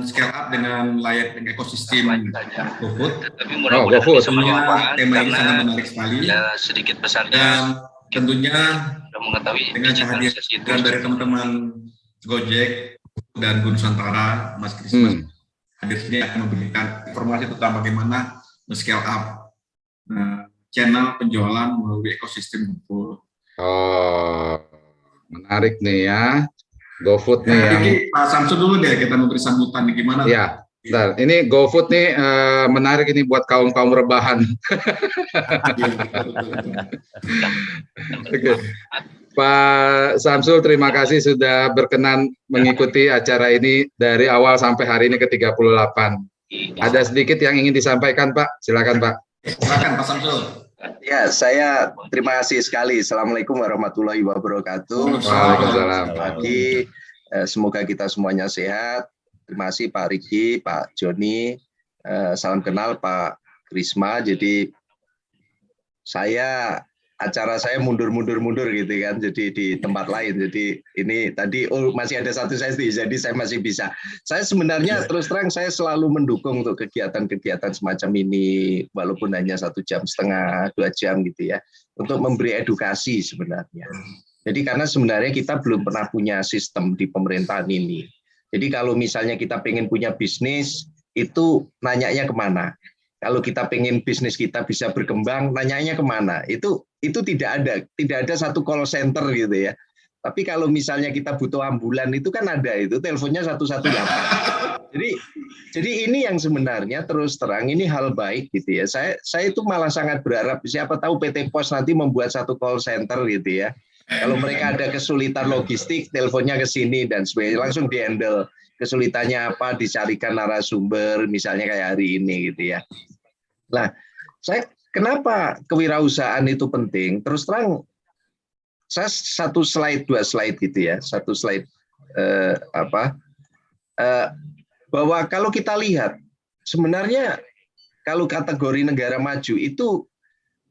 scale up dengan layaknya ekosistem GoFood. Oh, GoFood. Tentunya tema ini sangat menarik sekali. Sedikit besarnya dan tentunya mengetahui dengan kehadiran dari teman-teman Gojek dan Gun Nusantara, Mas Krismas hadir sini akan memberikan informasi tentang bagaimana scale up channel penjualan melalui ekosistem GoFood. Oh, menarik nih ya. GoFood nih yang Pak Samsul dulu deh, kita memberi sambutan nih gimana? Ya, bentar. Ini GoFood nih menarik ini buat kaum rebahan. Oke. Pak Samsul, terima kasih sudah berkenan mengikuti acara ini dari awal sampai hari ini ke-38. Ada sedikit yang ingin disampaikan, Pak. Silakan, Pak. Silakan, Pak Samsul. Ya, saya terima kasih sekali. Assalamualaikum warahmatullahi wabarakatuh. Waalaikumsalam. Pagi, semoga kita semuanya sehat. Terima kasih Pak Riki, Pak Joni. Salam kenal Pak Krisma. Jadi acara saya mundur gitu kan. Jadi di tempat lain. Jadi ini tadi masih ada satu sesi. Jadi saya masih bisa. Saya sebenarnya terus terang saya selalu mendukung untuk kegiatan-kegiatan semacam ini, walaupun hanya 1,5 jam, 2 jam gitu ya, untuk memberi edukasi sebenarnya. Jadi karena sebenarnya kita belum pernah punya sistem di pemerintahan ini. Jadi kalau misalnya kita pengen punya bisnis, itu nanyanya kemana? Kalau kita pengen bisnis kita bisa berkembang, nanyanya kemana? Itu tidak ada satu call center gitu ya. Tapi kalau misalnya kita butuh ambulan itu kan ada, itu teleponnya 118. Jadi ini yang sebenarnya terus terang ini hal baik gitu ya. Saya itu malah sangat berharap siapa tahu PT Pos nanti membuat satu call center gitu ya. Kalau mereka ada kesulitan logistik, teleponnya ke sini dan sebagainya, langsung di-handle. Kesulitannya apa, dicarikan narasumber, misalnya kayak hari ini gitu ya. Nah, kenapa kewirausahaan itu penting? Terus terang, saya 1 slide, 2 slide gitu ya. 1 slide bahwa kalau kita lihat, sebenarnya kalau kategori negara maju itu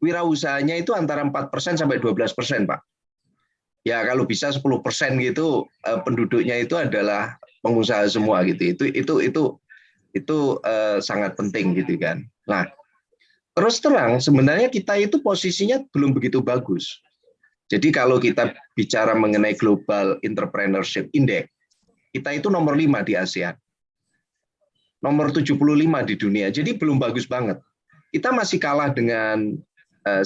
wirausahanya itu antara 4% sampai 12%, Pak. Ya kalau bisa 10% gitu penduduknya itu adalah pengusaha semua gitu. Itu sangat penting gitu kan. Nah, terus terang sebenarnya kita itu posisinya belum begitu bagus. Jadi kalau kita bicara mengenai Global Entrepreneurship Index, kita itu nomor 5 di ASEAN. Nomor 75 di dunia. Jadi belum bagus banget. Kita masih kalah dengan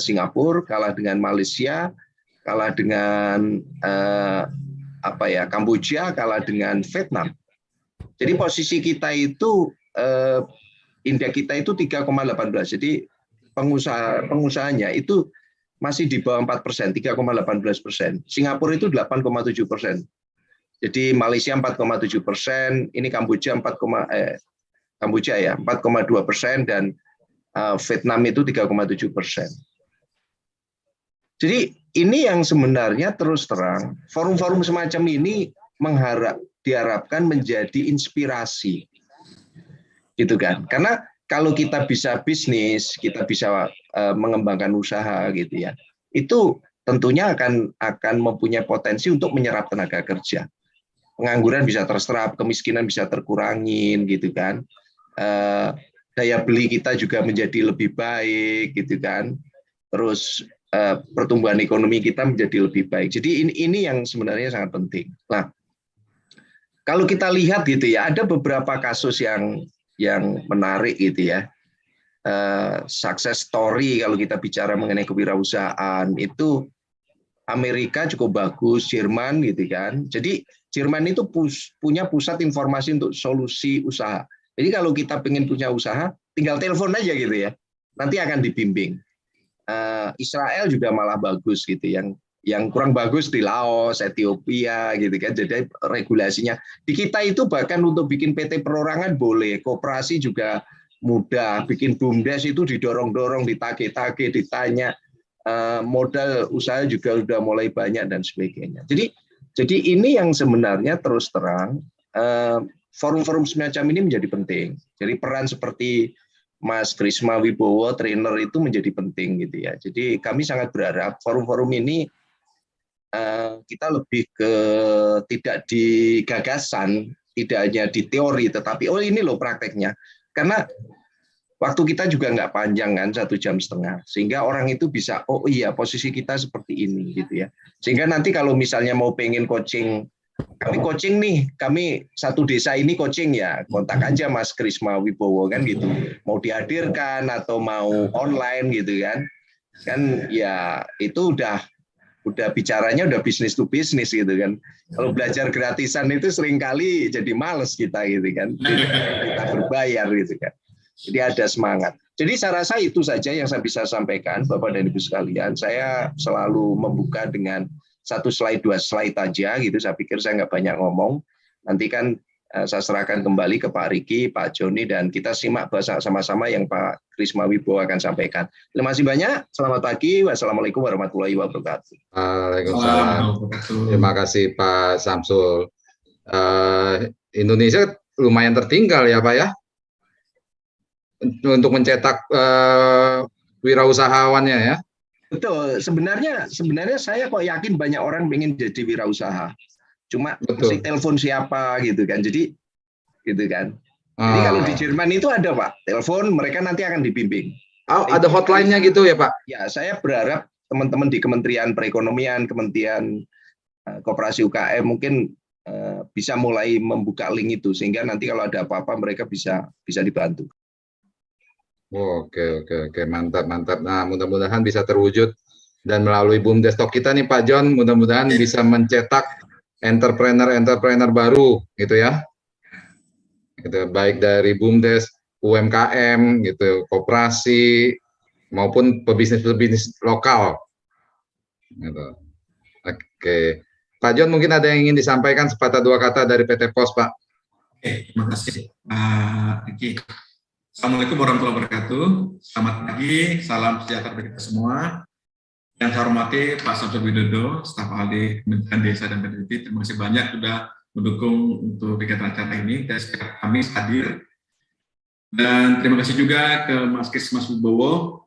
Singapura, kalah dengan Malaysia, kalah dengan Kamboja, kalah dengan Vietnam. Jadi posisi kita itu indeks kita itu 3,18. Jadi pengusahanya itu masih di bawah 4%, 3,18%. Singapura itu 8,7%. Jadi Malaysia 4,7%, ini Kamboja 4,2% dan Vietnam itu 3,7%. Jadi ini yang sebenarnya terus terang forum-forum semacam ini diharapkan menjadi inspirasi, gitu kan? Karena kalau kita bisa bisnis, kita bisa mengembangkan usaha, gitu ya. Itu tentunya akan mempunyai potensi untuk menyerap tenaga kerja. Pengangguran bisa terserap, kemiskinan bisa terkurangin, gitu kan? Daya beli kita juga menjadi lebih baik, gitu kan? Terus pertumbuhan ekonomi kita menjadi lebih baik. Jadi ini yang sebenarnya sangat penting. Nah, kalau kita lihat gitu ya, ada beberapa kasus yang menarik gitu ya. Success story kalau kita bicara mengenai kewirausahaan itu Amerika cukup bagus, Jerman gitu kan. Jadi Jerman itu punya pusat informasi untuk solusi usaha. Jadi kalau kita pengen punya usaha, tinggal telepon aja gitu ya. Nanti akan dibimbing. Israel juga malah bagus gitu, yang kurang bagus di Laos, Ethiopia gitu kan. Jadi regulasinya di kita itu bahkan untuk bikin PT perorangan boleh, koperasi juga mudah, bikin BUMDes itu didorong-dorong, ditagih-tagih, ditanya, modal usaha juga udah mulai banyak dan sebagainya. Jadi ini yang sebenarnya terus terang forum-forum semacam ini menjadi penting. Jadi peran seperti Mas Krisma Wibowo, trainer itu menjadi penting gitu ya. Jadi kami sangat berharap forum-forum ini kita lebih ke tidak di gagasan, tidak hanya di teori, tetapi oh ini loh prakteknya. Karena waktu kita juga nggak panjang kan, 1,5 jam, sehingga orang itu bisa, oh iya posisi kita seperti ini gitu ya. Sehingga nanti kalau misalnya mau pengen coaching, kami coaching nih, kami satu desa ini coaching ya, kontak aja Mas Krisma Wibowo kan gitu. Mau dihadirkan atau mau online gitu kan ya itu udah bicaranya udah bisnis to bisnis gitu kan. Kalau belajar gratisan itu seringkali jadi males kita gitu kan, kita berbayar gitu kan. Jadi ada semangat. Jadi saya rasa itu saja yang saya bisa sampaikan, Bapak dan Ibu sekalian. Saya selalu membuka dengan 1 slide, 2 slide aja gitu. Saya pikir saya nggak banyak ngomong. Nanti kan saya serahkan kembali ke Pak Riki, Pak Joni, dan kita simak sama-sama yang Pak Krisma Wibowo akan sampaikan. Terima kasih banyak. Selamat pagi. Wassalamualaikum warahmatullahi wabarakatuh. Waalaikumsalam. Terima kasih Pak Samsul. Indonesia lumayan tertinggal ya Pak ya, untuk mencetak wirausahawannya ya. Betul. Sebenarnya saya kok yakin banyak orang ingin jadi wirausaha. Cuma mesti telepon siapa gitu kan. Jadi gitu kan. Jadi kalau di Jerman itu ada Pak, telepon mereka nanti akan dibimbing. Ada hotline-nya gitu ya Pak? Ya, saya berharap teman-teman di Kementerian Perekonomian, Kementerian Koperasi UKM mungkin bisa mulai membuka link itu sehingga nanti kalau ada apa-apa mereka bisa dibantu. Oke, mantap. Nah, mudah-mudahan bisa terwujud dan melalui BUMDes Talk kita nih Pak John, mudah-mudahan bisa mencetak entrepreneur baru gitu ya. Gitu, baik dari BUMDes, UMKM gitu, koperasi maupun pebisnis lokal. Gitu. Oke. Pak John mungkin ada yang ingin disampaikan sepatah dua kata dari PT POS, Pak. Terima kasih Pak Riki. Assalamualaikum warahmatullahi wabarakatuh. Selamat pagi, salam sejahtera bagi kita semua. Yang saya hormati Pak Samsul Widodo, staf ahli Kementerian Desa dan PDRT. Terima kasih banyak sudah mendukung untuk kegiatan acara ini. Dan setiap kami hadir. Dan terima kasih juga ke Mas Krisma Wibowo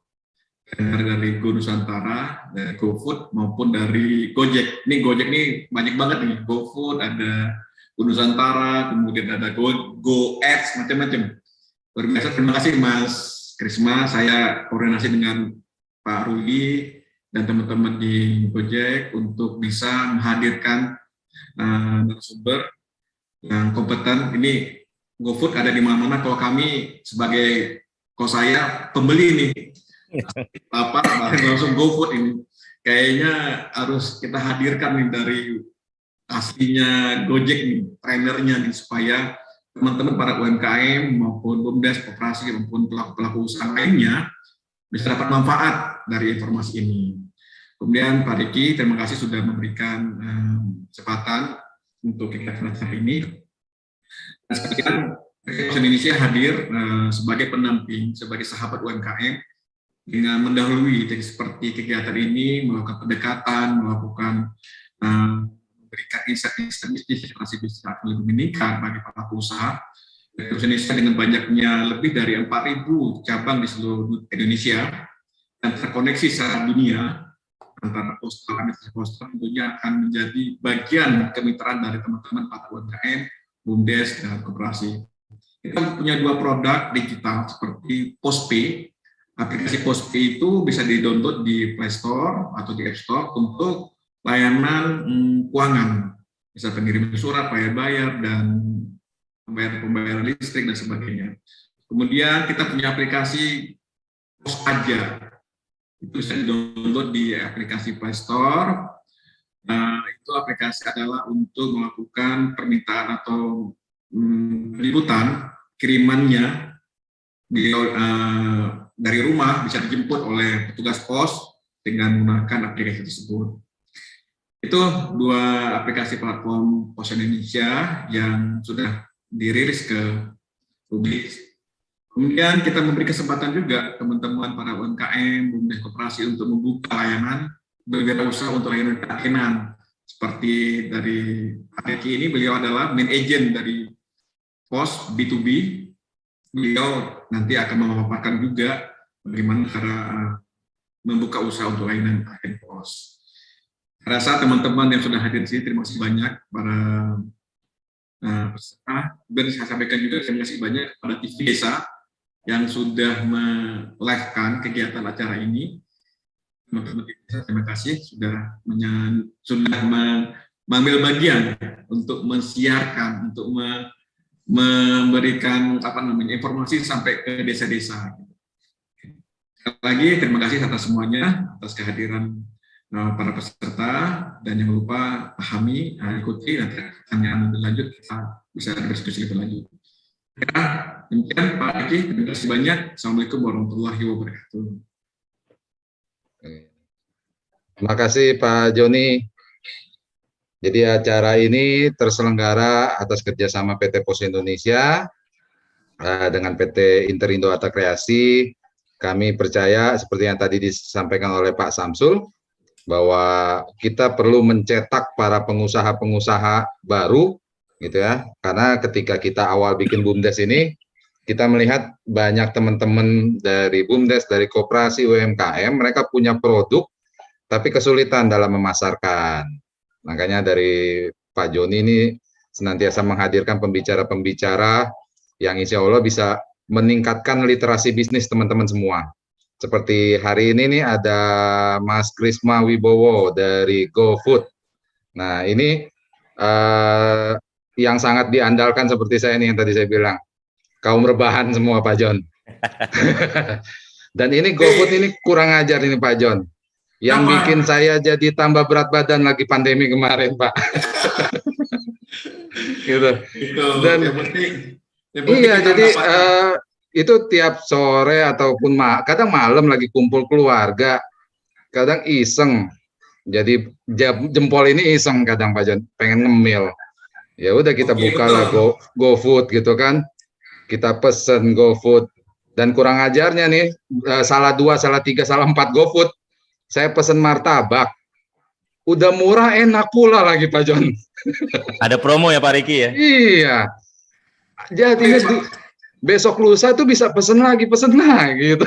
dari Go Nusantara, dari GoFood maupun dari Gojek. Ini Gojek ini banyak banget nih. GoFood, ada Go Nusantara, kemudian ada Go Ads, macam-macam. Luar biasa, terima kasih Mas Krisma. Saya koordinasi dengan Pak Rudi dan teman-teman di Gojek untuk bisa menghadirkan narasumber yang kompeten. Ini GoFood ada di mana-mana. Kalau kami sebagai saya pembeli nih, langsung GoFood ini kayaknya harus kita hadirkan nih dari aslinya Gojek nih, trainernya nih, supaya teman-teman para UMKM maupun BUMDes, koperasi maupun pelaku-pelaku usaha lainnya bisa dapat manfaat dari informasi ini. Kemudian Pak Riki, terima kasih sudah memberikan kesempatan untuk kegiatan acara ini. Dan sekarang Indonesia hadir sebagai pendamping, sebagai sahabat UMKM dengan mendahului seperti kegiatan ini, melakukan pendekatan, melakukan memberikan insight-insight bisnis, generasi bisnis akan lebih meningkat bagi pelaku usaha. Indonesia dengan banyaknya lebih dari 4.000 cabang di seluruh Indonesia dan terkoneksi secara dunia antara postal tentunya akan menjadi bagian kemitraan dari teman-teman para UMKM, BUMDes dan koperasi. Kita punya 2 produk digital seperti POSPay. Aplikasi POSPay itu bisa di-download di Play Store atau di App Store untuk layanan keuangan, bisa pengiriman surat, bayar, dan pembayaran listrik dan sebagainya. Kemudian kita punya aplikasi Pos Aja, itu bisa di-download di aplikasi Play Store. Itu aplikasi adalah untuk melakukan permintaan atau liputan kirimannya dari rumah bisa dijemput oleh petugas pos dengan menggunakan aplikasi tersebut. Itu 2 aplikasi platform Pos Indonesia yang sudah dirilis ke publik. Kemudian kita memberi kesempatan juga teman-teman para UMKM, BUMDes koperasi untuk membuka layanan berwirausaha untuk layanan keyakinan. Seperti dari Pak Riki ini, beliau adalah main agent dari Pos B2B. Beliau nanti akan memaparkan juga bagaimana cara membuka usaha untuk layanan agen Pos. Rasa teman-teman yang sudah hadir di sini, terima kasih banyak para peserta. Dan saya sampaikan juga terima kasih banyak kepada TV Desa yang sudah melive-kan kegiatan acara ini. Teman-teman TV Desa, terima kasih sudah mengambil bagian untuk mensiarkan, untuk memberikan informasi sampai ke desa-desa. Sekali lagi terima kasih atas semuanya, atas kehadiran para peserta, dan jangan lupa pahami, ikuti, nanti pertanyaan lebih lanjut kita bisa berdiskusi lebih lanjut. Ya, demikian Pak Eki, terima kasih banyak. Assalamualaikum warahmatullahi wabarakatuh. Terima kasih Pak Joni. Jadi acara ini terselenggara atas kerjasama PT Pos Indonesia dengan PT Interindo Arta Kreasi. Kami percaya seperti yang tadi disampaikan oleh Pak Samsul, bahwa kita perlu mencetak para pengusaha-pengusaha baru, gitu ya. Karena ketika kita awal bikin BUMDes ini, kita melihat banyak teman-teman dari BUMDes, dari koperasi UMKM, mereka punya produk, tapi kesulitan dalam memasarkan. Makanya dari Pak Joni ini senantiasa menghadirkan pembicara-pembicara yang insya Allah bisa meningkatkan literasi bisnis teman-teman semua. Seperti hari ini nih ada Mas Krisma Wibowo dari GoFood. Nah ini yang sangat diandalkan seperti saya nih yang tadi saya bilang. Kaum rebahan semua Pak Jon. Dan ini GoFood ini kurang ajar ini Pak Jon. Yang bikin saya jadi tambah berat badan lagi pandemi kemarin, Pak. Gitu. Dan iya, jadi itu tiap sore ataupun kadang malam lagi kumpul keluarga, kadang iseng. Jadi jempol ini iseng kadang Pak Jon, pengen ngemil. Ya udah kita buka lah GoFood gitu kan. Kita pesen GoFood. Dan kurang ajarnya nih, salah 2, salah 3, salah 4 GoFood. Saya pesen martabak, udah murah enak pula lagi Pak Jon. Ada promo ya Pak Riki ya? Iya. Jadi besok lusa tuh bisa pesen lagi gitu.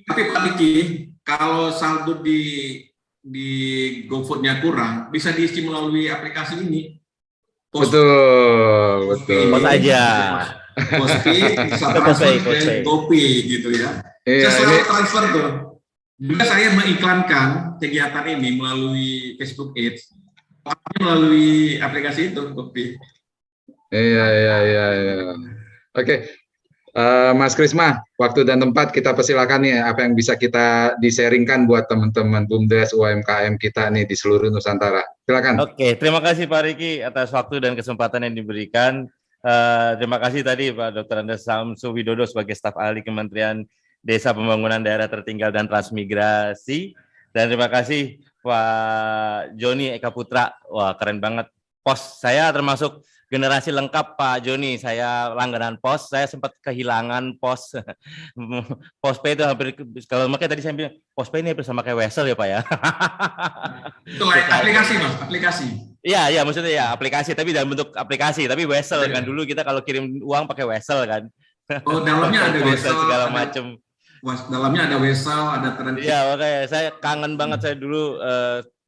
Tapi Pak Riki, kalau saldo di GoFood-nya kurang, bisa diisi melalui aplikasi ini. Betul. Pos aja. Postpay, bisa transfer ke GoPay gitu ya. Iya, Saya selalu transfer tuh. Juga saya mengiklankan kegiatan ini melalui Facebook Ads, melalui aplikasi itu, GoPay. Iya. Oke, Mas Krisma, waktu dan tempat kita persilakan nih, apa yang bisa kita di-sharingkan buat teman-teman BUMDes UMKM kita nih di seluruh Nusantara. Silakan. Oke, terima kasih Pak Riki atas waktu dan kesempatan yang diberikan. Terima kasih tadi Pak Dr. Andes Samsul Widodo sebagai staf ahli Kementerian Desa Pembangunan Daerah Tertinggal dan Transmigrasi, dan terima kasih Pak Joni Eka Putra. Wah keren banget. Pos saya termasuk generasi lengkap Pak Joni. Saya langganan pos. Saya sempat kehilangan pos. Postpay itu hampir, kalau makanya tadi saya bilang Postpay ini bersama kayak Wesel ya Pak ya. Itu aplikasi Mas, aplikasi. Iya maksudnya ya aplikasi, tapi dalam bentuk aplikasi. Tapi Wesel kan dulu kita kalau kirim uang pakai Wesel kan. Oh dalamnya ada Wesel segala macam. Dalamnya ada Wesel, ada transit. Iya, makanya saya kangen banget. Saya dulu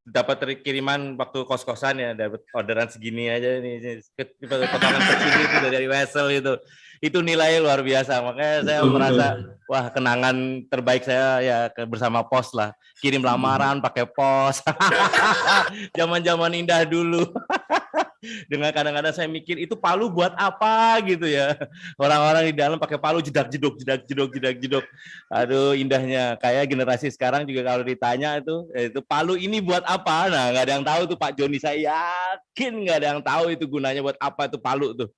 dapat kiriman waktu kos-kosan ya, dapat orderan segini aja nih, potongan kecil itu dari Wesel itu. Itu nilainya luar biasa. Makanya saya merasa wah kenangan terbaik saya ya bersama pos lah. Kirim lamaran pakai pos. Zaman-zaman indah dulu. Dengan kadang-kadang saya mikir itu palu buat apa gitu ya, orang-orang di dalam pakai palu jedak jeduk. Aduh indahnya. Kayak generasi sekarang juga kalau ditanya itu palu ini buat apa, nah nggak ada yang tahu tuh Pak Joni. Saya yakin nggak ada yang tahu itu gunanya buat apa itu palu tuh.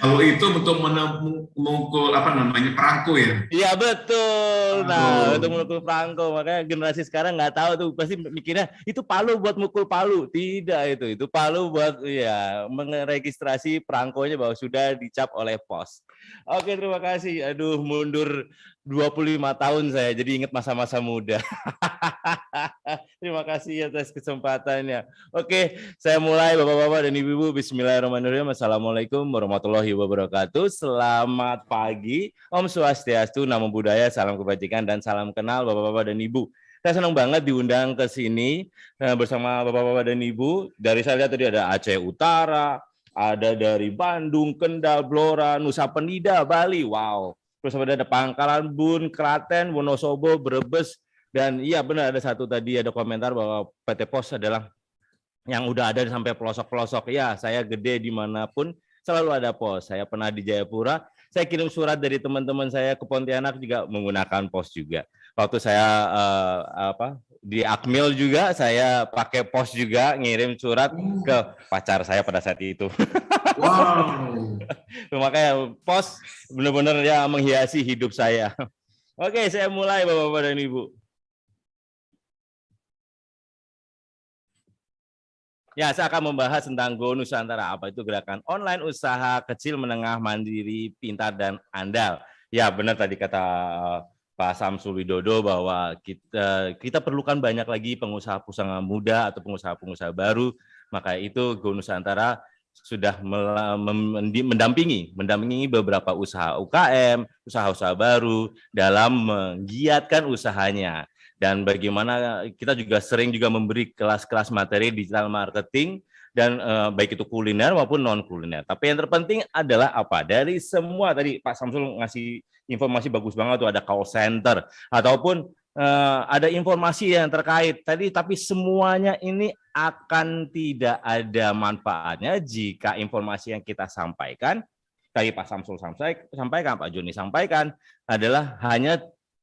Kalau itu untuk memukul perangko ya? Iya betul. Nah untuk memukul perangko, makanya generasi sekarang nggak tahu tuh, pasti mikirnya itu palu buat mukul palu. Tidak, itu palu buat ya meregistrasi perangkonya bahwa sudah dicap oleh pos. Oke terima kasih. Aduh mundur 25 tahun saya, jadi ingat masa-masa muda. Terima kasih atas kesempatannya. Oke, saya mulai Bapak-bapak dan Ibu-ibu. Bismillahirrahmanirrahim. Assalamualaikum warahmatullahi wabarakatuh. Selamat pagi. Om Swastiastu, Namo Buddhaya, salam kebajikan dan salam kenal Bapak-bapak dan Ibu. Saya senang banget diundang ke sini bersama Bapak-Bapak dan Ibu. Dari saya lihat tadi ada Aceh Utara, ada dari Bandung, Kendal, Blora, Nusa Penida, Bali. Wow. Terus ada Pangkalan Bun, Klaten, Wonosobo, Brebes. Dan iya benar ada satu tadi ada komentar bahwa PT Pos adalah yang udah ada sampai pelosok-pelosok. Ya, saya gede dimanapun selalu ada pos. Saya pernah di Jayapura, saya kirim surat dari teman-teman saya ke Pontianak juga menggunakan pos juga. Waktu saya di Akmil juga saya pakai pos juga, ngirim surat ke pacar saya pada saat itu. Wow. Makanya pos benar-benar ya menghiasi hidup saya. Oke, saya mulai Bapak-bapak dan Ibu. Ya, saya akan membahas tentang Go Nusantara. Apa itu gerakan online usaha kecil, menengah, mandiri, pintar, dan andal. Ya, benar tadi kata Pak Samsul Widodo bahwa kita perlukan banyak lagi pengusaha-pengusaha muda atau pengusaha-pengusaha baru. Maka itu Go Nusantara sudah mendampingi beberapa usaha UKM, usaha-usaha baru dalam menggiatkan usahanya. Dan bagaimana kita juga sering juga memberi kelas-kelas materi digital marketing dan baik itu kuliner maupun non kuliner. Tapi yang terpenting adalah apa? Dari semua tadi Pak Samsul ngasih informasi bagus banget tuh, ada call center ataupun ada informasi yang terkait tadi, tapi semuanya ini akan tidak ada manfaatnya jika informasi yang kita sampaikan, tadi Pak Samsul sampaikan, Pak Joni sampaikan adalah hanya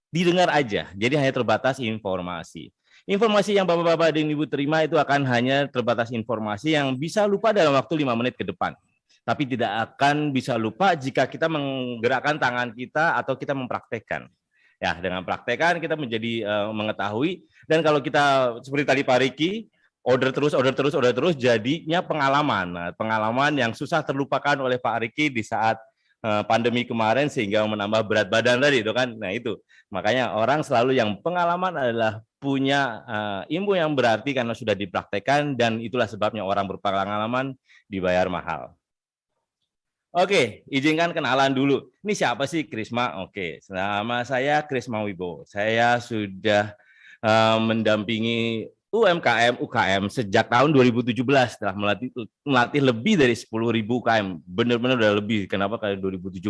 didengar aja, jadi hanya terbatas informasi. Informasi yang Bapak-Bapak dan Ibu terima itu akan hanya terbatas informasi yang bisa lupa dalam waktu 5 menit ke depan. Tapi tidak akan bisa lupa jika kita menggerakkan tangan kita atau kita mempraktekkan. Ya, dengan praktekan kita menjadi mengetahui, dan kalau kita seperti tadi Pak Riki, order terus, jadinya pengalaman. Nah, pengalaman yang susah terlupakan oleh Pak Riki di saat pandemi kemarin sehingga menambah berat badan tadi itu kan. Nah itu makanya orang selalu yang pengalaman adalah punya ilmu yang berarti karena sudah dipraktekkan, dan itulah sebabnya orang berpengalaman dibayar mahal. Oke, izinkan kenalan dulu. Ini siapa sih Krisma? Oke, nama saya Krisma Wibowo. Saya sudah mendampingi UMKM, UKM sejak tahun 2017, setelah melatih lebih dari 10.000 UKM, benar-benar udah lebih. Kenapa? Karena 2017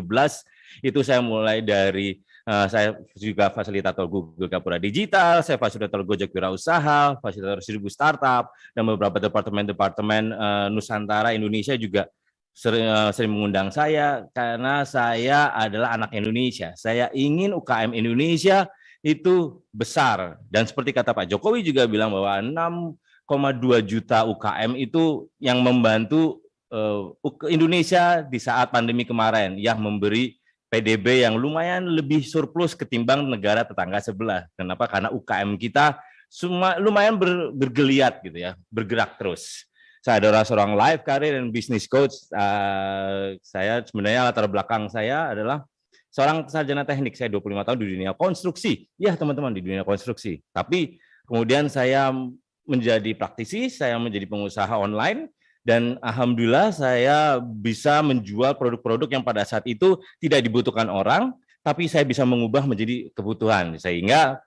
itu saya mulai dari saya juga fasilitator Google Gapura Digital, saya fasilitator Gojek Wirausaha, fasilitator 1000 startup, dan beberapa departemen-departemen Nusantara Indonesia juga sering mengundang saya karena saya adalah anak Indonesia. Saya ingin UKM Indonesia itu besar, dan seperti kata Pak Jokowi juga bilang bahwa 6,2 juta UKM itu yang membantu Indonesia di saat pandemi kemarin, yang memberi PDB yang lumayan lebih surplus ketimbang negara tetangga sebelah. Kenapa? Karena UKM kita lumayan bergeliat gitu ya, bergerak terus. Saya adalah seorang life career dan business coach. Saya sebenarnya latar belakang saya adalah seorang sarjana teknik. Saya 25 tahun di dunia konstruksi. Ya teman-teman, di dunia konstruksi. Tapi kemudian saya menjadi praktisi, saya menjadi pengusaha online, dan alhamdulillah saya bisa menjual produk-produk yang pada saat itu tidak dibutuhkan orang, tapi saya bisa mengubah menjadi kebutuhan. Sehingga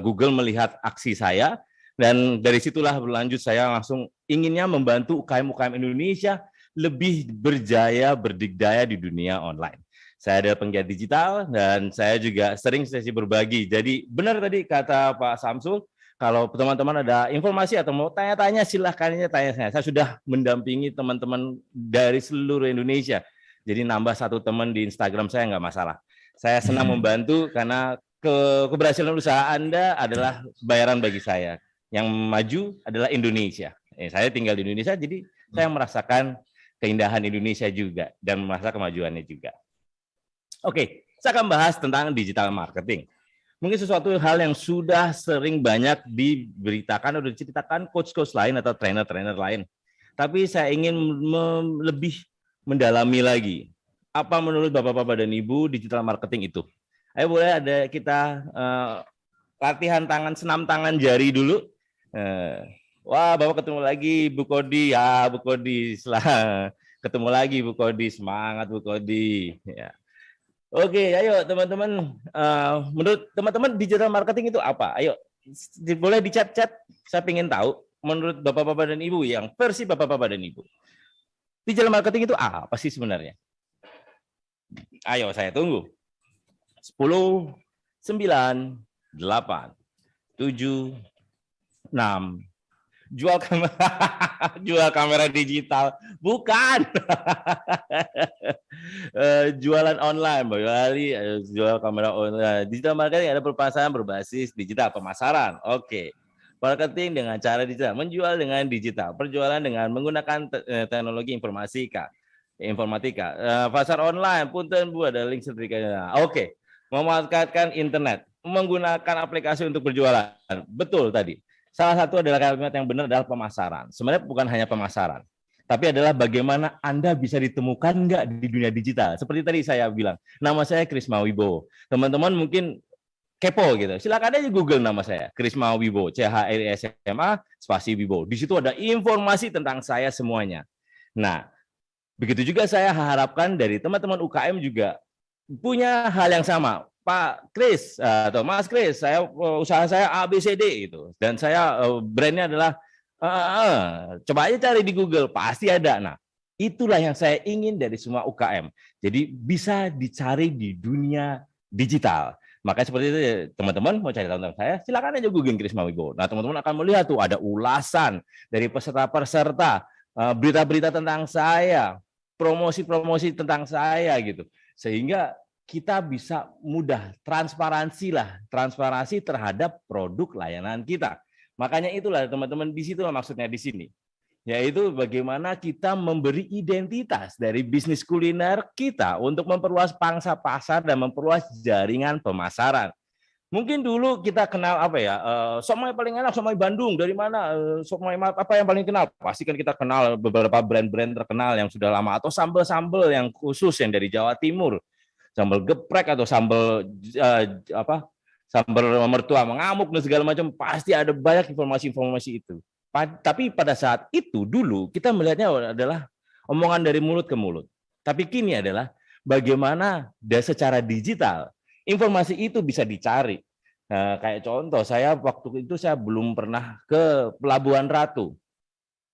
Google melihat aksi saya, dan dari situlah berlanjut saya langsung inginnya membantu UKM-UKM Indonesia lebih berjaya, berdikdaya di dunia online. Saya adalah penggiat digital, dan saya juga sering sesi berbagi. Jadi benar tadi kata Pak Samsul, kalau teman-teman ada informasi atau mau tanya-tanya, silahkan tanya saya. Saya sudah mendampingi teman-teman dari seluruh Indonesia. Jadi nambah satu teman di Instagram saya nggak masalah. Saya senang membantu karena keberhasilan usaha Anda adalah bayaran bagi saya. Yang maju adalah Indonesia. Saya tinggal di Indonesia, jadi saya merasakan keindahan Indonesia juga dan merasa kemajuannya juga. Oke, saya akan bahas tentang digital marketing. Mungkin sesuatu hal yang sudah sering banyak diberitakan atau diceritakan coach-coach lain atau trainer-trainer lain. Tapi saya ingin lebih mendalami lagi. Apa menurut Bapak-Bapak dan Ibu digital marketing itu? Ayo boleh ada kita latihan tangan, senam tangan jari dulu. Wah, Bapak ketemu lagi Bu Kodi. Ya, Bu Kodi. Ketemu lagi Bu Kodi. Semangat Bu Kodi. Ya. Oke, ayo teman-teman. Menurut teman-teman digital marketing itu apa? Ayo boleh di chat-chat. Saya ingin tahu menurut Bapak-bapak dan Ibu yang versi Bapak-bapak dan Ibu. Digital marketing itu apa sih sebenarnya? Ayo saya tunggu. 10, 9, 8, 7, 6. Jual kamera digital. Bukan. Jualan online, Bali, jual kamera online. Digital marketing ada pemasaran berbasis digital, pemasaran. Oke. Marketing dengan cara digital, menjual dengan digital, perjualan dengan menggunakan teknologi informatika. Pasar online, punten Bu, ada link sertifikatnya. Oke. Memanfaatkan internet, menggunakan aplikasi untuk berjualan. Betul tadi. Salah satu adalah kalimat yang benar adalah pemasaran. Sebenarnya bukan hanya pemasaran, tapi adalah bagaimana Anda bisa ditemukan nggak di dunia digital. Seperti tadi saya bilang, nama saya Krisma Wibowo. Teman-teman mungkin kepo gitu. Silakan aja Google nama saya, Krisma Wibowo, CHRISMA spasi Wibowo. Di situ ada informasi tentang saya semuanya. Nah, begitu juga saya harapkan dari teman-teman UKM juga punya hal yang sama. Pak Kris atau Mas Kris, usaha saya ABCD itu, dan saya brandnya adalah coba aja cari di Google, pasti ada. Nah, itulah yang saya ingin dari semua UKM. Jadi bisa dicari di dunia digital. Makanya seperti itu, teman-teman mau cari tahu tentang saya, silakan aja Google Krisma Wibowo. Nah, teman-teman akan melihat tuh ada ulasan dari peserta-peserta, berita-berita tentang saya, promosi-promosi tentang saya gitu, sehingga kita bisa mudah transparansi terhadap produk layanan kita. Makanya itulah teman-teman, disitulah maksudnya di sini, yaitu bagaimana kita memberi identitas dari bisnis kuliner kita untuk memperluas pangsa pasar dan memperluas jaringan pemasaran. Mungkin dulu kita kenal apa ya, somai paling enak, somai Bandung, dari mana, somai apa yang paling kenal? Pasti kan kita kenal beberapa brand-brand terkenal yang sudah lama, atau sambal-sambal yang khusus yang dari Jawa Timur. Sambal geprek atau sambal sambal mertua mengamuk dan segala macam, pasti ada banyak informasi-informasi itu. Tapi pada saat itu dulu kita melihatnya adalah omongan dari mulut ke mulut. Tapi kini adalah bagaimana secara digital informasi itu bisa dicari. Nah, kayak contoh, saya waktu itu saya belum pernah ke Pelabuhan Ratu.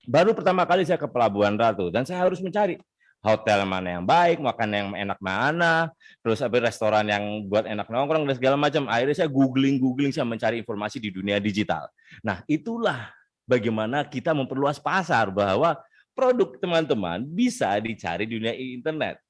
Baru pertama kali saya ke Pelabuhan Ratu dan saya harus mencari hotel mana yang baik, makan yang enak mana, terus restoran yang buat enak nongkrong dan segala macam. Akhirnya saya googling, saya mencari informasi di dunia digital. Nah, itulah bagaimana kita memperluas pasar, bahwa produk teman-teman bisa dicari di dunia internet.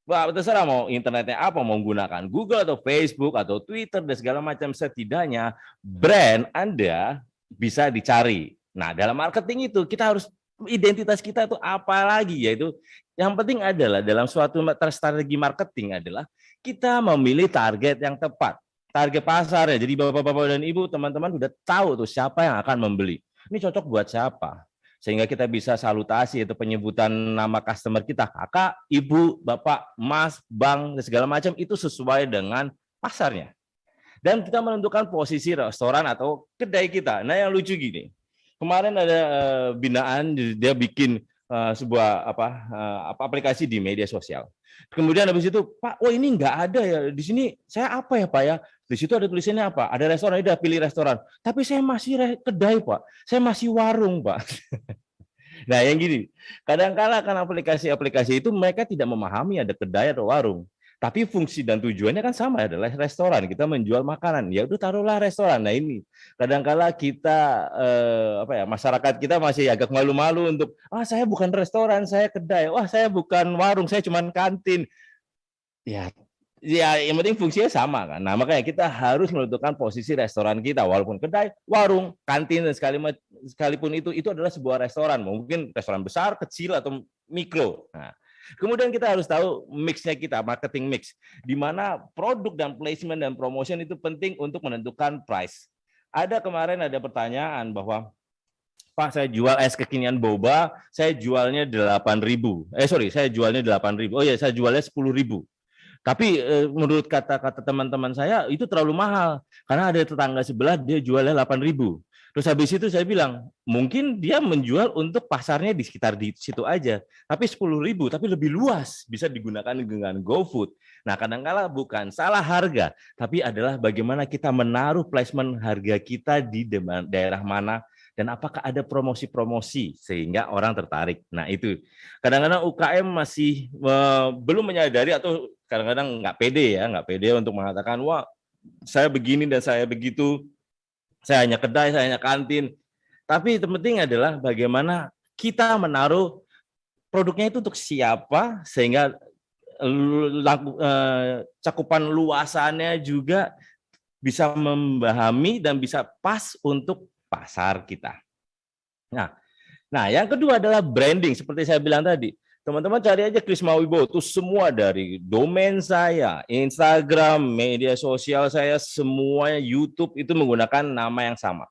Wah, terserah mau internetnya apa, mau menggunakan Google atau Facebook atau Twitter dan segala macam, setidaknya brand Anda bisa dicari. Nah, dalam marketing itu kita harus identitas kita itu apa lagi, yaitu yang penting adalah dalam suatu strategi marketing adalah kita memilih target yang tepat, target pasar ya. Jadi Bapak-bapak dan Ibu, teman-teman sudah tahu tuh siapa yang akan membeli. Ini cocok buat siapa? Sehingga kita bisa salutasi itu penyebutan nama customer kita, kakak, ibu, bapak, mas, bang, dan segala macam itu sesuai dengan pasarnya. Dan kita menentukan posisi restoran atau kedai kita. Nah, yang lucu gini. Kemarin ada binaan, dia bikin sebuah aplikasi di media sosial. Kemudian habis itu, Pak, oh ini nggak ada ya di sini. Saya apa ya Pak ya? Di situ ada tulisannya apa? Ada restoran, udah pilih restoran. Tapi saya masih kedai Pak. Saya masih warung Pak. Nah yang gini, kadang-kala kan aplikasi-aplikasi itu mereka tidak memahami ada kedai atau warung. Tapi fungsi dan tujuannya kan sama, adalah restoran. Kita menjual makanan. Ya udah taruhlah restoran. Nah ini kadang-kala kita masyarakat kita masih agak malu-malu untuk saya bukan restoran, saya kedai. Wah, saya bukan warung, saya cuma kantin. Ya yang penting fungsinya sama kan. Nah, makanya kita harus menentukan posisi restoran kita, walaupun kedai, warung, kantin, dan sekalipun itu adalah sebuah restoran. Mungkin restoran besar, kecil, atau mikro. Nah, kemudian kita harus tahu mix-nya kita, marketing mix, di mana produk dan placement dan promotion itu penting untuk menentukan price. Kemarin ada pertanyaan bahwa, Pak, saya jual es kekinian boba, saya jualnya 8.000. Saya jualnya 8.000. Oh ya, saya jualnya 10.000. Tapi menurut kata-kata teman-teman saya itu terlalu mahal, karena ada tetangga sebelah dia jualnya 8.000. Terus habis itu saya bilang, mungkin dia menjual untuk pasarnya di sekitar di situ aja, tapi 10.000, tapi lebih luas, bisa digunakan dengan GoFood. Nah, kadang-kala bukan salah harga, tapi adalah bagaimana kita menaruh placement harga kita di daerah mana, dan apakah ada promosi-promosi sehingga orang tertarik. Nah, itu kadang-kadang UKM masih belum menyadari atau kadang-kadang nggak pede untuk mengatakan, wah saya begini dan saya begitu, saya hanya kedai, saya hanya kantin. Tapi yang penting adalah bagaimana kita menaruh produknya itu untuk siapa, sehingga cakupan luasannya juga bisa memahami dan bisa pas untuk pasar kita. Nah, yang kedua adalah branding. Seperti saya bilang tadi, teman-teman cari aja Krisma Wibowo, itu semua dari domain saya, Instagram, media sosial saya, semuanya YouTube itu menggunakan nama yang sama.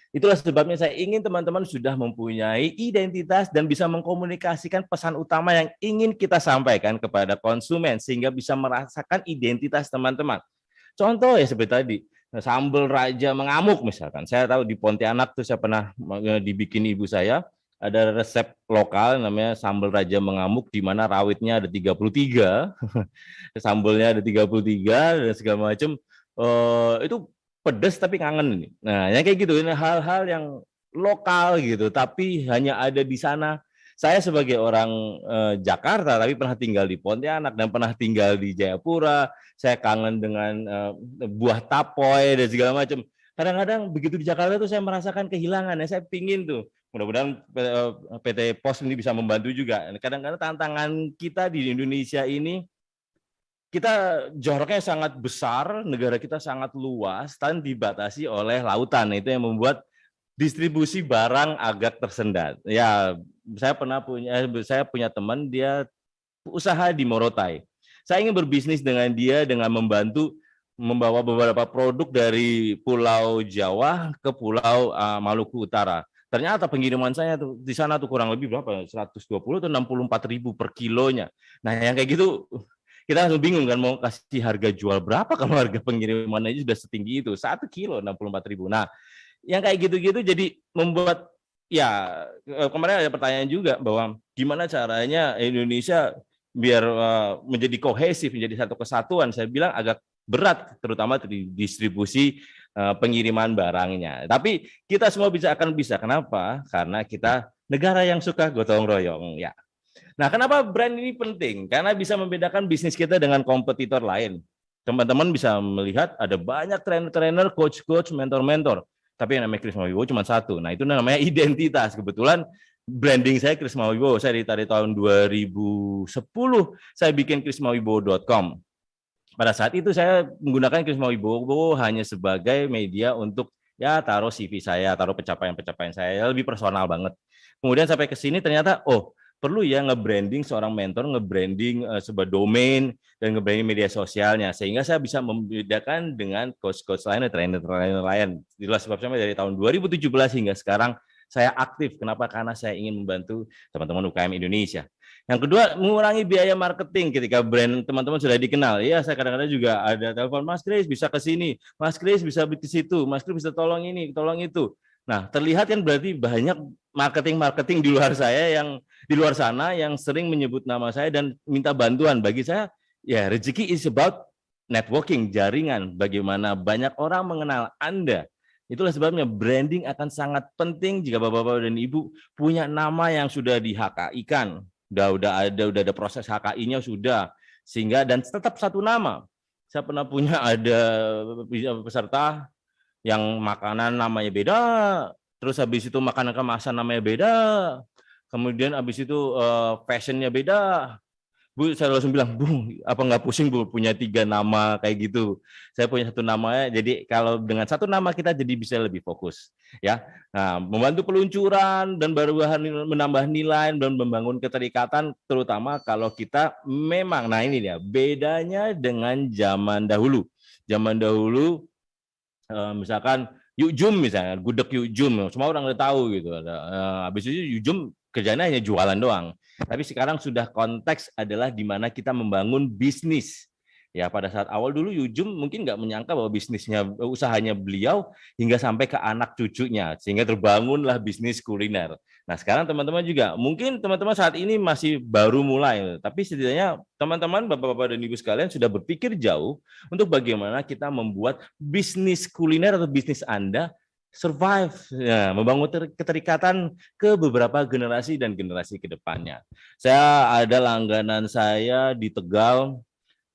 Itulah sebabnya saya ingin teman-teman sudah mempunyai identitas dan bisa mengkomunikasikan pesan utama yang ingin kita sampaikan kepada konsumen sehingga bisa merasakan identitas teman-teman. Contoh ya seperti tadi, sambal raja mengamuk misalkan. Saya tahu di Pontianak tuh saya pernah dibikin ibu saya, ada resep lokal namanya sambal raja mengamuk di mana rawitnya ada 33, sambalnya ada 33 dan segala macam. Itu pedas tapi kangen nih. Nah, yang kayak gitu, ini hal-hal yang lokal gitu, tapi hanya ada di sana. Saya sebagai orang Jakarta tapi pernah tinggal di Pontianak dan pernah tinggal di Jayapura. Saya kangen dengan buah tapoy dan segala macam. Kadang-kadang begitu di Jakarta tuh saya merasakan kehilangan. Saya pingin tuh, mudah-mudahan PT Pos ini bisa membantu juga. Kadang-kadang tantangan kita di Indonesia ini, kita jaraknya sangat besar, negara kita sangat luas, dan dibatasi oleh lautan. Itu yang membuat distribusi barang agak tersendat. Ya, saya punya teman, dia usaha di Morotai. Saya ingin berbisnis dengan dia dengan membawa beberapa produk dari Pulau Jawa ke Pulau Maluku Utara. Ternyata pengiriman saya tuh di sana tuh kurang lebih berapa? 120 atau 64.000 per kilonya. Nah, yang kayak gitu kita langsung bingung kan, mau kasih harga jual berapa kalau harga pengirimannya aja sudah setinggi itu, 1 kilo 64.000. Nah, yang kayak gitu-gitu jadi membuat, ya kemarin ada pertanyaan juga bahwa gimana caranya Indonesia biar menjadi kohesif, menjadi satu kesatuan. Saya bilang agak berat, terutama di distribusi pengiriman barangnya. Tapi kita semua akan bisa. Kenapa? Karena kita negara yang suka gotong royong. Ya. Nah, kenapa brand ini penting? Karena bisa membedakan bisnis kita dengan kompetitor lain. Teman-teman bisa melihat ada banyak trainer-trainer, coach-coach, mentor-mentor. Tapi yang namanya Krisma Wibowo cuma satu. Nah, itu namanya identitas. Kebetulan branding saya Krisma Wibowo. Saya dari tahun 2010 saya bikin krismawibowo.com. Pada saat itu saya menggunakan Krisma Wibowo hanya sebagai media untuk ya taruh CV saya, taruh pencapaian-pencapaian saya, lebih personal banget. Kemudian sampai ke sini ternyata perlu ya nge-branding seorang mentor, nge-branding sebuah domain, dan nge-branding media sosialnya, sehingga saya bisa membedakan dengan coach-coach lain, trainer-trainer lain. Itulah sebab saya dari tahun 2017 hingga sekarang saya aktif. Kenapa? Karena saya ingin membantu teman-teman UKM Indonesia. Yang kedua, mengurangi biaya marketing ketika brand teman-teman sudah dikenal. Ya, saya kadang-kadang juga ada telepon, Mas Kris bisa ke sini, Mas Kris bisa ke situ, Mas Kris bisa tolong ini, tolong itu. Nah, terlihat kan berarti banyak marketing di luar saya yang di luar sana yang sering menyebut nama saya dan minta bantuan. Bagi saya, ya rezeki is about networking, jaringan. Bagaimana banyak orang mengenal Anda. Itulah sebabnya branding akan sangat penting jika Bapak-bapak dan Ibu punya nama yang sudah di-HKI-kan. Udah ada proses HKI-nya sudah, sehingga dan tetap satu nama. Saya pernah punya ada peserta yang makanan namanya beda, terus habis itu makanan kemasan namanya beda, kemudian habis itu fashionnya beda. Bu, saya langsung bilang, Bu, apa nggak pusing Bu punya 3 nama kayak gitu? Saya punya 1 nama, jadi kalau dengan 1 nama kita jadi bisa lebih fokus, ya. Nah, membantu peluncuran dan bahan menambah nilai dan membangun keterikatan, terutama kalau kita memang, nah ini dia bedanya dengan zaman dahulu. Zaman dahulu, misalkan Yuk Jum misalnya, gudeg Yuk Jum, semua orang udah tahu gitu. Habis itu Yuk Jum kerjanya hanya jualan doang. Tapi sekarang sudah konteks adalah di mana kita membangun bisnis. Ya pada saat awal dulu Yujum mungkin nggak menyangka bahwa usahanya beliau hingga sampai ke anak cucunya, sehingga terbangunlah bisnis kuliner. Nah sekarang teman-teman juga, mungkin teman-teman saat ini masih baru mulai, tapi setidaknya teman-teman, bapak-bapak dan ibu sekalian sudah berpikir jauh untuk bagaimana kita membuat bisnis kuliner atau bisnis Anda survive, ya, membangun keterikatan ke beberapa generasi dan generasi ke depannya. Saya ada langganan saya di Tegal,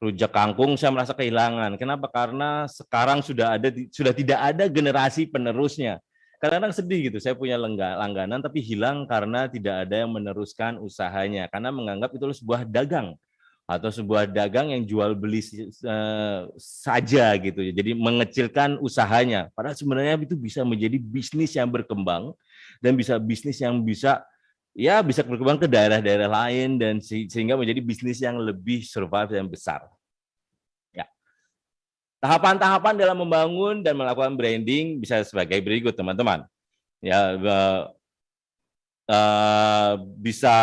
rujak kangkung, saya merasa kehilangan. Kenapa? Karena sekarang sudah tidak ada generasi penerusnya. Kadang-kadang sedih gitu, saya punya langganan tapi hilang karena tidak ada yang meneruskan usahanya, karena menganggap itu sebuah dagang atau sebuah dagang yang jual beli saja gitu. Jadi mengecilkan usahanya. Padahal sebenarnya itu bisa menjadi bisnis yang berkembang dan bisnis yang bisa berkembang ke daerah-daerah lain dan sehingga menjadi bisnis yang lebih survive dan besar. Ya. Tahapan-tahapan dalam membangun dan melakukan branding bisa sebagai berikut, teman-teman. Ya, bisa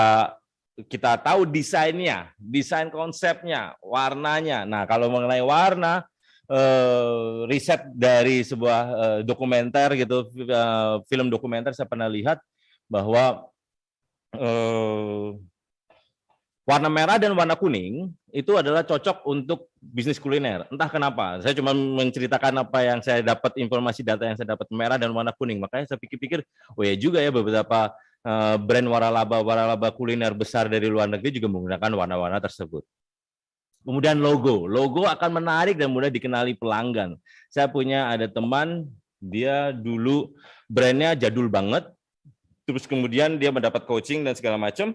kita tahu desainnya, desain konsepnya, warnanya. Nah, kalau mengenai warna, riset dari sebuah dokumenter gitu, film dokumenter, saya pernah lihat bahwa warna merah dan warna kuning itu adalah cocok untuk bisnis kuliner. Entah kenapa, saya cuma menceritakan apa yang saya dapat, informasi data yang saya dapat, merah dan warna kuning. Makanya saya pikir-pikir, oh ya juga ya, beberapa brand waralaba kuliner besar dari luar negeri juga menggunakan warna-warna tersebut. Kemudian logo akan menarik dan mudah dikenali pelanggan. Saya ada teman, dia dulu brandnya jadul banget, terus kemudian dia mendapat coaching dan segala macam,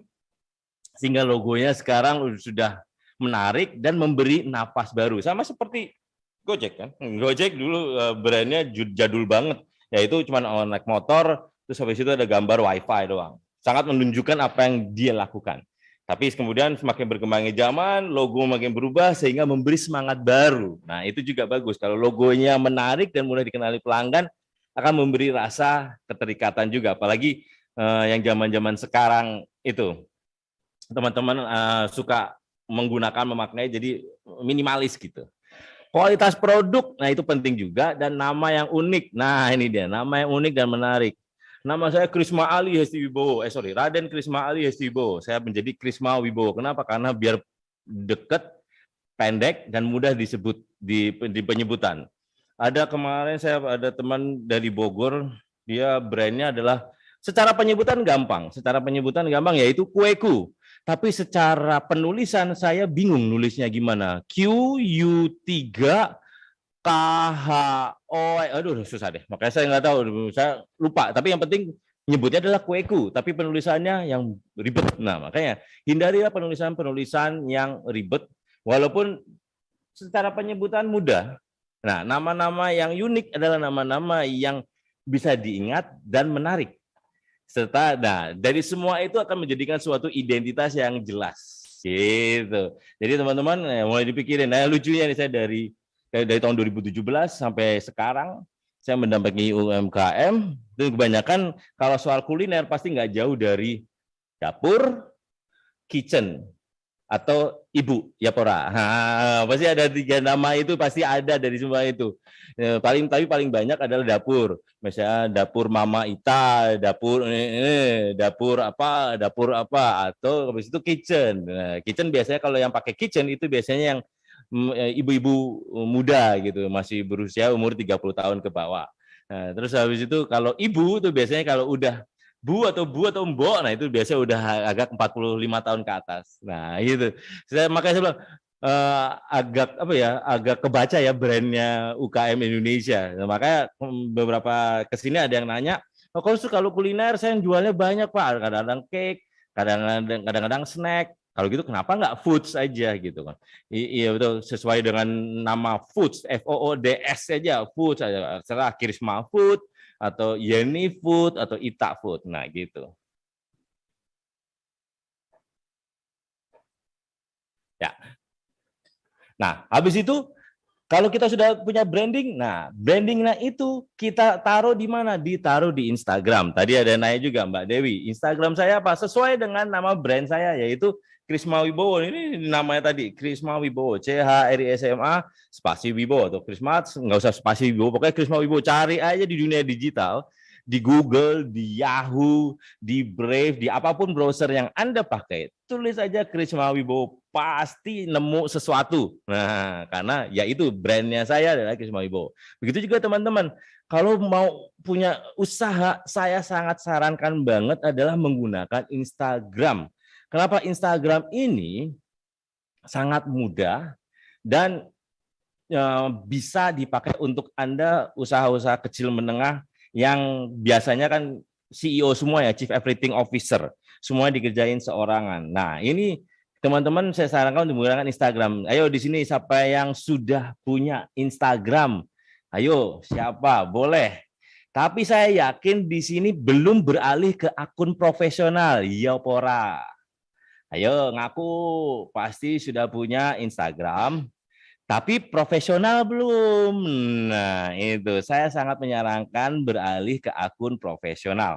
sehingga logonya sekarang sudah menarik dan memberi napas baru. Sama seperti Gojek kan. Gojek dulu brandnya jadul banget, yaitu cuma naik motor, terus habis itu ada gambar wifi doang. Sangat menunjukkan apa yang dia lakukan. Tapi kemudian semakin berkembangnya zaman, logo makin berubah sehingga memberi semangat baru. Nah itu juga bagus. Kalau logonya menarik dan mudah dikenali pelanggan, akan memberi rasa keterikatan juga. Apalagi yang zaman-zaman sekarang itu. Teman-teman suka memaknai jadi minimalis gitu. Kualitas produk, nah itu penting juga, dan nama yang unik. Nah ini dia, nama yang unik dan menarik. Nama saya Krisma Ali Hestiwibowo, Raden Krisma Ali Hestiwibowo. Saya menjadi Krisma Wibowo. Kenapa? Karena biar dekat, pendek, dan mudah disebut di penyebutan. Kemarin saya ada teman dari Bogor, dia brandnya adalah secara penyebutan gampang, yaitu kueku. Tapi secara penulisan saya bingung nulisnya gimana. QU3 KHO, aduh susah deh. Makanya saya nggak tahu, saya lupa. Tapi yang penting nyebutnya adalah kueku, tapi penulisannya yang ribet. Nah makanya hindarilah penulisan yang ribet, walaupun secara penyebutan mudah. Nah nama-nama yang unik adalah nama-nama yang bisa diingat dan menarik. Dari semua itu akan menjadikan suatu identitas yang jelas gitu. Jadi teman-teman mulai dipikirin. Nah lucunya nih, saya dari tahun 2017 sampai sekarang saya mendampingi UMKM, itu kebanyakan kalau soal kuliner pasti nggak jauh dari dapur, kitchen, atau ibu Yapora. Pasti ada 3 nama itu, pasti ada dari semua itu. Tapi paling banyak adalah dapur. Misalnya dapur Mama Ita, dapur apa, atau habis itu kitchen. Nah, kitchen biasanya kalau yang pakai kitchen itu biasanya yang ibu-ibu muda gitu, masih berusia umur 30 tahun ke bawah. Nah, terus habis itu kalau ibu itu biasanya kalau udah bu atau mbok, nah itu biasanya udah agak 45 tahun ke atas. Nah itu, makanya saya bilang agak kebaca ya brandnya UKM Indonesia. Nah, makanya beberapa kesini ada yang nanya, oh, kalau kuliner saya yang jualnya banyak Pak, kadang-kadang cake, kadang-kadang snack. Kalau gitu kenapa nggak foods aja gitu kan? Iya betul, sesuai dengan nama foods, FOODS aja, foods aja, serah Krisma Food, atau Yeni Food, atau Ita Food. Nah, gitu. Ya. Nah, habis itu Kalau kita sudah punya branding, nah brandingnya itu kita taruh di mana? Ditaruh di Instagram. Tadi ada nanya juga Mbak Dewi, Instagram saya apa? Sesuai dengan nama brand saya, yaitu Krisma Wibowo. Ini namanya tadi, Krisma Wibowo, CHRISMA spasi Wibowo, atau Krisma, nggak usah spasi Wibowo, pokoknya Krisma Wibowo. Cari aja di dunia digital, di Google, di Yahoo, di Brave, di apapun browser yang Anda pakai, tulis aja Krisma Wibowo, pasti nemu sesuatu. Nah, karena ya itu brandnya saya adalah Krisma Wibowo. Begitu juga teman-teman, kalau mau punya usaha, saya sangat sarankan banget adalah menggunakan Instagram. Kenapa Instagram ini sangat mudah dan bisa dipakai untuk Anda usaha-usaha kecil menengah yang biasanya kan CEO semua ya, Chief Everything Officer, semua dikerjain seorangan. Nah, ini teman-teman saya sarankan untuk menggunakan Instagram. Ayo di sini siapa yang sudah punya Instagram? Ayo, siapa? Boleh. Tapi saya yakin di sini belum beralih ke akun profesional. Ya pora. Ayo ngaku pasti sudah punya Instagram. Tapi profesional belum. Nah, itu saya sangat menyarankan beralih ke akun profesional.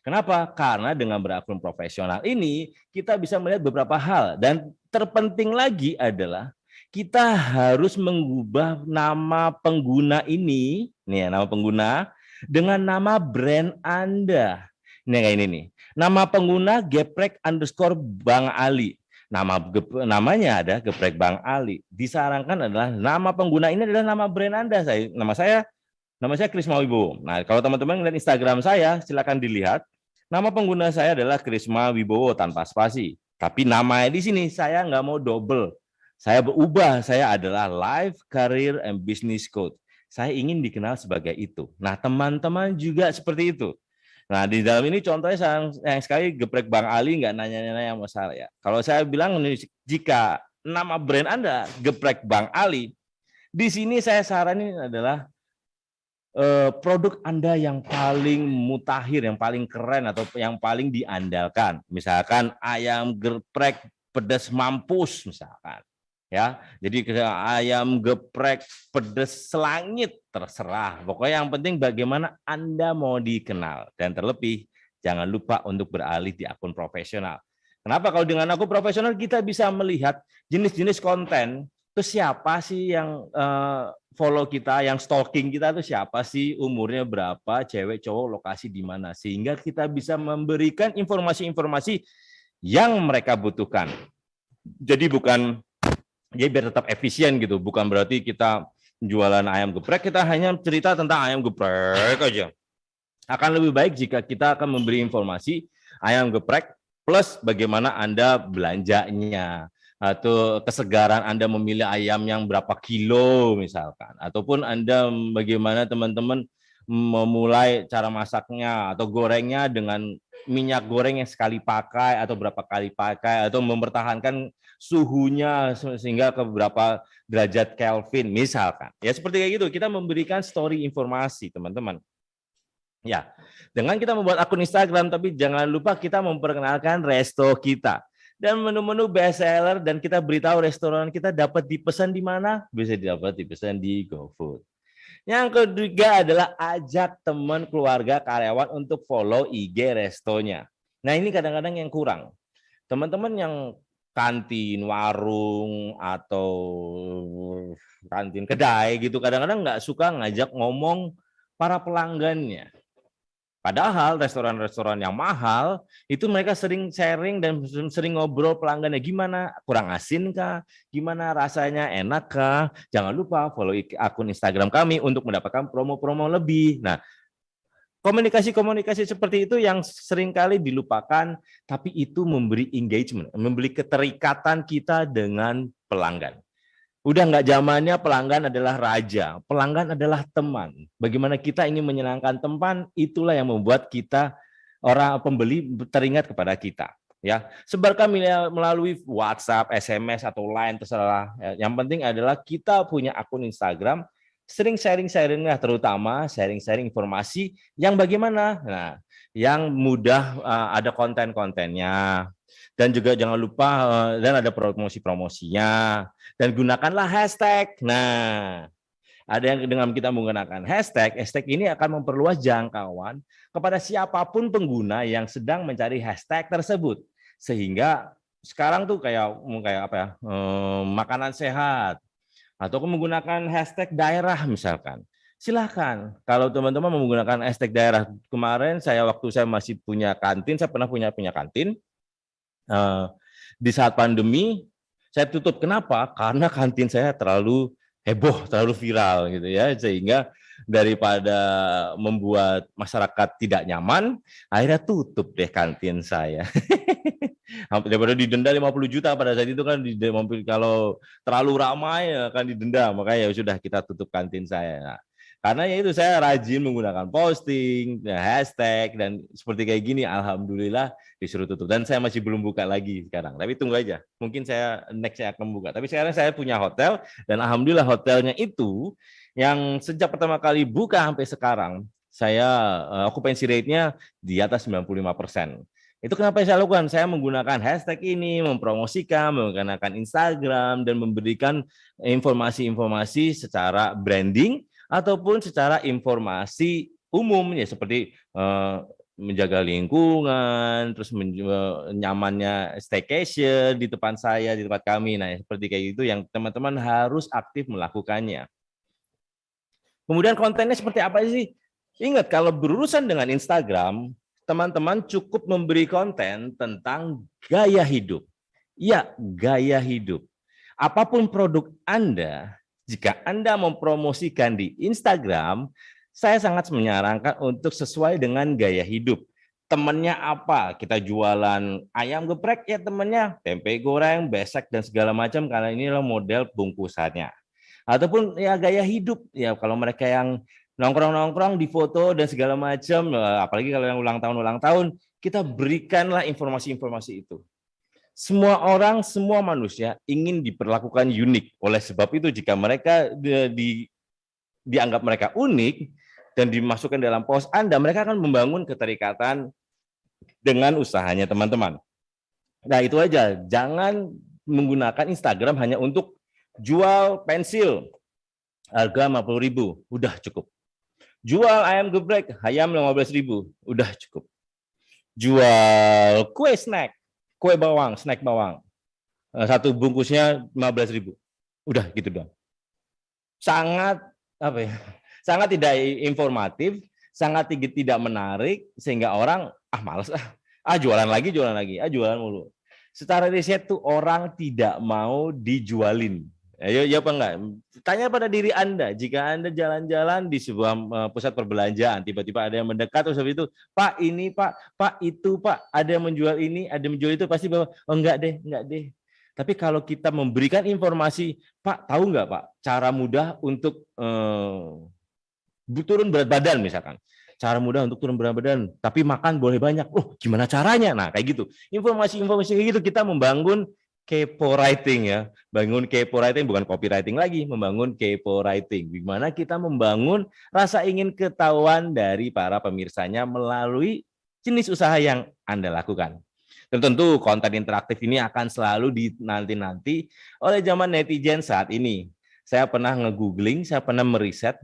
Kenapa? Karena dengan berakun profesional ini kita bisa melihat beberapa hal, dan terpenting lagi adalah kita harus mengubah nama pengguna ini, nih ya, nama pengguna dengan nama brand Anda. Ini kayak ini nih. Nama pengguna geprek_Bang Ali. Namanya ada Geprek Bang Ali. Disarankan adalah nama pengguna ini adalah nama brand Anda. Nama saya Krisma Wibowo. Nah, kalau teman-teman lihat Instagram saya, silakan dilihat. Nama pengguna saya adalah Krisma Wibowo tanpa spasi. Tapi namanya di sini saya nggak mau double. Saya berubah. Saya adalah Life Career and Business Coach. Saya ingin dikenal sebagai itu. Nah, teman-teman juga seperti itu. Nah, di dalam ini contohnya sayang sekali Geprek Bang Ali nggak nanya-nanya sama saya. Kalau saya bilang jika nama brand Anda Geprek Bang Ali, di sini saya saranin adalah produk Anda yang paling mutakhir, yang paling keren atau yang paling diandalkan. Misalkan ayam geprek pedas mampus misalkan. Ya, jadi ayam geprek pedas selangit terserah. Pokoknya yang penting bagaimana Anda mau dikenal, dan terlebih jangan lupa untuk beralih di akun profesional. Kenapa? Kalau dengan akun profesional kita bisa melihat jenis-jenis konten. Terus siapa sih yang follow kita, yang stalking kita itu siapa sih, umurnya berapa, cewek, cowok, lokasi di mana, sehingga kita bisa memberikan informasi-informasi yang mereka butuhkan. Jadi biar tetap efisien gitu, bukan berarti kita jualan ayam geprek, kita hanya cerita tentang ayam geprek aja. Akan lebih baik jika kita akan memberi informasi ayam geprek plus bagaimana Anda belanjanya, atau kesegaran Anda memilih ayam yang berapa kilo misalkan, ataupun Anda bagaimana teman-teman memulai cara masaknya atau gorengnya dengan minyak goreng yang sekali pakai atau berapa kali pakai, atau mempertahankan suhunya sehingga ke beberapa derajat Kelvin misalkan. Ya seperti kayak gitu, kita memberikan story informasi teman-teman. Ya, dengan kita membuat akun Instagram, tapi jangan lupa kita memperkenalkan resto kita. Dan menu-menu best seller, dan kita beritahu restoran kita dapat dipesan di mana? Bisa dapat dipesan di GoFood. Yang ketiga adalah ajak teman, keluarga, karyawan untuk follow IG restonya. Nah ini kadang-kadang yang kurang. Teman-teman yang kantin, warung, atau kantin kedai gitu, kadang-kadang nggak suka ngajak ngomong para pelanggannya. Padahal restoran-restoran yang mahal itu mereka sering sharing dan sering ngobrol pelanggannya, gimana, kurang asin kah, gimana rasanya, enak kah. Jangan lupa follow akun Instagram kami untuk mendapatkan promo-promo lebih. Nah, komunikasi-komunikasi seperti itu yang seringkali dilupakan, tapi itu memberi engagement, memberi keterikatan kita dengan pelanggan. Udah nggak zamannya pelanggan adalah raja, pelanggan adalah teman. Bagaimana kita ingin menyenangkan teman, itulah yang membuat kita, orang pembeli, teringat kepada kita. Ya, sebarkan melalui WhatsApp, SMS atau Line, terserah. Yang penting adalah kita punya akun Instagram, sering sharing-sharingnya, terutama sharing-sharing informasi yang bagaimana. Nah, yang mudah, ada konten-kontennya, Dan juga jangan lupa dan ada promosi-promosinya, dan gunakanlah hashtag. Nah, ada yang dengan kita menggunakan hashtag ini akan memperluas jangkauan kepada siapapun pengguna yang sedang mencari hashtag tersebut. Sehingga sekarang tuh kayak apa ya, makanan sehat, atau menggunakan hashtag daerah misalkan. Silahkan, kalau teman-teman menggunakan hashtag daerah. Kemarin waktu saya masih punya kantin, saya pernah punya kantin, di saat pandemi saya tutup. Kenapa? Karena kantin saya terlalu heboh, terlalu viral gitu ya, sehingga daripada membuat masyarakat tidak nyaman, akhirnya tutup deh kantin saya. Daripada didenda 50 juta pada saat itu kan, kalau terlalu ramai akan didenda, makanya ya sudah kita tutup kantin saya. Nah, karena ya itu saya rajin menggunakan posting, hashtag, dan seperti kayak gini, alhamdulillah disuruh tutup. Dan saya masih belum buka lagi sekarang, tapi tunggu aja. Mungkin saya next saya akan buka. Tapi sekarang saya punya hotel, dan alhamdulillah hotelnya itu yang sejak pertama kali buka sampai sekarang, saya occupancy rate-nya di atas 95%. Itu kenapa saya lakukan? Saya menggunakan hashtag ini, mempromosikan, menggunakan Instagram, dan memberikan informasi-informasi secara branding, ataupun secara informasi umum, ya seperti menjaga lingkungan, terus nyamannya staycation di tempat saya, di tempat kami. Nah, seperti kayak gitu yang teman-teman harus aktif melakukannya. Kemudian kontennya seperti apa sih? Ingat, kalau berurusan dengan Instagram, teman-teman cukup memberi konten tentang gaya hidup. Ya, gaya hidup. Apapun produk Anda, jika Anda mempromosikan di Instagram, saya sangat menyarankan untuk sesuai dengan gaya hidup. Temannya apa? Kita jualan ayam geprek, ya temannya tempe goreng, besek, dan segala macam, karena inilah model bungkusannya. Ataupun ya gaya hidup, ya kalau mereka yang nongkrong-nongkrong di foto dan segala macam, apalagi kalau yang ulang tahun, kita berikanlah informasi-informasi itu. Semua orang, semua manusia ingin diperlakukan unik. Oleh sebab itu, jika mereka dianggap mereka unik dan dimasukkan dalam post Anda, mereka akan membangun keterikatan dengan usahanya teman-teman. Nah, itu aja. Jangan menggunakan Instagram hanya untuk jual pensil, harga 50.000, udah cukup. Jual ayam geprek, ayam 15.000, udah cukup. Jual kue snack, kue bawang, snack bawang, satu bungkusnya 15.000, udah gitu dong. Sangat sangat tidak informatif, sangat tidak menarik, sehingga orang malas jualan lagi, jualan mulu. Secara riset tuh orang tidak mau dijualin. Ya apa enggak? Tanya pada diri Anda, jika Anda jalan-jalan di sebuah pusat perbelanjaan, tiba-tiba ada yang mendekat, terus habis itu, Pak ini, Pak itu, Pak, ada yang menjual ini, ada yang menjual itu, pasti bahwa, enggak deh. Tapi kalau kita memberikan informasi, Pak, tahu enggak Pak, cara mudah untuk turun berat badan misalkan. Cara mudah untuk turun berat badan, tapi makan boleh banyak. Gimana caranya? Nah, kayak gitu. Informasi-informasi kayak gitu, kita membangun kepo writing ya. Bangun kepo writing, bukan copywriting lagi, membangun kepo writing. Gimana kita membangun rasa ingin ketahuan dari para pemirsanya melalui jenis usaha yang Anda lakukan. Dan tentu konten interaktif ini akan selalu dinanti-nanti oleh zaman netizen saat ini. Saya pernah nge-googling, saya pernah meriset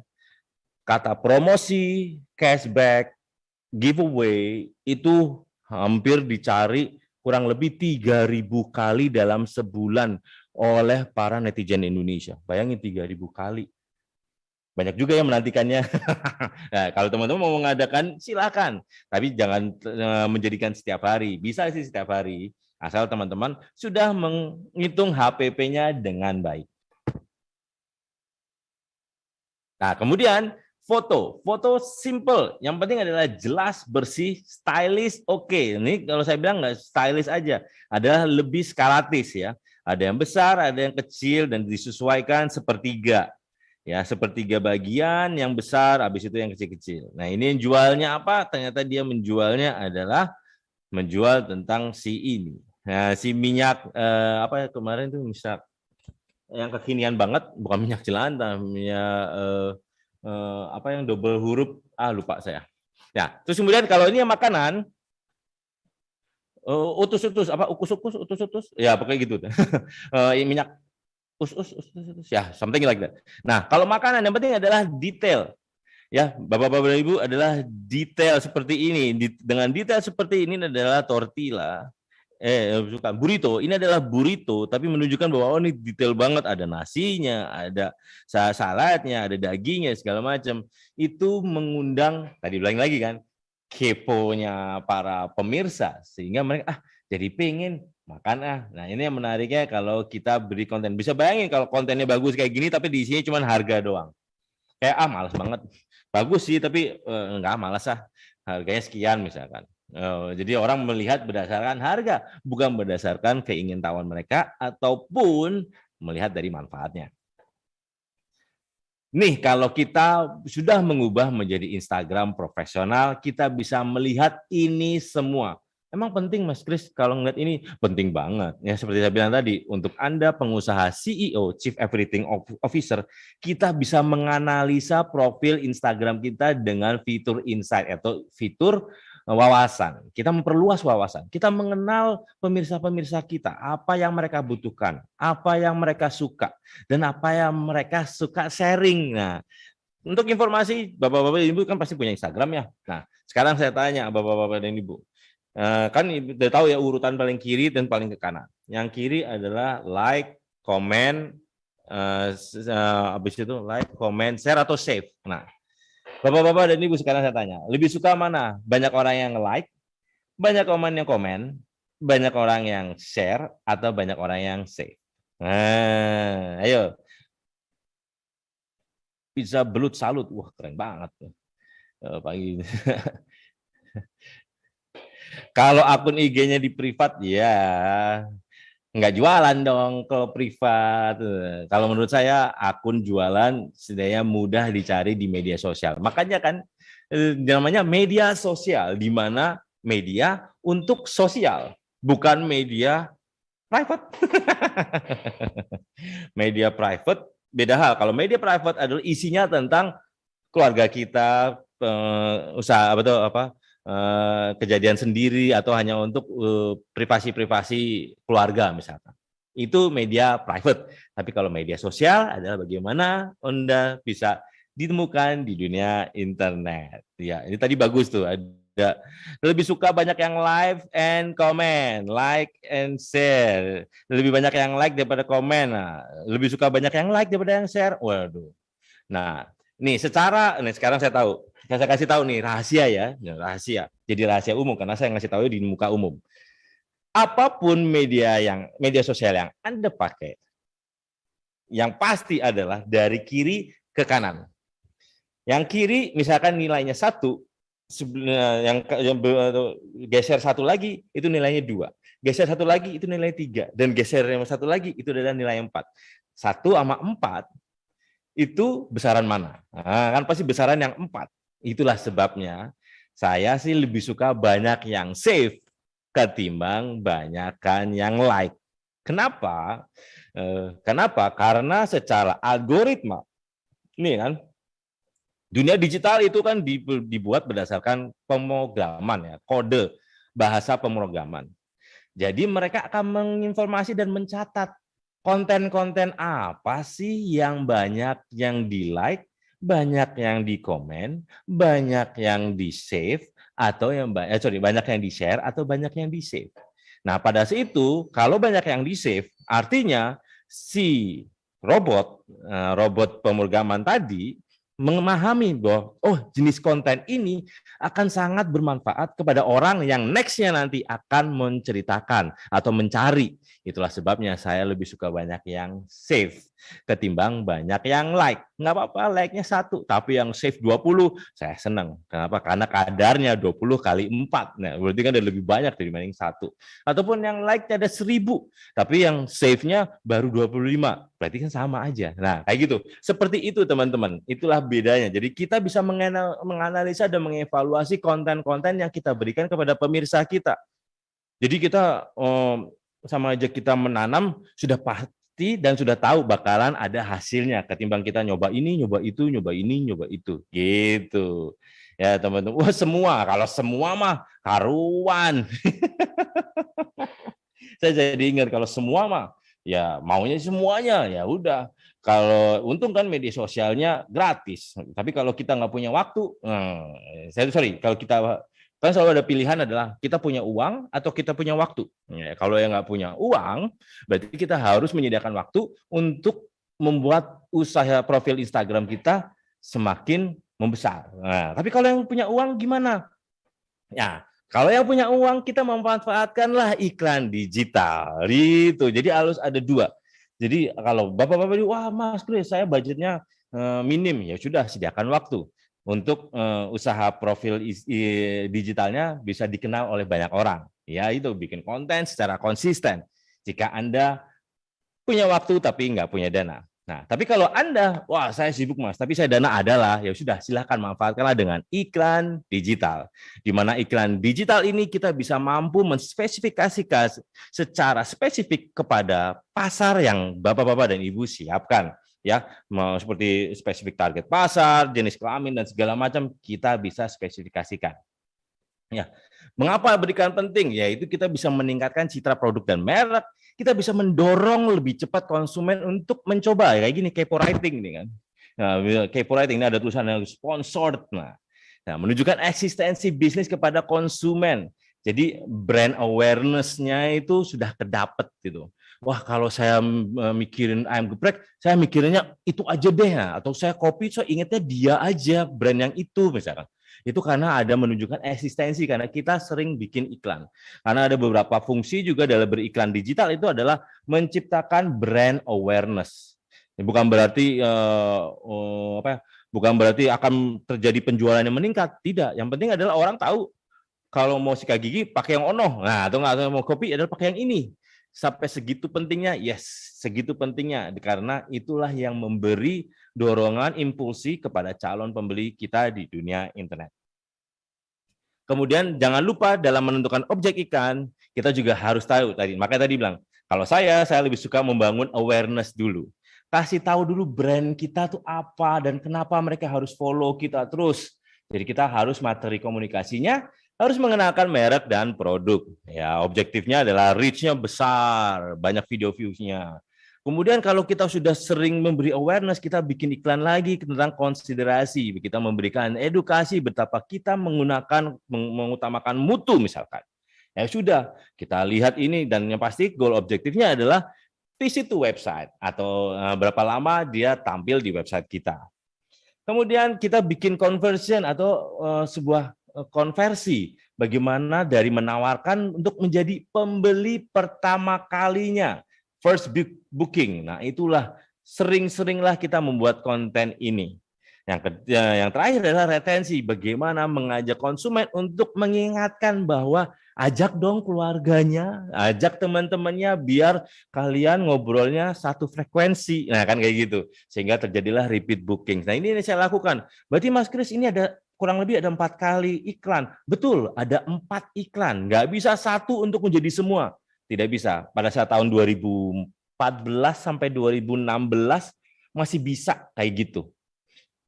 kata promosi, cashback, giveaway itu hampir dicari kurang lebih 3.000 kali dalam sebulan oleh para netizen Indonesia. Bayangin 3.000 kali. Banyak juga yang menantikannya. Nah, kalau teman-teman mau mengadakan, silakan. Tapi jangan menjadikan setiap hari. Bisa sih setiap hari, asal teman-teman sudah menghitung HPP-nya dengan baik. Nah, kemudian foto simple. Yang penting adalah jelas, bersih, stylish, oke. Ini kalau saya bilang nggak stylish aja, adalah lebih skalatis ya. Ada yang besar, ada yang kecil, dan disesuaikan sepertiga. Ya, sepertiga bagian yang besar, habis itu yang kecil-kecil. Nah, ini yang jualnya apa? Ternyata dia menjualnya adalah menjual tentang si ini. Nah, si minyak apa ya kemarin tuh, minyak yang kekinian banget, bukan minyak jelantah, minyak apa yang double huruf, lupa saya. Ya, terus kemudian kalau ini yang makanan, utus-utus apa ukus-ukus utus-utus ya pokoknya gitu. Minyak us ya something like that. Nah, kalau makanan yang penting adalah detail. Ya, Bapak-bapak dan Ibu adalah detail seperti ini. Dengan detail seperti ini adalah tortilla. Burrito. Ini adalah burrito, tapi menunjukkan bahwa ini detail banget. Ada nasinya, ada saladnya, ada dagingnya, segala macam. Itu mengundang, tadi bilang lagi kan, keponya para pemirsa. Sehingga mereka, jadi pengen makan . Nah, ini yang menariknya kalau kita beri konten. Bisa bayangin kalau kontennya bagus kayak gini, tapi di sini cuma harga doang. Kayak, malas banget. Bagus sih, tapi enggak, malas . Harganya sekian misalkan. Jadi orang melihat berdasarkan harga, bukan berdasarkan keingintahuan mereka ataupun melihat dari manfaatnya. Nih, kalau kita sudah mengubah menjadi Instagram profesional, kita bisa melihat ini semua. Emang penting, Mas Kris, kalau ngeliat ini penting banget. Ya, seperti saya bilang tadi, untuk Anda pengusaha CEO, Chief Everything Officer, kita bisa menganalisa profil Instagram kita dengan fitur insight atau fitur wawasan. Kita memperluas wawasan. Kita mengenal pemirsa-pemirsa kita, apa yang mereka butuhkan, apa yang mereka suka, dan apa yang mereka suka sharing. Nah, untuk informasi, Bapak-bapak dan Ibu kan pasti punya Instagram ya. Nah, sekarang saya tanya Bapak-bapak dan Ibu. Kan udah tahu ya urutan paling kiri dan paling ke kanan. Yang kiri adalah like, comment, habis itu like, comment, share atau save. Nah, Bapak-bapak dan Ibu sekarang saya tanya, lebih suka mana? Banyak orang yang like, banyak orang yang komen, banyak orang yang share, atau banyak orang yang save? Nah, ayo. Pizza belut salut, wah keren banget. Pagi. Kalau akun IG-nya di privat, ya nggak jualan dong kalau privat. Kalau menurut saya akun jualan setidaknya mudah dicari di media sosial. Makanya kan namanya media sosial, di mana media untuk sosial, bukan media private. Media private beda hal. Kalau media private adalah isinya tentang keluarga kita, usaha kejadian sendiri atau hanya untuk privasi keluarga misalkan. Itu media private. Tapi kalau media sosial adalah bagaimana Anda bisa ditemukan di dunia internet. Ya, ini tadi bagus tuh. Ada lebih suka banyak yang live and comment, like and share. Lebih banyak yang like daripada komen. Nah, lebih suka banyak yang like daripada yang share. Waduh. Nah, nih sekarang saya tahu. Saya kasih tahu nih rahasia ya, rahasia. Jadi rahasia umum karena saya ngasih tahu di muka umum. Apapun media sosial yang Anda pakai, yang pasti adalah dari kiri ke kanan. Yang kiri misalkan nilainya 1, yang geser 1 lagi itu nilainya 2. Geser 1 lagi itu nilai 3 dan geser yang 1 lagi itu adalah nilai 4. 1 sama 4 itu besaran mana? Nah, kan pasti besaran yang 4. Itulah sebabnya saya sih lebih suka banyak yang save ketimbang banyakkan yang like. Kenapa? Karena secara algoritma, ini kan, dunia digital itu kan dibuat berdasarkan pemrograman ya, kode bahasa pemrograman. Jadi mereka akan menginformasi dan mencatat konten-konten apa sih yang banyak yang di-like, banyak yang di-komen, banyak yang di-save, atau banyak yang di-share atau banyak yang di-save. Nah, pada saat itu kalau banyak yang di-save, artinya si robot pemrograman tadi memahami bahwa jenis konten ini akan sangat bermanfaat kepada orang yang next-nya nanti akan menceritakan atau mencari. Itulah sebabnya saya lebih suka banyak yang save ketimbang banyak yang like. Nggak apa-apa, like-nya 1, tapi yang save 20, saya senang. Kenapa? Karena kadarnya 20 kali 4. Nah, berarti kan ada lebih banyak dibanding 1. Ataupun yang like-nya ada 1000, tapi yang save-nya baru 25. Berarti kan sama aja. Nah, kayak gitu. Seperti itu, teman-teman. Itulah bedanya. Jadi kita bisa menganalisa dan mengevaluasi konten-konten yang kita berikan kepada pemirsa kita. Jadi kita sama aja kita menanam, sudah pasti dan sudah tahu bakalan ada hasilnya ketimbang kita nyoba ini, nyoba itu, nyoba ini, nyoba itu. Gitu. Ya, teman-teman. Wah, semua. Kalau semua mah karuan. Saya jadi ingat kalau semua mah ya maunya semuanya, ya udah. Kalau untung kan media sosialnya gratis. Tapi kalau kita nggak punya waktu, kalau kita kan selalu ada pilihan adalah kita punya uang atau kita punya waktu. Ya, kalau yang nggak punya uang, berarti kita harus menyediakan waktu untuk membuat usaha profil Instagram kita semakin membesar. Nah, tapi kalau yang punya uang gimana? Ya, kalau yang punya uang kita memanfaatkanlah iklan digital. Gitu. Jadi harus ada dua. Jadi kalau bapak-bapak, wah Mas Kris, saya budgetnya minim, ya sudah sediakan waktu untuk usaha profil digitalnya bisa dikenal oleh banyak orang. Ya itu bikin konten secara konsisten. Jika Anda punya waktu tapi nggak punya dana. Nah, tapi kalau Anda, wah saya sibuk Mas, tapi saya dana adalah, ya sudah silahkan manfaatkanlah dengan iklan digital. Di mana iklan digital ini kita bisa mampu menspesifikasikan secara spesifik kepada pasar yang Bapak-bapak dan Ibu siapkan. Ya, seperti spesifik target pasar, jenis kelamin dan segala macam kita bisa spesifikasikan. Ya, mengapa berikan penting? Yaitu kita bisa meningkatkan citra produk dan merek, kita bisa mendorong lebih cepat konsumen untuk mencoba. Kayak gini, kepo writing nih kan. Nah, kepo writing ini ada tulisan yang sponsored. Nah, menunjukkan eksistensi bisnis kepada konsumen. Jadi brand awareness-nya itu sudah kedapet gitu. Wah, kalau saya mikirin ayam geprek, saya mikirnya itu aja deh. Atau saya kopi, saya ingatnya dia aja, brand yang itu misalkan. Itu karena ada menunjukkan eksistensi, karena kita sering bikin iklan. Karena ada beberapa fungsi juga dalam beriklan digital itu adalah menciptakan brand awareness. Bukan berarti bukan berarti akan terjadi penjualan yang meningkat, tidak. Yang penting adalah orang tahu kalau mau sikat gigi pakai yang ono, nah atau nggak mau kopi adalah pakai yang ini. Sampai segitu pentingnya, yes, segitu pentingnya, karena itulah yang memberi dorongan impulsi kepada calon pembeli kita di dunia internet. Kemudian jangan lupa dalam menentukan objek iklan, kita juga harus tahu tadi. Makanya tadi bilang, kalau saya lebih suka membangun awareness dulu. Kasih tahu dulu brand kita tuh apa dan kenapa mereka harus follow kita terus. Jadi kita harus materi komunikasinya harus mengenalkan merek dan produk. Ya, objektifnya adalah reach-nya besar, banyak video views-nya. Kemudian kalau kita sudah sering memberi awareness, kita bikin iklan lagi tentang konsiderasi. Kita memberikan edukasi betapa kita mengutamakan mutu misalkan. Ya sudah, kita lihat ini dan yang pasti goal objektifnya adalah visit to website atau berapa lama dia tampil di website kita. Kemudian kita bikin conversion atau sebuah konversi, bagaimana dari menawarkan untuk menjadi pembeli pertama kalinya, first booking. Nah, itulah sering-seringlah kita membuat konten ini. Yang terakhir adalah retensi, bagaimana mengajak konsumen untuk mengingatkan bahwa ajak dong keluarganya, ajak teman-temannya biar kalian ngobrolnya satu frekuensi. Nah, kan kayak gitu. Sehingga terjadilah repeat booking. Nah, ini saya lakukan. Berarti Mas Kris ini ada kurang lebih ada 4 kali iklan. Betul, ada 4 iklan. Nggak bisa satu untuk menjadi semua. Tidak bisa. Pada saat tahun 2014 sampai 2016 masih bisa kayak gitu.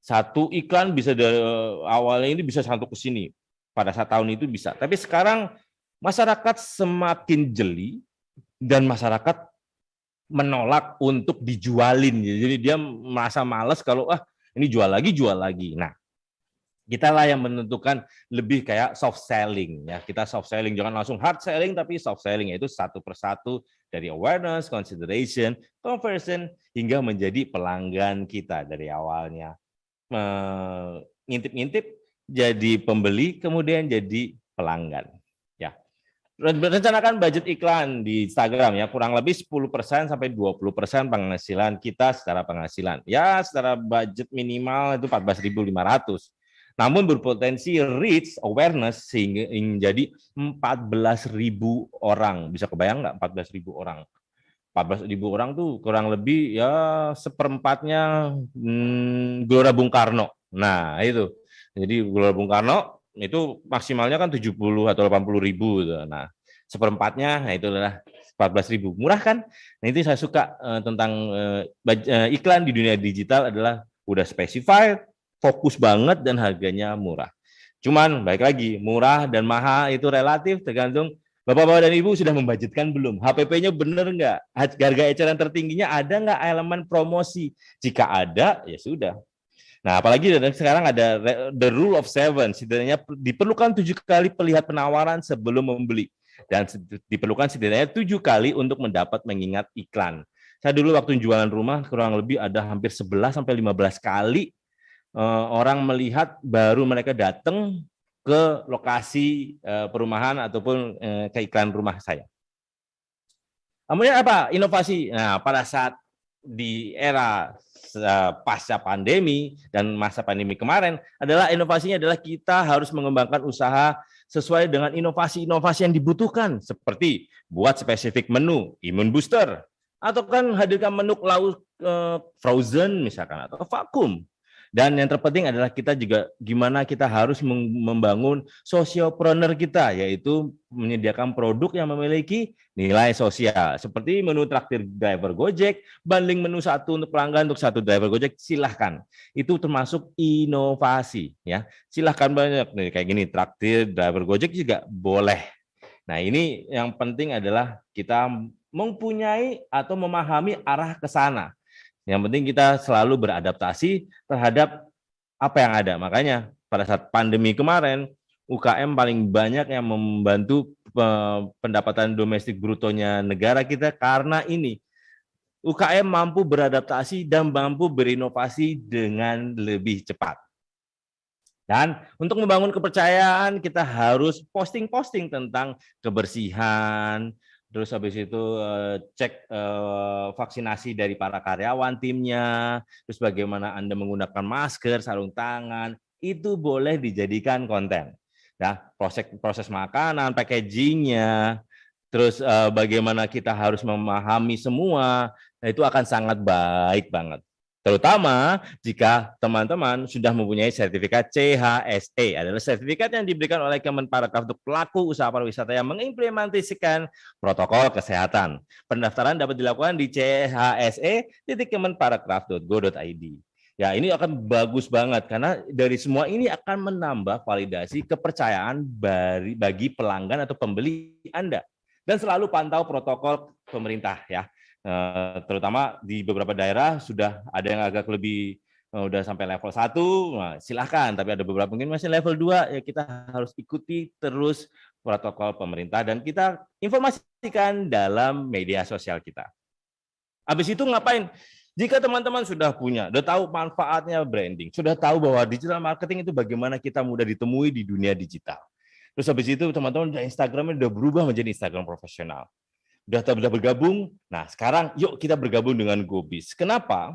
Satu iklan bisa dari awalnya ini bisa satu ke sini. Pada saat tahun itu bisa. Tapi sekarang masyarakat semakin jeli dan masyarakat menolak untuk dijualin. Jadi dia merasa malas kalau ini jual lagi. Nah, kita lah yang menentukan lebih kayak soft selling ya. Kita soft selling, jangan langsung hard selling, tapi soft selling yaitu satu persatu dari awareness, consideration, conversion hingga menjadi pelanggan kita dari awalnya. Ngintip-ngintip jadi pembeli, kemudian jadi pelanggan. Ya. Rencanakan budget iklan di Instagram ya, kurang lebih 10% sampai 20% penghasilan kita secara penghasilan. Ya, secara budget minimal itu 14.500. Namun berpotensi reach awareness sehingga menjadi 14.000 orang. Bisa kebayang nggak 14.000 orang? 14.000 orang tuh kurang lebih ya seperempatnya Gelora Bung Karno. Nah itu, jadi Gelora Bung Karno itu maksimalnya kan 70 atau 80.000. Nah seperempatnya, nah itulah 14.000. Murah kan? Nah, itu saya suka tentang iklan di dunia digital adalah udah specified, fokus banget, dan harganya murah. Cuman, baik lagi, murah dan mahal itu relatif tergantung Bapak-Bapak dan Ibu sudah membudgetkan belum? HPP-nya benar nggak? Harga eceran tertingginya ada nggak elemen promosi? Jika ada, ya sudah. Nah, apalagi sekarang ada the rule of seven, setidaknya diperlukan 7 kali melihat penawaran sebelum membeli. Dan diperlukan setidaknya 7 kali untuk mendapat mengingat iklan. Saya dulu waktu jualan rumah kurang lebih ada hampir 11 sampai 15 kali orang melihat baru mereka datang ke lokasi perumahan ataupun ke iklan rumah saya. Kemudian apa? Inovasi. Nah, pada saat di era pasca pandemi dan masa pandemi kemarin adalah inovasinya adalah kita harus mengembangkan usaha sesuai dengan inovasi-inovasi yang dibutuhkan, seperti buat spesifik menu imun booster, atau kan hadirkan menu lauk frozen misalkan, atau vakum. Dan yang terpenting adalah kita juga gimana kita harus membangun sociopreneur kita, yaitu menyediakan produk yang memiliki nilai sosial. Seperti menu traktir driver Gojek, bundling menu satu untuk pelanggan untuk satu driver Gojek, silahkan. Itu termasuk inovasi. Ya, silahkan banyak. Nih, kayak gini, traktir driver Gojek juga boleh. Nah, ini yang penting adalah kita mempunyai atau memahami arah ke sana. Yang penting kita selalu beradaptasi terhadap apa yang ada. Makanya pada saat pandemi kemarin, UKM paling banyak yang membantu pendapatan domestik brutonya negara kita karena ini. UKM mampu beradaptasi dan mampu berinovasi dengan lebih cepat. Dan untuk membangun kepercayaan, kita harus posting-posting tentang kebersihan, terus habis itu cek vaksinasi dari para karyawan timnya, terus bagaimana Anda menggunakan masker, sarung tangan, itu boleh dijadikan konten. Ya, proses makanan, packagingnya, terus bagaimana kita harus memahami semua, nah itu akan sangat baik banget. Terutama jika teman-teman sudah mempunyai sertifikat CHSE, adalah sertifikat yang diberikan oleh Kemenparekraf untuk pelaku usaha pariwisata yang mengimplementasikan protokol kesehatan. Pendaftaran dapat dilakukan di chse.kemenparekraf.go.id. Ya, ini akan bagus banget karena dari semua ini akan menambah validasi kepercayaan bagi pelanggan atau pembeli Anda. Dan selalu pantau protokol pemerintah ya. Terutama di beberapa daerah sudah ada yang agak lebih udah sampai level 1, nah, silahkan, tapi ada beberapa mungkin masih level 2, ya kita harus ikuti terus protokol pemerintah dan kita informasikan dalam media sosial kita. Habis itu ngapain? Jika teman-teman sudah punya, sudah tahu manfaatnya branding, sudah tahu bahwa digital marketing itu bagaimana kita mudah ditemui di dunia digital. Terus habis itu teman-teman Instagramnya sudah berubah menjadi Instagram profesional. Sudah bergabung, nah sekarang yuk kita bergabung dengan GoBiz. Kenapa?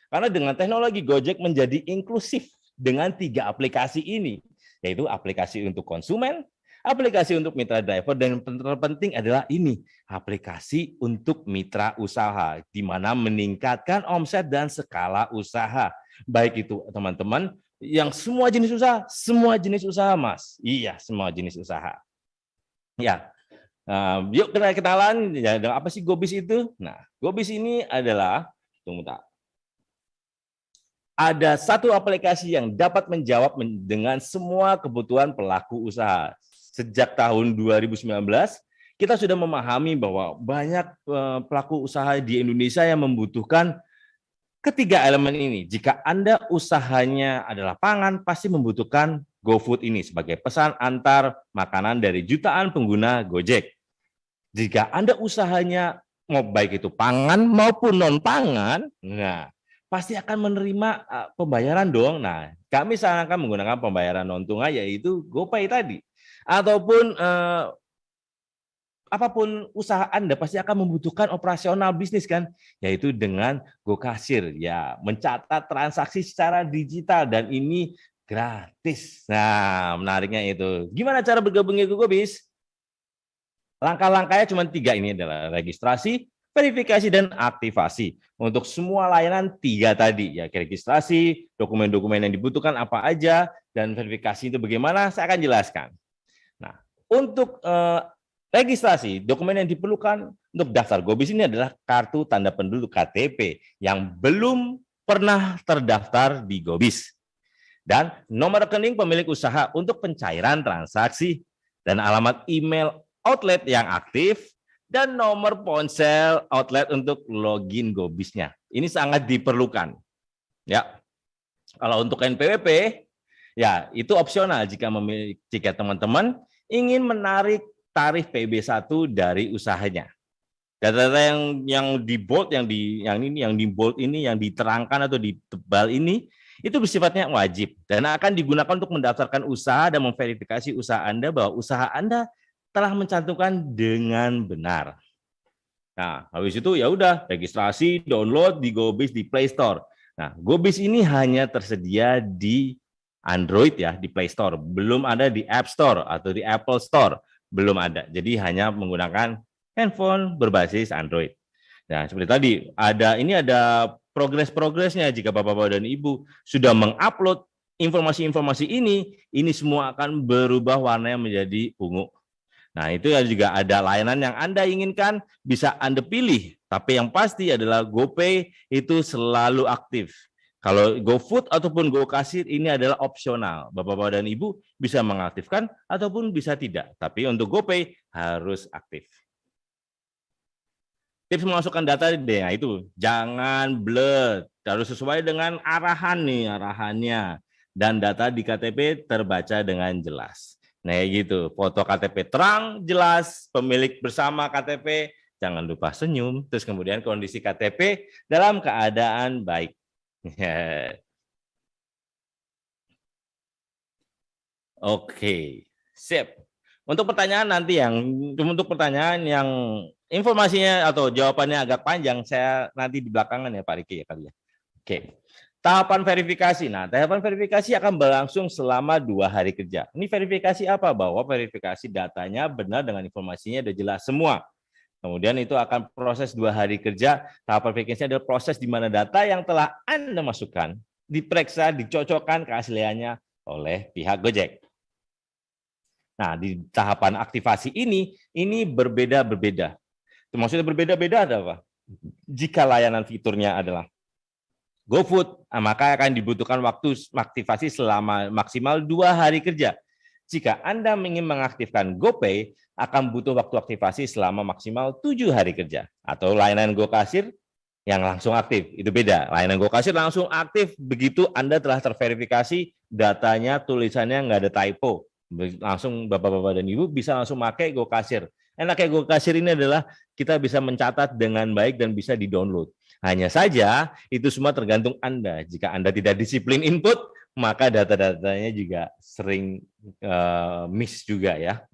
Karena dengan teknologi Gojek menjadi inklusif dengan 3 aplikasi ini, yaitu aplikasi untuk konsumen, aplikasi untuk mitra driver, dan yang terpenting adalah ini, aplikasi untuk mitra usaha, di mana meningkatkan omset dan skala usaha. Baik itu teman-teman, yang semua jenis usaha Mas. Iya, semua jenis usaha. Ya. Yuk kita kenalan ya, apa sih GoBiz itu? Nah, GoBiz ini adalah ada satu aplikasi yang dapat menjawab dengan semua kebutuhan pelaku usaha. Sejak tahun 2019, kita sudah memahami bahwa banyak pelaku usaha di Indonesia yang membutuhkan ketiga elemen ini. Jika Anda usahanya adalah pangan, pasti membutuhkan GoFood ini sebagai pesan antar makanan dari jutaan pengguna Gojek. Jika Anda usahanya mau baik itu pangan maupun non-pangan, nah pasti akan menerima pembayaran dong. Nah, kami sarankan menggunakan pembayaran non-tunai yaitu GoPay tadi. Ataupun apapun usaha Anda pasti akan membutuhkan operasional bisnis kan, yaitu dengan GoKasir ya, mencatat transaksi secara digital dan ini gratis. Nah, menariknya itu. Gimana cara bergabungnya ke GoBiz? Langkah-langkahnya cuma 3 ini adalah registrasi, verifikasi, dan aktivasi. Untuk semua layanan 3 tadi, ya registrasi, dokumen-dokumen yang dibutuhkan apa aja, dan verifikasi itu bagaimana, saya akan jelaskan. Nah, untuk registrasi, dokumen yang diperlukan untuk daftar GoBis ini adalah kartu tanda penduduk KTP yang belum pernah terdaftar di GoBis. Dan nomor rekening pemilik usaha untuk pencairan transaksi, dan alamat email outlet yang aktif, dan nomor ponsel outlet untuk login GoBisnya. Ini sangat diperlukan. Ya. Kalau untuk NPWP, ya itu opsional jika teman-teman ingin menarik tarif PB1 dari usahanya. Data-data yang di bold, yang di bold ini, yang diterangkan atau ditebal ini, itu bersifatnya wajib dan akan digunakan untuk mendaftarkan usaha dan memverifikasi usaha Anda bahwa usaha Anda telah mencantumkan dengan benar. Nah, habis itu ya udah registrasi, download di GoBis di Play Store. Nah, GoBis ini hanya tersedia di Android ya, di Play Store, belum ada di App Store atau di Apple Store, belum ada. Jadi hanya menggunakan handphone berbasis Android. Nah, seperti tadi, ada progres-progresnya jika Bapak-Bapak dan Ibu sudah mengupload informasi-informasi ini semua akan berubah warnanya menjadi ungu. Nah, itu juga ada layanan yang Anda inginkan, bisa Anda pilih. Tapi yang pasti adalah GoPay itu selalu aktif. Kalau GoFood ataupun GoKasir ini adalah opsional. Bapak-Bapak dan Ibu bisa mengaktifkan ataupun bisa tidak. Tapi untuk GoPay harus aktif. Tips memasukkan data nah itu jangan blur, harus sesuai dengan arahannya, dan data di KTP terbaca dengan jelas. Nah gitu, foto KTP terang, jelas, pemilik bersama KTP, jangan lupa senyum, terus kemudian kondisi KTP dalam keadaan baik. Oke, sip. Untuk pertanyaan yang informasinya atau jawabannya agak panjang, saya nanti di belakangan ya Pak Riki ya kali ya. Oke. Tahapan verifikasi. Nah, tahapan verifikasi akan berlangsung selama 2 hari kerja. Ini verifikasi apa? Bahwa verifikasi datanya benar dengan informasinya sudah jelas semua. Kemudian itu akan proses 2 hari kerja. Tahapan verifikasi adalah proses di mana data yang telah Anda masukkan diperiksa, dicocokkan keasliannya oleh pihak Gojek. Nah, di tahapan aktivasi ini berbeda-berbeda. Maksudnya berbeda-beda apa? Jika layanan fiturnya adalah GoFood, maka akan dibutuhkan waktu aktivasi selama maksimal 2 hari kerja. Jika Anda ingin mengaktifkan GoPay, akan butuh waktu aktivasi selama maksimal 7 hari kerja. Atau layanan GoKasir yang langsung aktif, itu beda. Layanan GoKasir langsung aktif begitu Anda telah terverifikasi, datanya, tulisannya nggak ada typo. Langsung Bapak-Bapak dan Ibu bisa langsung pakai GoKasir. Enaknya GoKasir ini adalah kita bisa mencatat dengan baik dan bisa di-download. Hanya saja itu semua tergantung Anda. Jika Anda tidak disiplin input, maka data-datanya juga sering miss juga ya.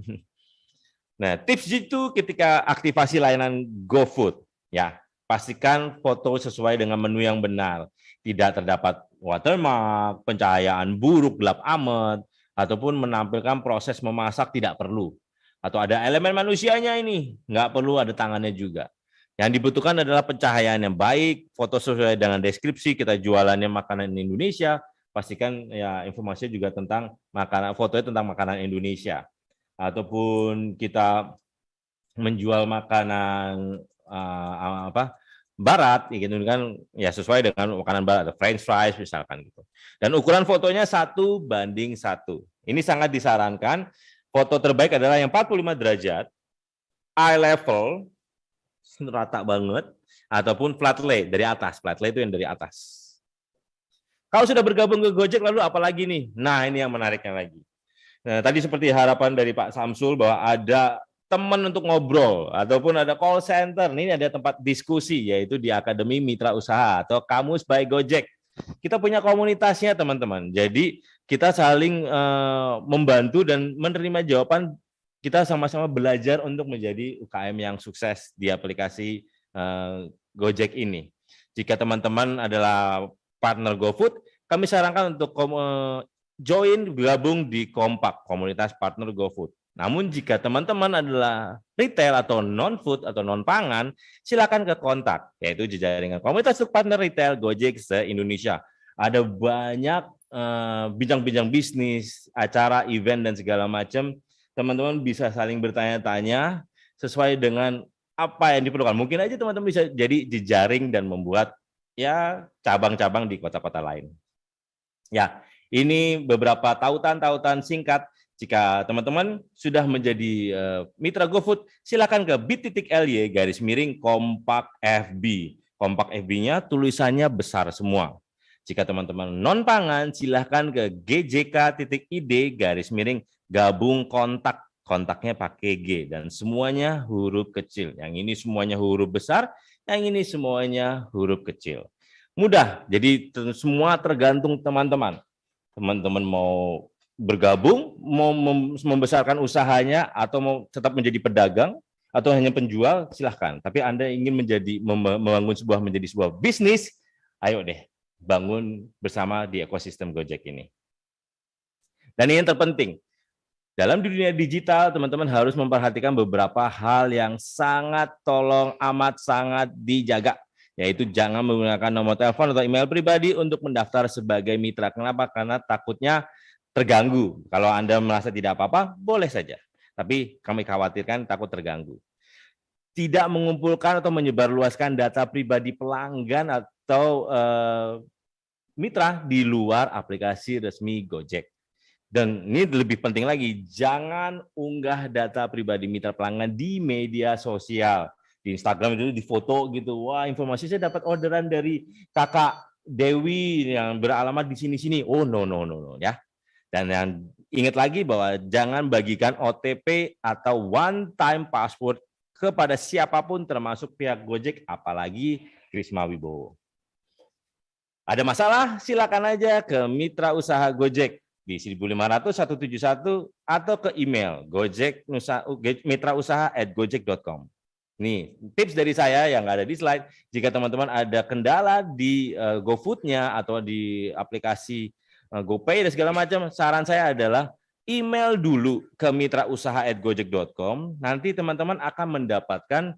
Nah, tips itu ketika aktivasi layanan GoFood, ya pastikan foto sesuai dengan menu yang benar. Tidak terdapat watermark, pencahayaan buruk, gelap amat, ataupun menampilkan proses memasak tidak perlu. Atau ada elemen manusianya ini, nggak perlu ada tangannya juga. Yang dibutuhkan adalah pencahayaan yang baik, foto sesuai dengan deskripsi, kita jualannya makanan Indonesia, pastikan ya informasinya juga tentang makanan, fotonya tentang makanan Indonesia. Ataupun kita menjual makanan barat, gitu kan, ya sesuai dengan makanan barat, ada French fries misalkan gitu. Dan ukuran fotonya 1:1. Ini sangat disarankan. Foto terbaik adalah yang 45 derajat, eye level, rata banget, ataupun flat lay dari atas. Flat lay itu yang dari atas. Kalau sudah bergabung ke Gojek, lalu apa lagi nih? Nah, ini yang menariknya lagi. Nah, tadi seperti harapan dari Pak Samsul bahwa ada teman untuk ngobrol, ataupun ada call center. Ini ada tempat diskusi, yaitu di Akademi Mitra Usaha atau Kamus by Gojek. Kita punya komunitasnya, teman-teman. Jadi, kita saling membantu dan menerima jawaban. Kita sama-sama belajar untuk menjadi UKM yang sukses di aplikasi Gojek ini. Jika teman-teman adalah partner GoFood, kami sarankan untuk gabung di Kompak, komunitas partner GoFood. Namun jika teman-teman adalah retail atau non-food atau non-pangan, silakan ke kontak, yaitu jaringan komunitas untuk partner retail Gojek se-Indonesia. Ada banyak bincang-bincang bisnis, acara, event, dan segala macam. Teman-teman bisa saling bertanya-tanya sesuai dengan apa yang diperlukan. Mungkin aja teman-teman bisa jadi jejaring dan membuat ya cabang-cabang di kota-kota lain. Ya, ini beberapa tautan-tautan singkat. Jika teman-teman sudah menjadi mitra GoFood, silakan ke bit.ly/kompak FB. Kompak FB-nya tulisannya besar semua. Jika teman-teman non pangan, silahkan ke gjk.id/gabung kontak. Kontaknya pakai G dan semuanya huruf kecil. Yang ini semuanya huruf besar, yang ini semuanya huruf kecil. Mudah, jadi semua tergantung teman-teman. Teman-teman mau bergabung, mau membesarkan usahanya, atau mau tetap menjadi pedagang, atau hanya penjual, silahkan. Tapi Anda ingin membangun menjadi sebuah bisnis, ayo deh, bangun bersama di ekosistem Gojek ini. Dan ini yang terpenting, dalam dunia digital, teman-teman harus memperhatikan beberapa hal yang sangat sangat dijaga, yaitu jangan menggunakan nomor telepon atau email pribadi untuk mendaftar sebagai mitra. Kenapa? Karena takutnya terganggu. Kalau Anda merasa tidak apa-apa, boleh saja. Tapi kami khawatirkan takut terganggu. Tidak mengumpulkan atau menyebarluaskan data pribadi pelanggan atau mitra di luar aplikasi resmi Gojek. Dan ini lebih penting lagi, jangan unggah data pribadi mitra pelanggan di media sosial. Di Instagram itu di foto gitu, wah informasi saya dapat orderan dari kakak Dewi yang beralamat di sini-sini. Oh no ya. Dan yang ingat lagi bahwa jangan bagikan OTP atau one time password kepada siapapun termasuk pihak Gojek, apalagi Krisma Wibowo. Ada masalah? Silakan aja ke mitra usaha Gojek di 1500 171 atau ke email mitrausaha@gojek.com. Nih, tips dari saya yang ada di slide, jika teman-teman ada kendala di GoFood-nya atau di aplikasi GoPay dan segala macam, saran saya adalah email dulu ke mitrausaha@gojek.com, nanti teman-teman akan mendapatkan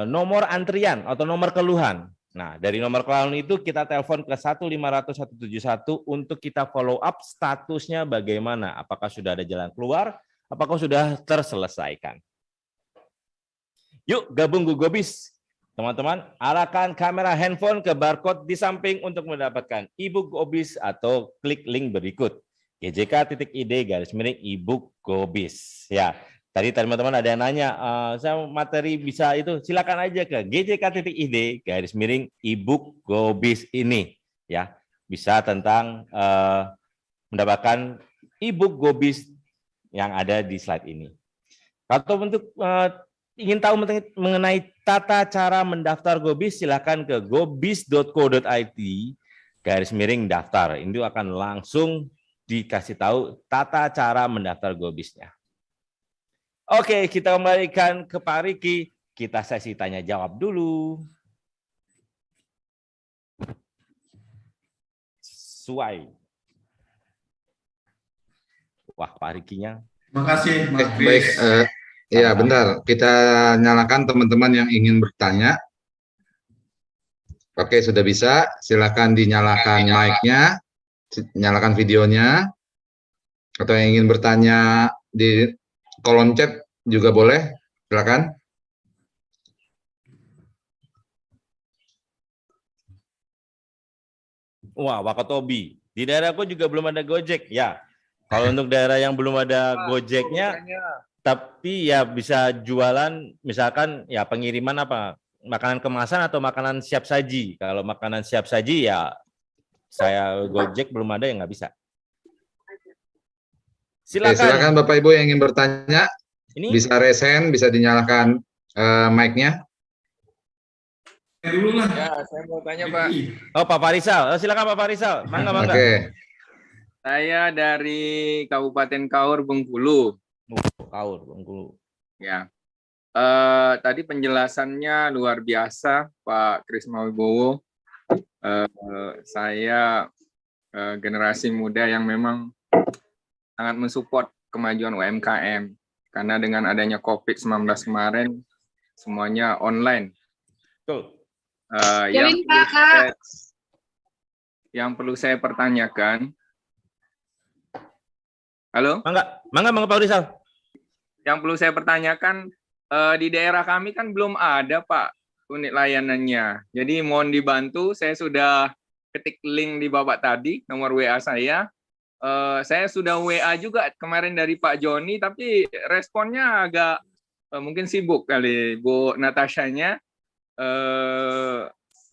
nomor antrian atau nomor keluhan. Nah, dari nomor keluhan itu kita telepon ke 1500 171 untuk kita follow up statusnya bagaimana. Apakah sudah ada jalan keluar, apakah sudah terselesaikan. Yuk gabung GoGobis. Teman-teman, arahkan kamera handphone ke barcode di samping untuk mendapatkan e-book GoBiz atau klik link berikut. gjk.id/e-book GoBiz. Ya. Tadi teman-teman ada yang nanya, saya materi bisa itu, silakan aja ke gjk.id/e-book GoBiz ini, ya bisa tentang mendapatkan e-book GoBiz yang ada di slide ini. Atau untuk ingin tahu mengenai tata cara mendaftar GoBiz, silakan ke gobiz.co.id/daftar. Ini akan langsung dikasih tahu tata cara mendaftar GoBiz-nya. Oke, kita kembalikan ke Pak Riki. Kita sesi tanya jawab dulu. Suai. Wah, Pak Rikinya. Terima kasih, Mas Baik, ya bentar. Kita nyalakan teman-teman yang ingin bertanya. Oke, sudah bisa. Silakan dinyalakan mic-nya, nyalakan videonya. Atau yang ingin bertanya di kolom chat juga boleh, silakan. Wah, Wakatobi. Di daerahku juga belum ada Gojek, ya. Kalau untuk daerah yang belum ada Gojeknya, tapi ya bisa jualan, misalkan ya pengiriman apa, makanan kemasan atau makanan siap saji. Kalau makanan siap saji ya saya Gojek belum ada, yang nggak bisa. Silakan. Oke, silakan Bapak Ibu yang ingin bertanya. Ini bisa raise hand, bisa dinyalakan mic-nya. Dulu lah. Ya, saya mau tanya Pak. Oh, Pak Farisal. Silakan Pak Farisal. Mangga. Oke. Saya dari Kabupaten Kaur, Bengkulu. Kaur, Bengkulu. Ya. Tadi penjelasannya luar biasa, Pak Krisma Wibowo. Saya generasi muda yang memang sangat mensupport kemajuan UMKM. Karena dengan adanya COVID-19 kemarin, semuanya online. Betul. Yang perlu saya pertanyakan, halo? Mangga Pak Farisal. Yang perlu saya pertanyakan, di daerah kami kan belum ada Pak unit layanannya. Jadi mohon dibantu, saya sudah ketik link di Bapak tadi, nomor WA saya. Saya sudah WA juga kemarin dari Pak Joni, tapi responnya agak mungkin sibuk kali Bu Natashanya.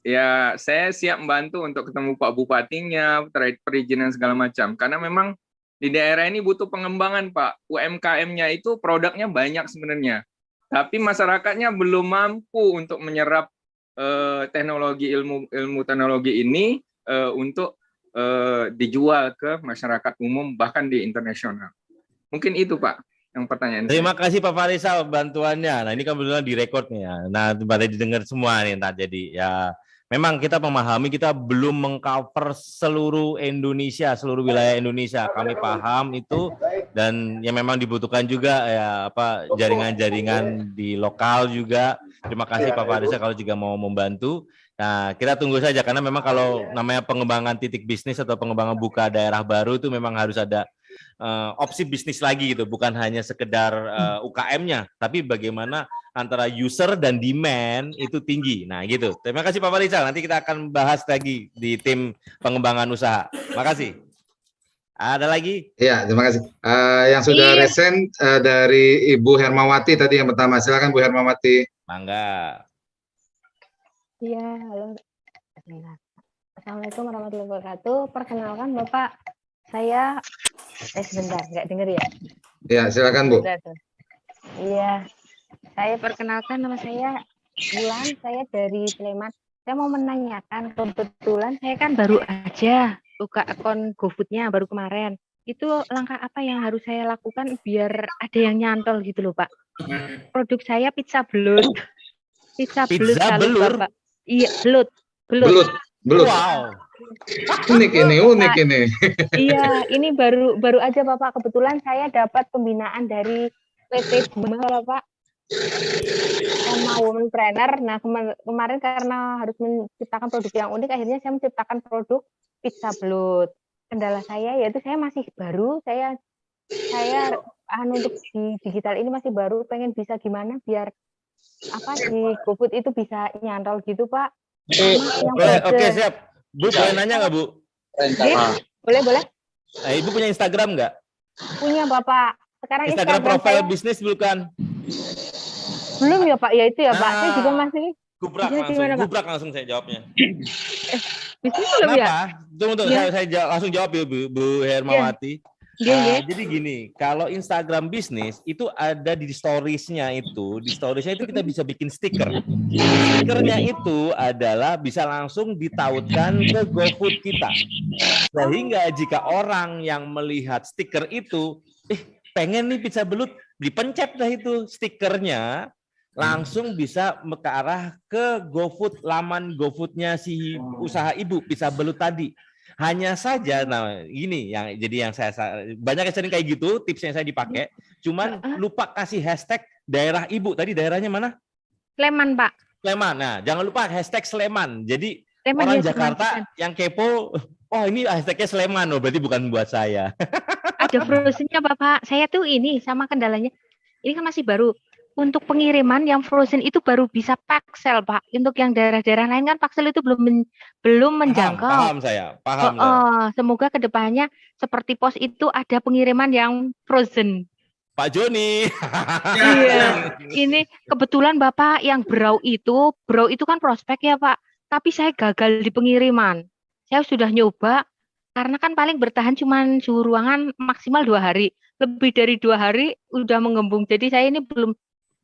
Ya saya siap membantu untuk ketemu Pak Bupatinya, terkait perizinan segala macam. Karena memang di daerah ini butuh pengembangan Pak. UMKM-nya itu produknya banyak sebenarnya, tapi masyarakatnya belum mampu untuk menyerap teknologi ilmu teknologi ini untuk dijual ke masyarakat umum bahkan di internasional. Mungkin itu Pak yang pertanyaan Terima saya. kasih Pak Farisal bantuannya. Nah ini kan benar di record nih ya. Nah pada didengar semua nih ntar jadi ya. Memang kita memahami kita belum mengcover seluruh Indonesia, seluruh wilayah Indonesia. Kami paham itu dan yang memang dibutuhkan juga ya apa jaringan-jaringan di lokal juga. Terima kasih Pak Farisal kalau juga mau membantu. Nah, kita tunggu saja karena memang kalau namanya pengembangan titik bisnis atau pengembangan buka daerah baru itu memang harus ada opsi bisnis lagi gitu, bukan hanya sekedar UKM-nya, tapi bagaimana antara user dan demand itu tinggi. Nah, gitu. Terima kasih Pak Farisal. Nanti kita akan bahas lagi di tim pengembangan usaha. Makasih. Ada lagi? Ya, terima kasih. Yang sudah resen dari Ibu Hermawati tadi yang pertama. Silakan Bu Hermawati. Mangga. Iya, halo. Assalamualaikum warahmatullahi wabarakatuh. Perkenalkan Bapak, saya sebentar, nggak dengar ya? Ya, silakan Bu. Iya, saya perkenalkan nama saya Bulan, saya dari Sleman. Saya mau menanyakan, kebetulan saya kan baru aja buka akun GoFood-nya baru kemarin. Itu langkah apa yang harus saya lakukan biar ada yang nyantol gitu loh Pak? Produk saya pizza belut. Pizza belut kalau Bapak. Iya, belut. Wow. Unik ini. Iya, ini baru aja Bapak. Kebetulan saya dapat pembinaan dari PT Bumel Pak. Sama Womanpreneur. Nah, kemarin karena harus menciptakan produk yang unik, akhirnya saya menciptakan produk pizza belut. Kendala saya yaitu saya masih baru, saya untuk di digital ini masih baru, pengen bisa gimana biar di GoFood itu bisa nyantol gitu Pak. Oke, siap. Bu, boleh nanya nggak Bu? Boleh. Nah, Ibu punya Instagram nggak? Punya Bapak. Sekarang Instagram profile bisnis bukan? Belum ya Pak, ya itu ya Pak. Saya juga masih. Gubrak langsung saya jawabnya. Bisnis belum ya? Tunggu, saya langsung jawab ya Bu Hermawati. Jadi gini, kalau Instagram bisnis itu ada di storiesnya itu, kita bisa bikin stiker. Stikernya itu adalah bisa langsung ditautkan ke GoFood kita. Sehingga jika orang yang melihat stiker itu, pengen nih pizza belut, dipencet dah itu stikernya, langsung bisa ke arah ke GoFood, laman GoFood-nya si usaha ibu pizza belut tadi. Hanya saja, nah ini yang saya banyak yang sering kayak gitu, tips yang saya dipakai, cuman lupa kasih hashtag daerah ibu. Tadi daerahnya mana? Sleman Pak. Sleman. Nah, jangan lupa hashtag Sleman. Jadi Sleman, orang ya, Jakarta yang kepo, oh ini hashtagnya Sleman, berarti bukan buat saya. Ada frozennya Bapak. Saya tuh ini sama kendalanya. Ini kan masih baru. Untuk pengiriman yang frozen itu baru bisa paksel Pak. Untuk yang daerah-daerah lain kan paksel itu belum menjangkau. Paham saya. Semoga kedepannya seperti pos itu ada pengiriman yang frozen. Pak Joni. Iya. Ini kebetulan Bapak yang brow itu kan prospek ya Pak. Tapi saya gagal di pengiriman. Saya sudah nyoba karena kan paling bertahan cuma suhu ruangan maksimal 2 hari. Lebih dari 2 hari udah mengembung. Jadi saya ini belum.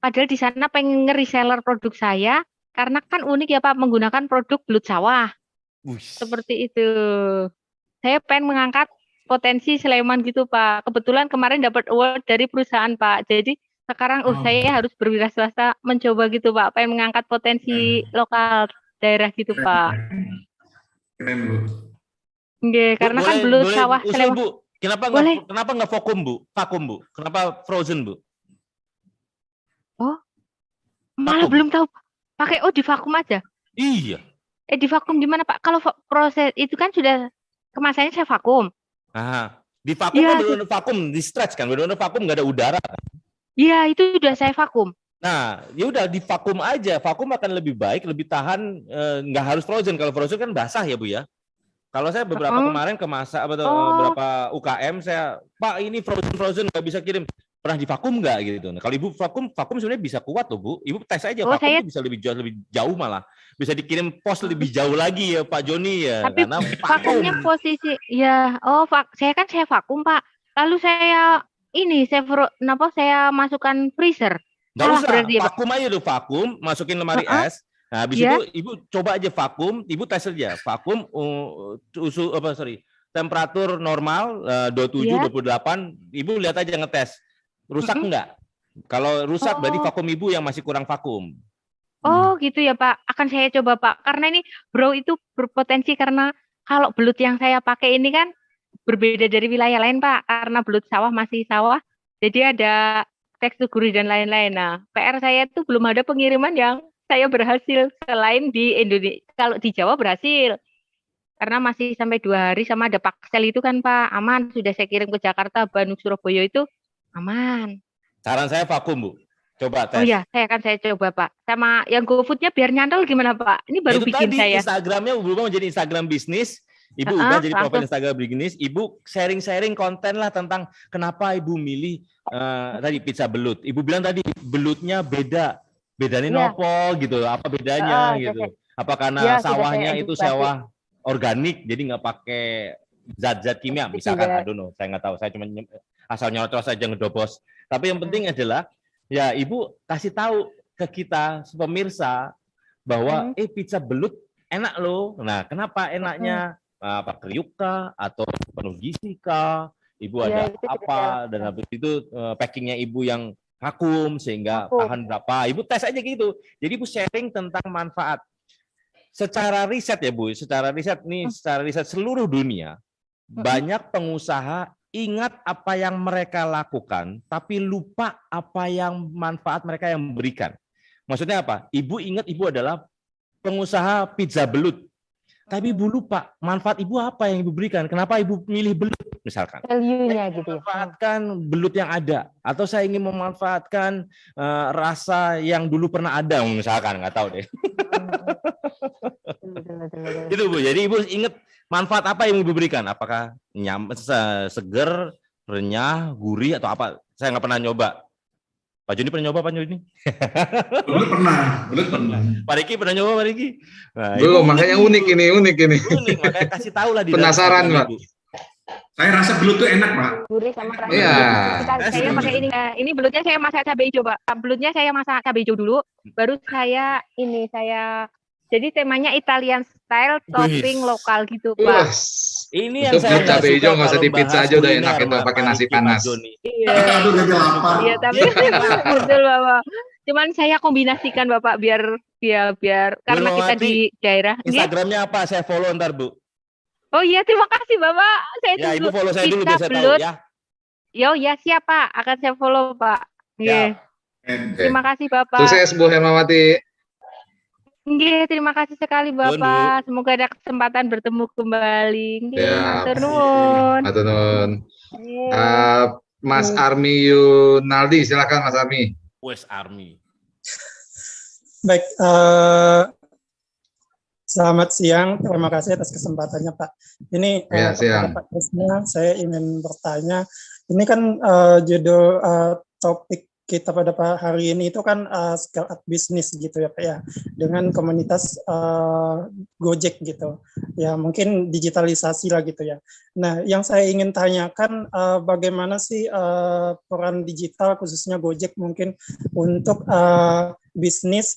Padahal di sana pengen nge-reseller produk saya, karena kan unik ya Pak, menggunakan produk belut sawah. Seperti itu. Saya pengen mengangkat potensi Sleman gitu Pak. Kebetulan kemarin dapat award dari perusahaan Pak. Jadi sekarang saya harus berwira swasta mencoba gitu Pak. Pengen mengangkat potensi lokal daerah gitu Pak. Keren Bu. Nggih, karena kan belut sawah Sleman. Bu. Kenapa nggak vakum Bu? Kenapa frozen Bu? Oh, malah belum tahu. Pakai di vakum aja. Iya. Di vakum gimana Pak? Kalau proses itu kan sudah kemasannya saya vakum. Di vakum kan benar-benar vakum, di stretch kan, benar-benar vakum nggak ada udara. Iya, itu sudah saya vakum. Nah, ya udah di vakum aja. Vakum akan lebih baik, lebih tahan, nggak harus frozen. Kalau frozen kan basah ya Bu ya. Kalau saya beberapa kemarin ke masa beberapa UKM saya, Pak ini frozen nggak bisa kirim. Pernah di vakum nggak gitu? Nah, kalau Ibu vakum sebenarnya bisa kuat loh Bu. Ibu tes aja vakum itu bisa lebih jauh malah. Bisa dikirim pos lebih jauh lagi ya Pak Joni ya. Tapi karena vakumnya posisi ya, saya vakum Pak. Lalu saya saya masukkan freezer. Nggak usah, vakum aja tuh, vakum, masukin lemari es. Nah, habis itu Ibu coba aja vakum, Ibu tes aja, vakum temperatur normal 27, 28, Ibu lihat aja ngetes, rusak enggak? Kalau rusak berarti vakum Ibu yang masih kurang vakum. Oh gitu ya Pak, akan saya coba Pak, karena ini Brow itu berpotensi karena kalau belut yang saya pakai ini kan berbeda dari wilayah lain Pak, karena belut sawah masih sawah, jadi ada tekstur gurih dan lain-lain. Nah, PR saya itu belum ada pengiriman yang saya berhasil selain di Indonesia. Kalau di Jawa berhasil, karena masih sampai 2 hari sama ada paksel itu kan Pak, aman. Sudah saya kirim ke Jakarta, Bandung, Surabaya itu aman. Saran saya vakum Bu, coba tes. Oh ya, saya coba Pak. Sama yang GoFood-nya biar nyantol gimana Pak? Ini baru bikin tadi, saya. Instagramnya berubah menjadi Instagram bisnis. Ibu ubah jadi profil Instagram bisnis, Ibu sharing-sharing konten lah tentang kenapa Ibu milih tadi pizza belut. Ibu bilang tadi belutnya bedanya nopo gitu, apa bedanya gitu. Apa karena sawahnya itu sawah organik, jadi nggak pakai zat-zat kimia, misalkan, I don't know, saya nggak tahu, saya cuma asal nyerocos aja ngedobos. Tapi yang penting adalah ya Ibu kasih tahu ke kita pemirsa bahwa pizza belut enak loh. Nah, kenapa enaknya? Apa kriuk kah atau penuh gizi kah? Ibu ada apa dan habis itu packingnya Ibu yang vakum sehingga tahan berapa? Ibu tes aja gitu. Jadi Ibu sharing tentang manfaat. Secara riset ya Bu, secara riset seluruh dunia, banyak pengusaha ingat apa yang mereka lakukan, tapi lupa apa yang manfaat mereka yang memberikan. Maksudnya apa? Ibu ingat Ibu adalah pengusaha pizza belut. Tapi Ibu lupa manfaat Ibu apa yang Ibu berikan. Kenapa Ibu milih belut misalkan? Value-nya gitu. Memanfaatkan belut yang ada. Atau saya ingin memanfaatkan rasa yang dulu pernah ada misalkan. Nggak tahu deh. Itu Bu. Jadi Ibu ingat manfaat apa yang Ibu berikan. Apakah seger, renyah, gurih atau apa. Saya nggak pernah nyoba. Pak Joni pernah nyoba Pak Joni? Belum pernah. Pak Riki pernah nyoba Pak Riki? Nah, belum, makanya unik ini. Unik, makanya kasih tahu lah di penasaran Pak. Saya rasa belut tuh enak Pak. Gurih sama rasa. Iya. Saya pakai ini belutnya saya masak cabai hijau Pak. Belutnya saya masak cabai hijau dulu, baru saya jadi temanya Italian style topping lokal gitu Pak. Ini yang saya cabai hijau nggak usah di pizza aja udah enak itu pakai nasi panas. Iya, tapi betul Bapak. Cuman saya kombinasikan Bapak biar karena kita di daerah. Instagramnya apa? Saya follow ntar Bu. Oh iya, terima kasih Bapak. Saya ya, Ibu follow saya dulu biar saya tahu ya. Ya siap Pak, akan saya follow Pak. Iya. Terima kasih Bapak. Sukses Bu Hermawati. Nggih, terima kasih sekali Bapak. Semoga ada kesempatan bertemu kembali. Nggih, matur nuwun. Matur nuwun. Mas Army Yunaldi, silakan Mas Army. Wes Army. Baik, selamat siang. Terima kasih atas kesempatannya Pak. Ini Pak Krisna, saya ingin bertanya. Ini kan judul topik kita pada hari ini itu kan scale up bisnis gitu ya Pak ya, dengan komunitas Gojek gitu ya, mungkin digitalisasi lah gitu ya. Nah yang saya ingin tanyakan bagaimana sih peran digital khususnya Gojek mungkin untuk bisnis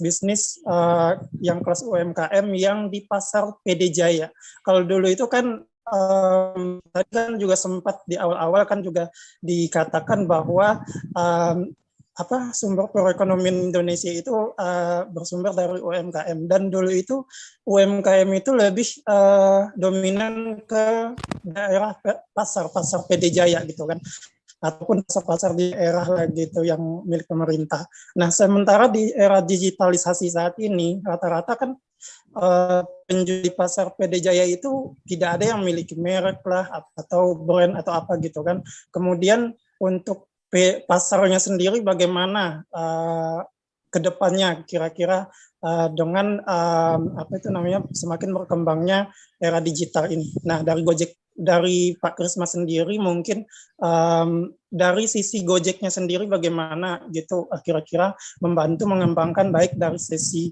yang kelas UMKM yang di pasar PD Jaya. Kalau dulu itu kan tadi kan juga sempat di awal-awal kan juga dikatakan bahwa sumber perekonomian Indonesia itu bersumber dari UMKM, dan dulu itu UMKM itu lebih dominan ke daerah pasar PD Jaya gitu kan, ataupun pasar di daerah lah gitu yang milik pemerintah. Nah sementara di era digitalisasi saat ini rata-rata kan penjual di pasar PD Jaya itu tidak ada yang memiliki merek lah atau brand atau apa gitu kan. Kemudian untuk pasarnya sendiri bagaimana kedepannya kira-kira dengan semakin berkembangnya era digital ini. Nah, dari Pak Krisma sendiri mungkin dari sisi Gojeknya sendiri bagaimana gitu kira-kira membantu mengembangkan baik dari sisi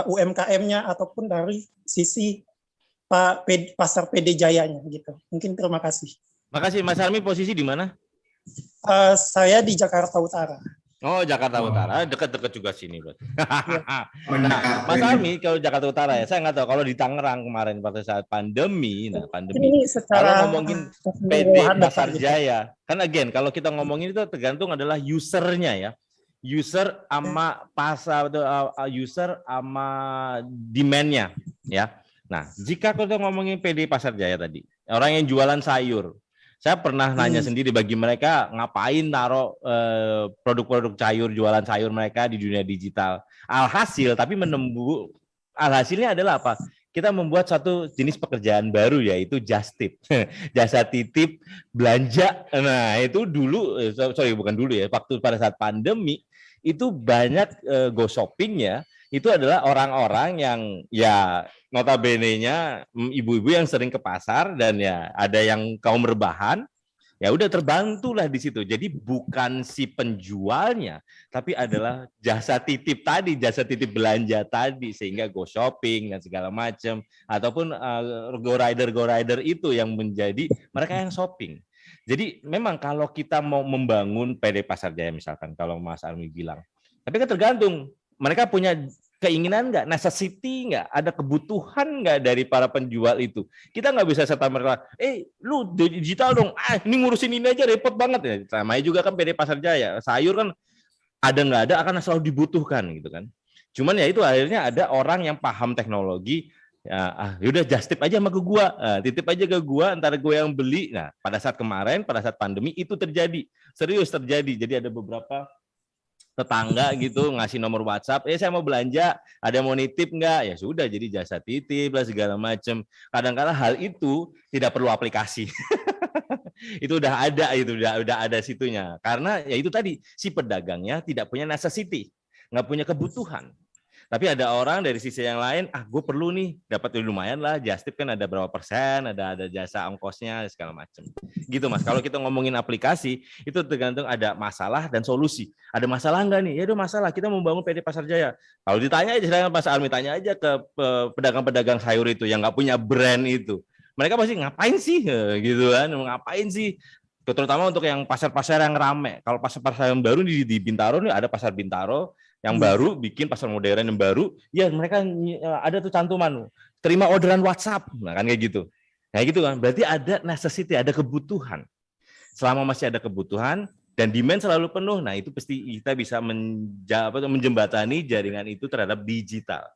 UMKM-nya ataupun dari sisi pasar PD Jayanya gitu. Mungkin terima kasih. Makasih. Mas Armi posisi di mana? Saya di Jakarta Utara. Oh, Jakarta Utara, dekat-dekat juga sini, Bro. Nah, Mas Armi kalau Jakarta Utara ya, saya nggak tahu kalau di Tangerang kemarin pada saat pandemi, ini secara kalau ngomongin PD Pasar Jaya, kan again kalau kita ngomongin itu tergantung adalah usernya ya, user sama user sama demand-nya ya. Nah, jika kita ngomongin PD Pasar Jaya tadi, orang yang jualan sayur. Saya pernah nanya sendiri bagi mereka ngapain taruh produk-produk sayur, jualan sayur mereka di dunia digital. Alhasilnya adalah apa? Kita membuat satu jenis pekerjaan baru yaitu just tip. Jasa titip belanja. Nah, itu dulu waktu pada saat pandemi itu banyak go shoppingnya itu adalah orang-orang yang ya notabene-nya ibu-ibu yang sering ke pasar dan ya ada yang kaum rebahan, ya udah terbantulah di situ. Jadi bukan si penjualnya, tapi adalah jasa titip tadi, jasa titip belanja tadi, sehingga go shopping dan segala macam, ataupun go rider itu yang menjadi mereka yang shopping. Jadi memang kalau kita mau membangun PD Pasar Jaya misalkan, kalau Mas Armi bilang, tapi kan tergantung. Mereka punya keinginan nggak, necessity nggak, ada kebutuhan nggak dari para penjual itu. Kita nggak bisa serta merta, lu digital dong, ini ngurusin ini aja repot banget ya. Sama juga kan PD Pasar Jaya, sayur kan ada nggak ada akan selalu dibutuhkan gitu kan. Cuman ya itu akhirnya ada orang yang paham teknologi, ya udah just tip aja sama ke gua, titip aja ke gua, ntar gue yang beli. Nah pada saat kemarin, pada saat pandemi itu terjadi, serius terjadi. Jadi ada beberapa tetangga gitu ngasih nomor WhatsApp, saya mau belanja, ada mau nitip nggak? Ya sudah, jadi jasa titip lah segala macam. Kadang-kadang hal itu tidak perlu aplikasi. Itu udah ada situnya. Karena ya itu tadi si pedagangnya tidak punya necessity, nggak punya kebutuhan. Tapi ada orang dari sisi yang lain, gue perlu nih, dapat lumayan lah, just tip kan ada berapa persen, ada jasa ongkosnya, segala macam. Gitu Mas, kalau kita ngomongin aplikasi, itu tergantung ada masalah dan solusi. Ada masalah nggak nih? Ya ada masalah, kita mau bangun PD Pasar Jaya. Kalau ditanya aja, Mas Armi tanya aja ke pedagang-pedagang sayur itu, yang nggak punya brand itu. Mereka pasti ngapain sih? Gitu kan, ngapain sih? Terutama untuk yang pasar-pasar yang rame. Kalau pasar-pasar yang baru di Bintaro nih, ada pasar Bintaro, yang baru bikin pasar modern yang baru, ya mereka ada tuh cantuman terima orderan WhatsApp, nah kan kayak gitu. Nah gitu kan, berarti ada necessity, ada kebutuhan. Selama masih ada kebutuhan dan demand selalu penuh, nah itu pasti kita bisa menjembatani jaringan itu terhadap digital.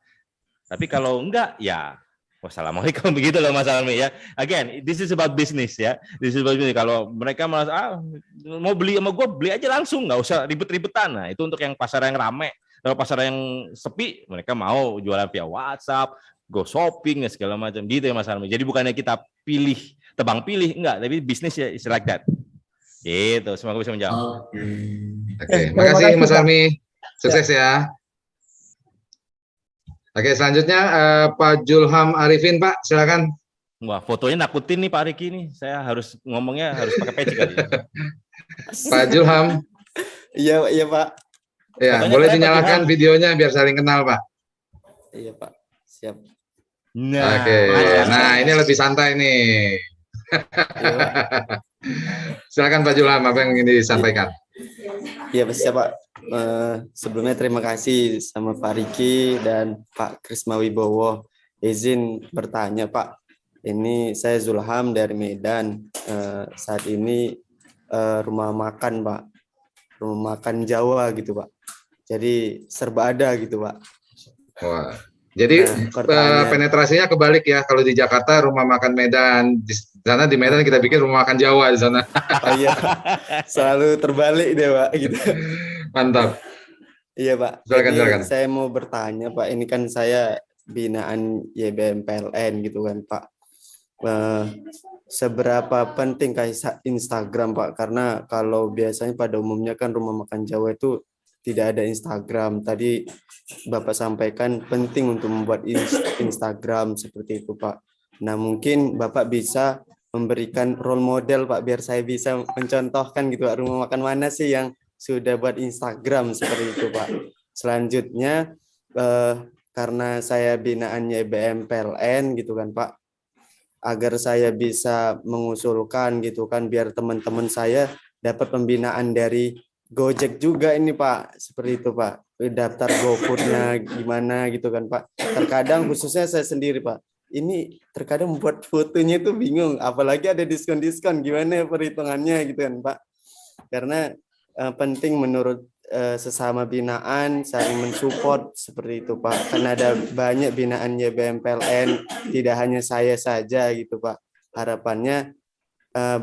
Tapi kalau enggak, ya wassalamualaikum, begitu loh Mas Armi ya. Again, this is about business ya. This is about business. Kalau mereka merasa mau beli sama gue, beli aja langsung, nggak usah ribet-ribetan. Nah itu untuk yang pasar yang rame. Kalau pasar yang sepi, mereka mau jualan via WhatsApp, go shopping, segala macam. Gitu ya Mas Armi. Jadi bukannya kita pilih, tebang pilih, enggak. Tapi bisnis ya is like that. Gitu, semoga bisa menjawab. Oke, makasih Mas Armi. Sukses ya. Oke, selanjutnya Pak Julham Arifin, Pak, silakan. Wah, fotonya nakutin nih Pak Riki nih. Saya harus ngomongnya harus pakai peci kali. Pak Julham. Iya Pak. Ya, fotonya boleh dinyalakan videonya biar saling kenal, Pak. Iya Pak, siap. Nah, oke, nah ini lebih santai nih. Iya, Pak. Silakan Pak Julham, apa yang ingin disampaikan? Iya, siap Pak. Sebelumnya terima kasih sama Pak Riki dan Pak Krisma Wibowo. Izin bertanya Pak, ini saya Zulham dari Medan. Saat ini rumah makan Pak, rumah makan Jawa gitu Pak. Jadi serba ada gitu Pak. Wah, jadi penetrasinya kebalik ya. Kalau di Jakarta rumah makan Medan, di sana di Medan kita bikin rumah makan Jawa di sana. Oh iya, selalu terbalik deh Pak gitu. Mantap. Iya Pak. Silakan. Saya mau bertanya Pak, ini kan saya binaan YBM PLN gitu kan Pak. seberapa penting kayak Instagram Pak? Karena kalau biasanya pada umumnya kan rumah makan Jawa itu tidak ada Instagram. Tadi Bapak sampaikan penting untuk membuat Instagram seperti itu Pak. Nah mungkin Bapak bisa memberikan role model Pak, biar saya bisa mencontohkan gitu Pak, rumah makan mana sih yang sudah buat Instagram seperti itu Pak. Selanjutnya karena saya binaannya IBM PLN gitu kan Pak, agar saya bisa mengusulkan gitu kan biar teman-teman saya dapat pembinaan dari Gojek juga ini Pak, seperti itu Pak. Daftar GoFood-nya gimana gitu kan Pak. Terkadang khususnya saya sendiri Pak, ini terkadang membuat fotonya itu bingung, apalagi ada diskon-diskon gimana perhitungannya gitu kan Pak. Karena penting menurut sesama binaan saling mensupport seperti itu Pak. Karena ada banyak binaannya BMPLN, tidak hanya saya saja gitu Pak. Harapannya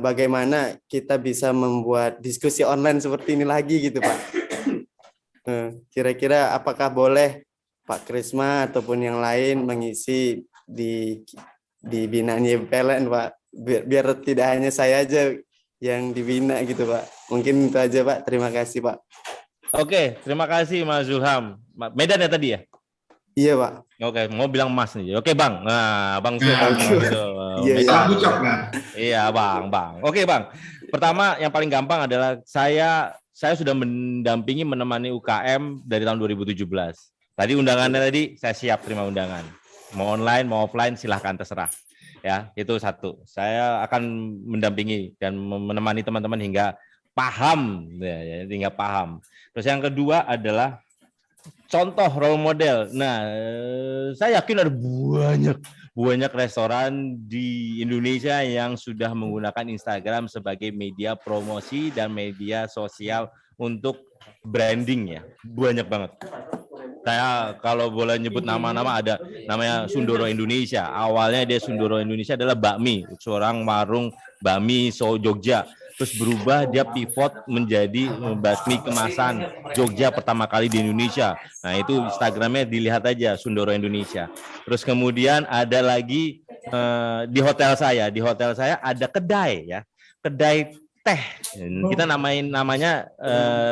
bagaimana kita bisa membuat diskusi online seperti ini lagi gitu Pak. Kira-kira apakah boleh Pak Krisma ataupun yang lain mengisi di binaannya BMPLN Pak, biar tidak hanya saya aja yang dibina gitu Pak. Mungkin itu aja Pak. Terima kasih Pak. Oke, terima kasih Mas Zulham. Medan ya tadi ya? Iya Pak. Oke, mau bilang Mas nih. Oke Bang. Nah, Bang Zulham. Iya Bang. Oke Bang. Pertama yang paling gampang adalah saya sudah mendampingi menemani UKM dari tahun 2017. Tadi undangannya tadi saya siap terima undangan. Mau online, mau offline silahkan terserah. Ya, itu satu. Saya akan mendampingi dan menemani teman-teman hingga paham, hingga paham. Terus yang kedua adalah contoh role model. Nah, saya yakin ada banyak restoran di Indonesia yang sudah menggunakan Instagram sebagai media promosi dan media sosial untuk branding ya. Banyak banget. Saya kalau boleh nyebut nama-nama ada namanya Sundoro Indonesia. Awalnya dia Sundoro Indonesia adalah bakmi, seorang warung bakmi Jogja. Terus berubah dia pivot menjadi bakmi kemasan Jogja pertama kali di Indonesia. Nah itu Instagramnya dilihat aja Sundoro Indonesia. Terus kemudian ada lagi di hotel saya ada kedai ya, kedai teh. Kita namanya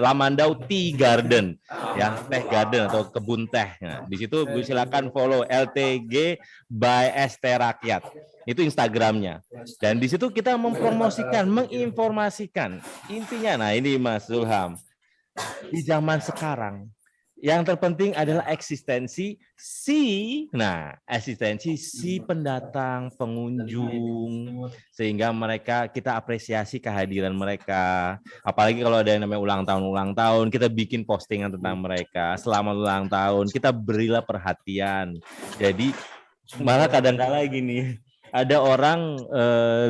Lamandau Tea Garden ya, teh garden atau kebun teh. Nah, di situ silakan follow LTG by ST Rakyat. Itu Instagramnya. Dan di situ kita mempromosikan, menginformasikan. Intinya, nah ini Mas Zulham, di zaman sekarang, yang terpenting adalah eksistensi si pendatang, pengunjung, sehingga kita apresiasi kehadiran mereka. Apalagi kalau ada yang namanya ulang tahun, kita bikin postingan tentang mereka. Selamat ulang tahun, kita berilah perhatian. Jadi malah kadang-kala gini, ada orang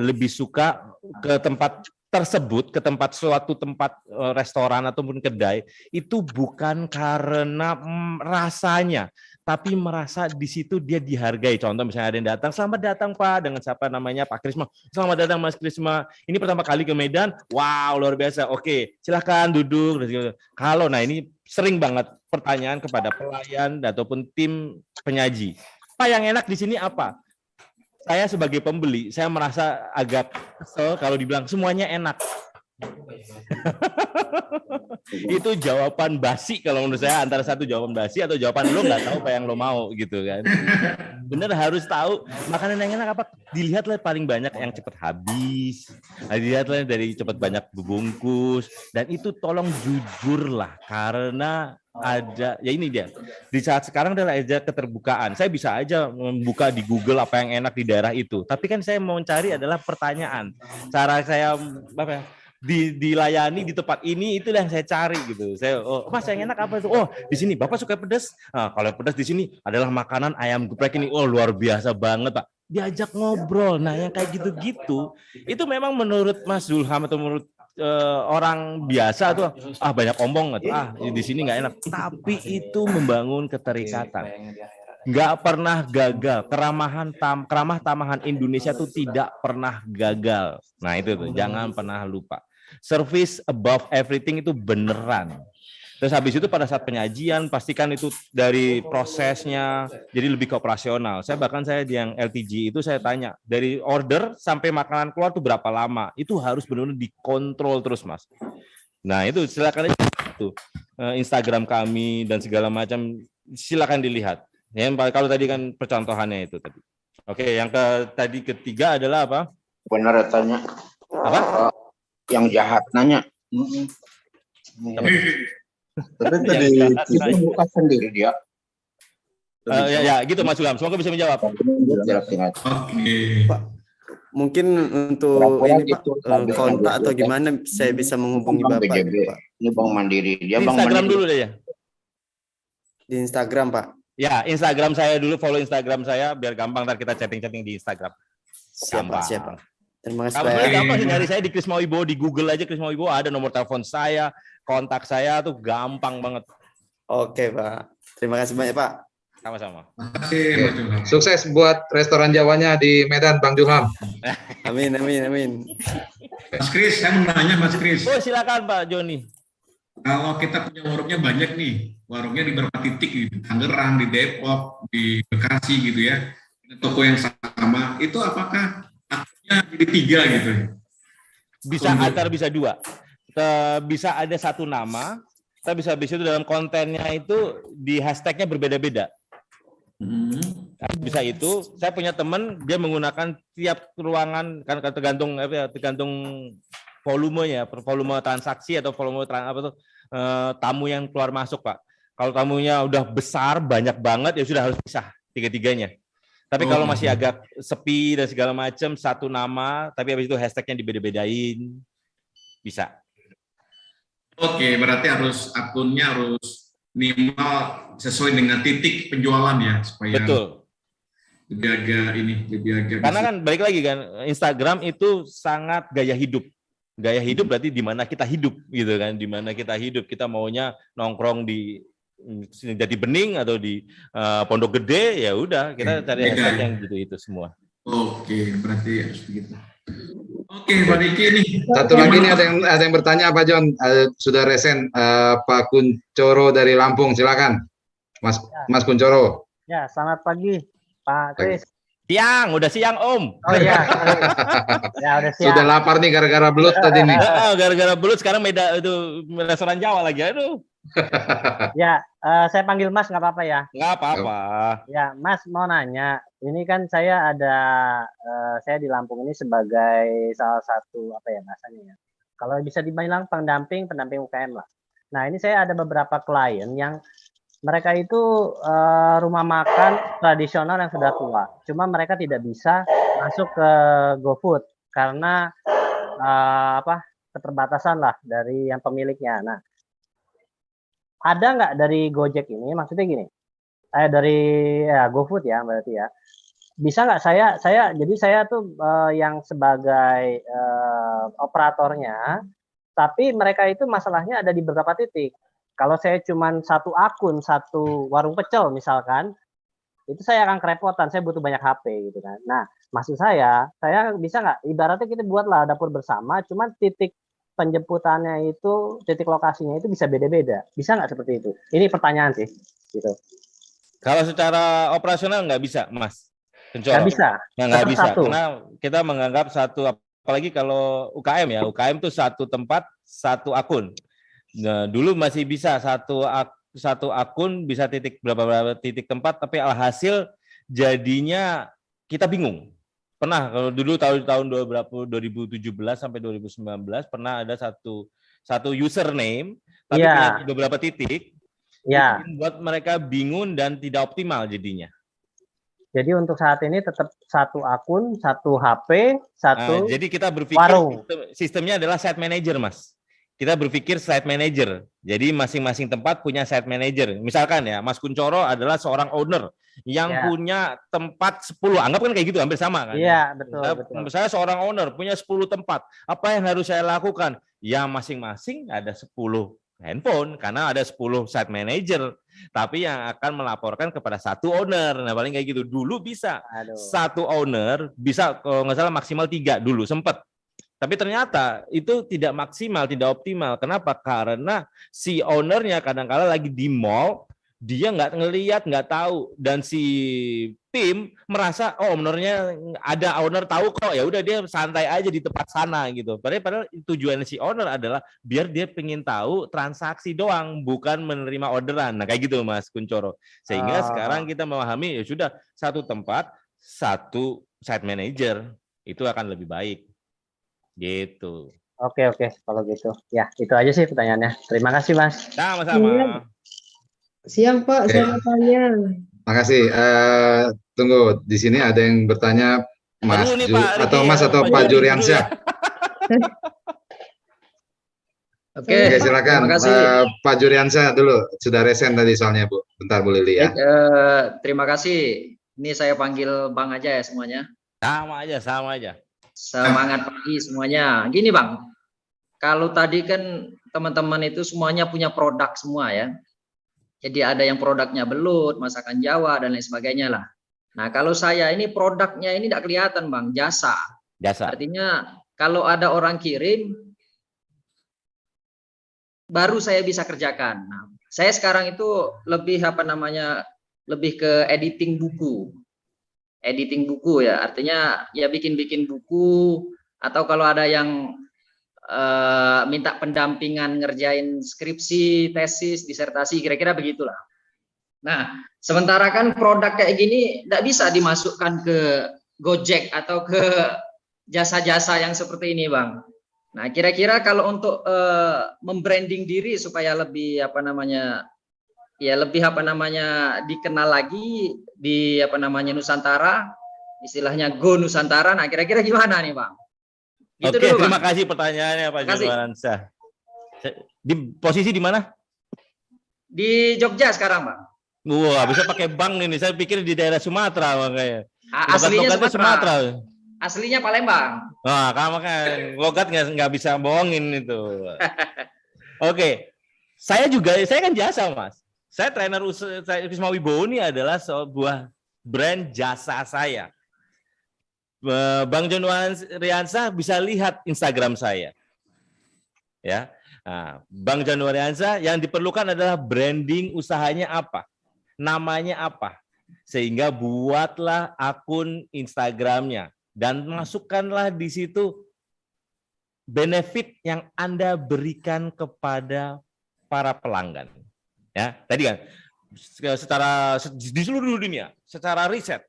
lebih suka ke tempat tersebut, ke suatu tempat restoran ataupun kedai, itu bukan karena rasanya, tapi merasa di situ dia dihargai. Contoh misalnya ada yang datang, selamat datang Pak, dengan siapa namanya Pak Krisma, selamat datang Mas Krisma, ini pertama kali ke Medan, wow luar biasa, oke silahkan duduk. Kalau ini sering banget pertanyaan kepada pelayan ataupun tim penyaji, Pak yang enak di sini apa? Saya sebagai pembeli, saya merasa agak kesel kalau dibilang semuanya enak. Itu jawaban basi kalau menurut saya, antara satu jawaban basi atau jawaban lo nggak tahu apa yang lo mau gitu kan. Bener harus tahu makanan yang enak apa, dilihatlah paling banyak yang cepat habis, dilihatlah dari cepat banyak bungkus, dan itu tolong jujur lah, karena ada ya ini dia di saat sekarang adalah aja keterbukaan. Saya bisa aja membuka di Google apa yang enak di daerah itu, tapi kan saya mau cari adalah pertanyaan, cara saya apa ya, dilayani di tempat ini, itulah yang saya cari gitu. Saya Mas yang enak apa itu? Oh di sini Bapak suka pedas. Nah, kalau pedas di sini adalah makanan ayam geprek ini. Oh luar biasa banget Pak. Diajak ngobrol. Nah yang kayak gitu-gitu itu memang menurut Mas Zulham atau menurut orang biasa tuh banyak omong gitu, di sini nggak enak, tapi itu membangun keterikatan, nggak pernah gagal. Keramah tamahan Indonesia tuh tidak pernah gagal. Nah itu tuh jangan pernah lupa, service above everything itu beneran. Terus habis itu pada saat penyajian pastikan itu dari prosesnya jadi lebih ke operasional. Saya di yang LTG itu saya tanya dari order sampai makanan keluar tuh berapa lama. Itu harus benar-benar dikontrol terus, Mas. Nah, itu silakan aja itu Instagram kami dan segala macam silakan dilihat. Ya, kalau tadi kan percontohannya itu tadi. Oke, yang tadi ketiga adalah apa? Benar tanya. Apa? Yang jahat nanya. Tapi tadi itu buka sendiri dia. Ya, gitu Mas Ilham. Semoga bisa menjawab. Pak, mungkin untuk ini Pak, kontak atau gimana saya bisa menghubungi Bapak? Pak? Ini Bank Mandiri. Dia Di Instagram dulu deh ya. Di Instagram Pak. Ya, Instagram saya dulu, follow Instagram saya biar gampang ntar kita chatting-chatting di Instagram. Siapa? Terima kasih Pak. Gampang sih Pak. nyari saya di Krisma Wibowo, di Google aja Krisma Wibowo, ada nomor telepon saya, kontak saya tuh gampang banget. Oke Pak. Terima kasih banyak Pak. Sama-sama. Sukses buat restoran Jawanya di Medan, Bang Julham. Amin. Mas Kris, saya mau nanya Mas Kris. Oh, silakan Pak Joni. Kalau kita punya warungnya banyak nih, warungnya di beberapa titik di Tangerang, di Depok, di Bekasi gitu ya, toko yang sama, itu apakah akunnya jadi 3 gitu? Bisa antara bisa 2. Bisa ada satu nama, tapi bisa itu dalam kontennya itu di hashtagnya berbeda-beda. Bisa itu. Saya punya teman dia menggunakan tiap ruangan kan tergantung volumenya, volume transaksi atau volume tamu yang keluar masuk Pak. Kalau tamunya udah besar banyak banget ya sudah harus pisah 3-tiganya. Tapi kalau masih agak sepi dan segala macam satu nama, tapi habis itu hashtagnya dibeda-bedain bisa. Oke, berarti akunnya harus minimal sesuai dengan titik penjualan ya supaya. Betul. Lebih agak. Karena kan balik lagi kan Instagram itu sangat gaya hidup. Gaya hidup berarti di mana kita hidup gitu kan, di mana kita hidup, kita maunya nongkrong di Jati Bening atau di Pondok Gede, ya udah kita cari hashtag yang gitu itu semua. Oke, berarti harus begitu. Oke, Pak Diki nih. Satu lagi nih ada yang bertanya Pak John, sudah resen Pak Kuncoro dari Lampung, silakan, Mas Kuncoro. Ya, selamat pagi Pak Kris. Siang, udah siang Om. Oh iya, ya udah siang. Sudah lapar nih gara-gara belut tadi nih. Gara-gara belut sekarang itu restoran Jawa lagi, aduh. Ya, saya panggil Mas nggak apa-apa ya? Nggak apa-apa. Ya, Mas mau nanya, ini kan saya saya di Lampung ini sebagai salah satu apa ya bahasanya ya? Kalau bisa dibilang pendamping UKM lah. Nah, ini saya ada beberapa klien yang mereka itu rumah makan tradisional yang sudah tua. Cuma mereka tidak bisa masuk ke GoFood karena keterbatasan lah dari yang pemiliknya. Nah, ada nggak dari Gojek ini? Maksudnya gini, dari GoFood ya berarti ya. Bisa nggak saya tuh yang sebagai operatornya, tapi mereka itu masalahnya ada di beberapa titik. Kalau saya cuma satu akun, satu warung pecel misalkan, itu saya akan kerepotan, saya butuh banyak HP gitu kan. Nah, maksud saya bisa nggak, ibaratnya kita buatlah dapur bersama, cuma titik penjemputannya itu, titik lokasinya itu bisa beda-beda. Bisa nggak seperti itu? Ini pertanyaan sih. Gitu. Kalau secara operasional nggak bisa, Mas. Nggak bisa? Nggak bisa, karena kita menganggap apalagi kalau UKM ya, UKM itu satu tempat, satu akun. Nah, dulu masih bisa satu akun bisa berapa titik tempat, tapi alhasil jadinya kita bingung. Pernah kalau dulu tahun 2017 sampai 2019 pernah ada satu username tapi punya beberapa titik. Ya. Buat mereka bingung dan tidak optimal jadinya. Jadi untuk saat ini tetap satu akun, satu HP, satu jadi kita berpikir warung. Sistemnya adalah site manager, Mas. Kita berpikir site manager. Jadi masing-masing tempat punya site manager. Misalkan ya, Mas Kuncoro adalah seorang owner yang punya tempat 10. Anggap kan kayak gitu, hampir sama kan? Iya, betul. Saya seorang owner, punya 10 tempat. Apa yang harus saya lakukan? Ya masing-masing ada 10 handphone, karena ada 10 site manager. Tapi yang akan melaporkan kepada satu owner. Nah, paling kayak gitu. Dulu bisa. Satu owner, bisa kalau nggak salah maksimal 3 dulu, sempat. Tapi ternyata itu tidak maksimal, tidak optimal. Kenapa? Karena si ownernya kadang-kala lagi di mall, dia nggak ngelihat, nggak tahu, dan si tim merasa ownernya ada, owner tahu kok, ya udah dia santai aja di tempat sana gitu. Padahal tujuan si owner adalah biar dia pengen tahu transaksi doang, bukan menerima orderan. Nah kayak gitu Mas Kuncoro. Sehingga sekarang kita memahami ya sudah satu tempat, satu site manager itu akan lebih baik. Gitu. Oke, kalau gitu. Ya, itu aja sih pertanyaannya. Terima kasih, Mas. Sama-sama. Siang, Pak. Saya mau tanya. Makasih. Tunggu, di sini ada yang bertanya Mas atau Pak Juriansyah. Oke, silakan. Pak Juriansyah dulu. Sudah resen tadi soalnya, Bu. Bentar, Bu Lili ya. Terima kasih. Ini saya panggil Bang aja ya semuanya. Sama aja. Semangat pagi semuanya. Gini Bang, kalau tadi kan teman-teman itu semuanya punya produk semua ya. Jadi ada yang produknya belut, masakan Jawa, dan lain sebagainya lah. Nah kalau saya ini produknya ini tidak kelihatan Bang, jasa. Artinya kalau ada orang kirim, baru saya bisa kerjakan. Nah, saya sekarang itu lebih lebih ke editing buku. Ya, artinya ya bikin buku, atau kalau ada yang minta pendampingan ngerjain skripsi, tesis, disertasi, kira-kira begitulah. Nah, sementara kan produk kayak gini tidak bisa dimasukkan ke Gojek atau ke jasa-jasa yang seperti ini, Bang. Nah, kira-kira kalau untuk membranding diri supaya lebih dikenal lagi di Nusantara, istilahnya Go Nusantara. Nah, kira-kira gimana nih, Bang? Gitu Oke, dulu, terima Bang. kasih pertanyaannya Pak Juriansyah. Di posisi di mana? Di Jogja sekarang, Bang. Wah, bisa pakai bank ini. Saya pikir di daerah Sumatera makanya. Aslinya Sumatera. Aslinya Palembang. Nah, kamu kan logat nggak bisa bohongin itu. Oke, saya kan jasa Mas. Saya trainer Krisma Wibowo ini adalah sebuah brand jasa saya. Bang Januariansyah bisa lihat Instagram saya. Ya. Nah, Bang Januariansyah yang diperlukan adalah branding usahanya apa? Namanya apa? Sehingga buatlah akun Instagramnya dan masukkanlah di situ benefit yang Anda berikan kepada para pelanggan. Ya, tadi kan secara di seluruh dunia, secara riset,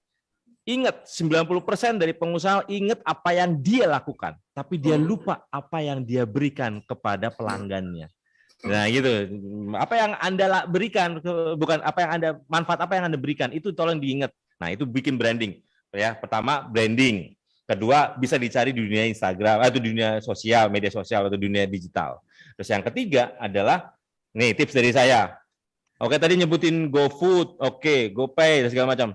ingat 90% dari pengusaha ingat apa yang dia lakukan, tapi dia lupa apa yang dia berikan kepada pelanggannya. Nah, gitu. Apa yang Anda berikan, bukan apa yang Anda manfaat apa yang Anda berikan, itu tolong diingat. Nah, itu bikin branding. Ya, pertama branding. Kedua, bisa dicari di dunia Instagram atau dunia sosial, media sosial atau dunia digital. Terus yang ketiga adalah nih tips dari saya. Oke, tadi nyebutin GoFood, oke, GoPay dan segala macam.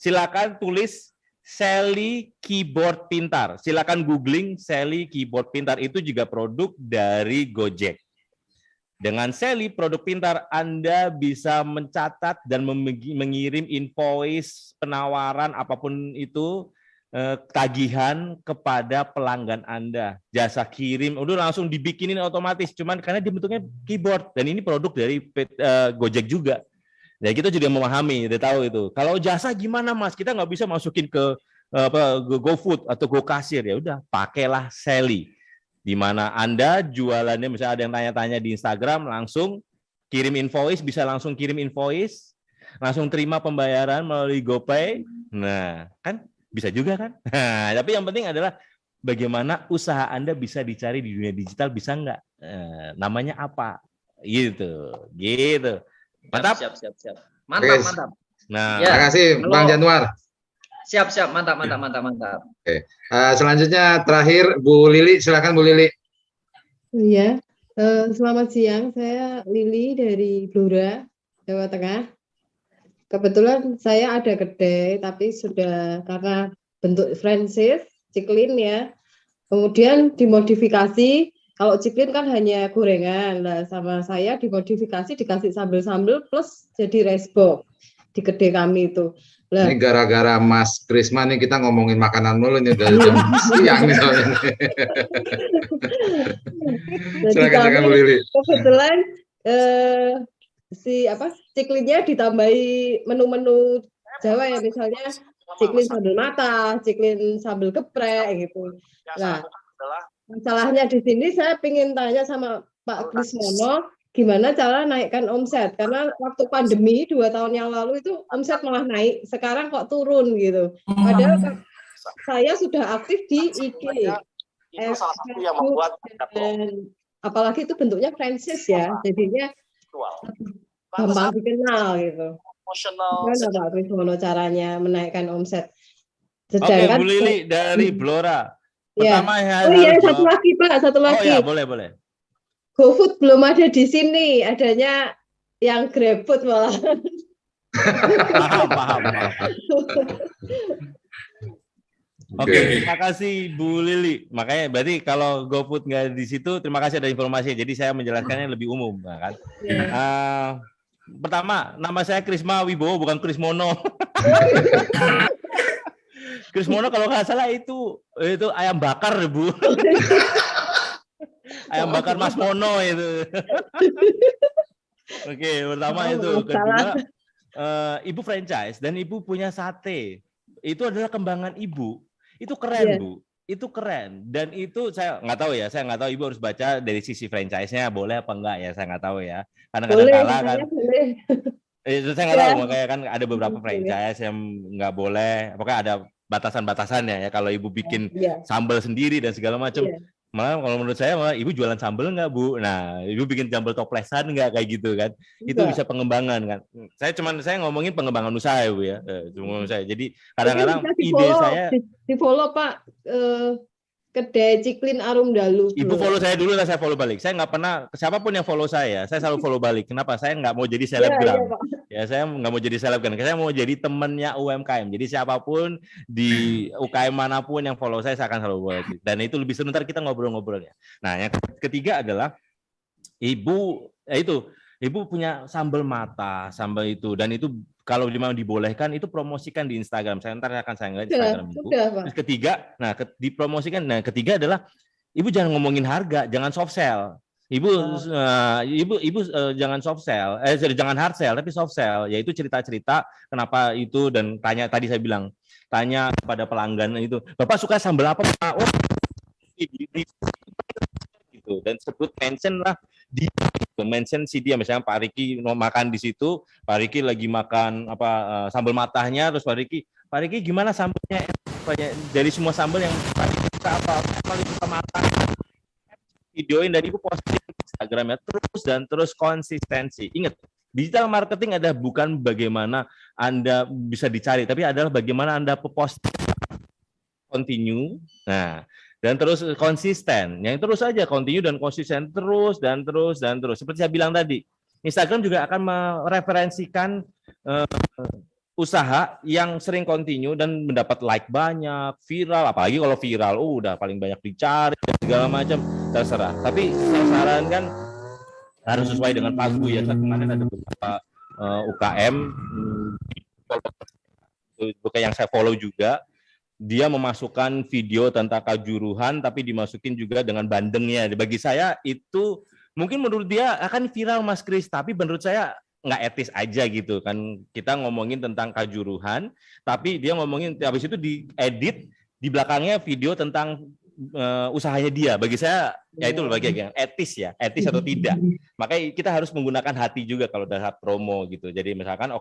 Silakan tulis Sally Keyboard Pintar. Silakan googling Sally Keyboard Pintar, itu juga produk dari Gojek. Dengan Sally produk pintar, Anda bisa mencatat dan mengirim invoice, penawaran apapun itu, tagihan kepada pelanggan Anda. Jasa kirim, udah langsung dibikinin otomatis, cuman karena dia bentuknya keyboard dan ini produk dari Gojek juga. Ya kita juga memahami, udah tahu itu. Kalau jasa gimana Mas? Kita nggak bisa masukin ke GoFood atau GoKasir, ya udah pakailah Sally. Di mana Anda jualannya, misalnya ada yang tanya-tanya di Instagram, langsung kirim invoice, bisa langsung kirim invoice, langsung terima pembayaran melalui GoPay. Nah, kan bisa juga kan? Nah, tapi yang penting adalah bagaimana usaha Anda bisa dicari di dunia digital, bisa nggak? Namanya apa? Gitu. Mantap. Siap. Mantap. Nah, terima kasih Bang Januar. Siap, mantap. Oke. Selanjutnya terakhir Bu Lili, silakan Bu Lili. Iya, selamat siang. Saya Lili dari Blora, Jawa Tengah. Kebetulan saya ada kedai, tapi sudah karena bentuk franchise, ciklin ya. Kemudian dimodifikasi, kalau ciklin kan hanya gorengan, lah sama saya dimodifikasi dikasih sambal-sambal plus jadi rice box di kedai kami itu. Ini gara-gara Mas Krisma nih kita ngomongin makanan mulu nih dari jam siang nih soalnya. Silakan Bu Lili. Kebetulan ciklinnya ditambahi menu-menu Jawa ya, misalnya ciklin sambal mata, ciklin sambal geprek gitu. Nah, masalahnya di sini saya ingin tanya sama Pak Krismono, gimana cara naikkan omset? Karena waktu pandemi 2 tahun yang lalu itu omset malah naik, sekarang kok turun gitu. Padahal saya sudah aktif di IG. Itu salah satu yang membuat dan apalagi itu bentuknya franchise ya, jadinya gampang dikenal gitu. Gimana Pak Krismono caranya menaikkan omset? Oke, Bu Lili dari Blora. Pertama satu lagi Pak, satu lagi. Oh ya, boleh. GoFood belum ada di sini, adanya yang GrabFood malah. Paham. Oke, terima kasih Bu Lili. Makanya berarti kalau GoFood nggak di situ, terima kasih ada informasi. Jadi saya menjelaskannya lebih umum, kan? Pertama, nama saya Krisma Wibowo, bukan Krismono. Krismono kalau nggak salah itu ayam bakar, Bu. Ayam bakar Mas Mono itu. Oke, pertama itu. Kedua, Ibu franchise dan Ibu punya sate. Itu adalah kembangan Ibu. Itu keren, Bu. Itu keren. Dan itu saya nggak tahu ya. Saya nggak tahu Ibu harus baca dari sisi franchise-nya boleh apa enggak ya. Saya nggak tahu ya. Karena kadang-kala kan. Itu saya nggak tahu. Makanya kan ada beberapa franchise yang nggak boleh. Pokoknya ada batasan-batasannya ya. Kalau Ibu bikin sambal sendiri dan segala macam. Malah kalau menurut saya malah Ibu jualan sambal nggak, Bu? Nah, Ibu bikin sambal toplesan nggak kayak gitu kan? Itu bisa pengembangan kan? Saya ngomongin pengembangan usaha ya, Bu ya. Jadi kadang-kadang ide saya di follow Pak kedai Ciklin Arum Dalu. Ibu follow saya dulu lah, saya follow balik. Saya nggak pernah, siapapun yang follow saya selalu follow balik. Kenapa? Saya nggak mau jadi selebgram. Ya, saya nggak mau jadi selebgram. Saya mau jadi temennya UMKM. Jadi siapapun di UKM manapun yang follow saya akan selalu follow. Dan itu lebih sebentar kita ngobrol-ngobrolnya. Nah, yang ketiga adalah Ibu punya sambal mata, sambal itu, dan itu kalau memang dibolehkan itu promosikan di Instagram. Saya akan ngeliat Instagram Ibu. Terus ketiga, dipromosikan. Nah, ketiga adalah Ibu jangan ngomongin harga, jangan soft sell. Ibu jangan soft sell, jangan hard sell, tapi soft sell, yaitu cerita-cerita kenapa itu dan tadi saya bilang, tanya pada pelanggan itu, Bapak suka sambal apa, Pak? Oh, gitu. Dan sebut mention lah mention si dia, misalnya Pak Riki mau makan di situ, Pak Riki lagi makan sambal matahnya, terus Pak Riki gimana sambalnya, dari semua sambal yang Pak Riki suka apa, paling suka matah, videoin dari Ibu posting di Instagramnya terus konsistensi. Ingat, digital marketing adalah bukan bagaimana Anda bisa dicari, tapi adalah bagaimana Anda posting continue. Nah, dan terus konsisten, yang terus saja continue dan konsisten terus. Seperti saya bilang tadi, Instagram juga akan mereferensikan usaha yang sering continue dan mendapat like banyak, viral, apalagi kalau viral, udah paling banyak dicari dan segala macam, terserah. Tapi saya sarankan harus sesuai dengan pagu ya. Kemarin ada beberapa UKM, bukan yang saya follow juga. Dia memasukkan video tentang Kajuruhan, tapi dimasukin juga dengan bandengnya. Bagi saya itu mungkin menurut dia akan viral, Mas Kris, tapi menurut saya nggak etis aja gitu kan. Kita ngomongin tentang Kajuruhan, tapi dia ngomongin habis itu diedit di belakangnya video tentang usahanya dia. Bagi saya ya itu bagian yang etis ya, etis atau tidak. Makanya kita harus menggunakan hati juga kalau saat promo gitu. Jadi misalkan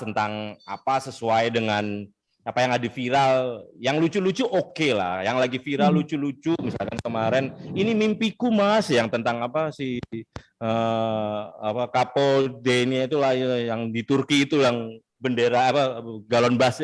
tentang apa sesuai dengan apa yang ada viral, yang lucu-lucu oke lah, yang lagi viral lucu-lucu, misalkan kemarin ini mimpiku Mas, yang tentang Kapolde-nya itu lah yang di Turki itu yang bendera galon gas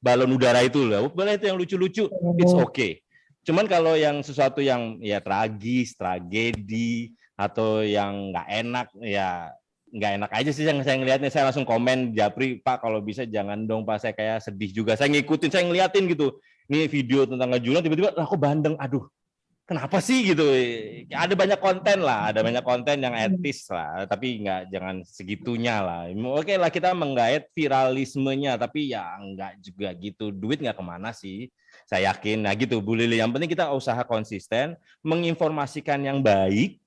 balon udara itu lah, boleh itu yang lucu-lucu, it's okay. Cuman kalau yang sesuatu yang ya tragis, tragedi atau yang nggak enak ya. Nggak enak aja sih yang saya ngeliatnya, saya langsung komen Japri, Pak kalau bisa jangan dong Pak, saya kayak sedih juga, saya ngikutin, saya ngeliatin gitu, ini video tentang Kajuruhan tiba-tiba kok bandeng, aduh kenapa sih gitu? Ada banyak konten yang etis lah, tapi jangan segitunya lah. Oke lah kita menggait viralismenya, tapi ya enggak juga gitu. Duit nggak kemana sih? Saya yakin. Nah gitu Bu Lili. Yang penting kita usaha konsisten, menginformasikan yang baik,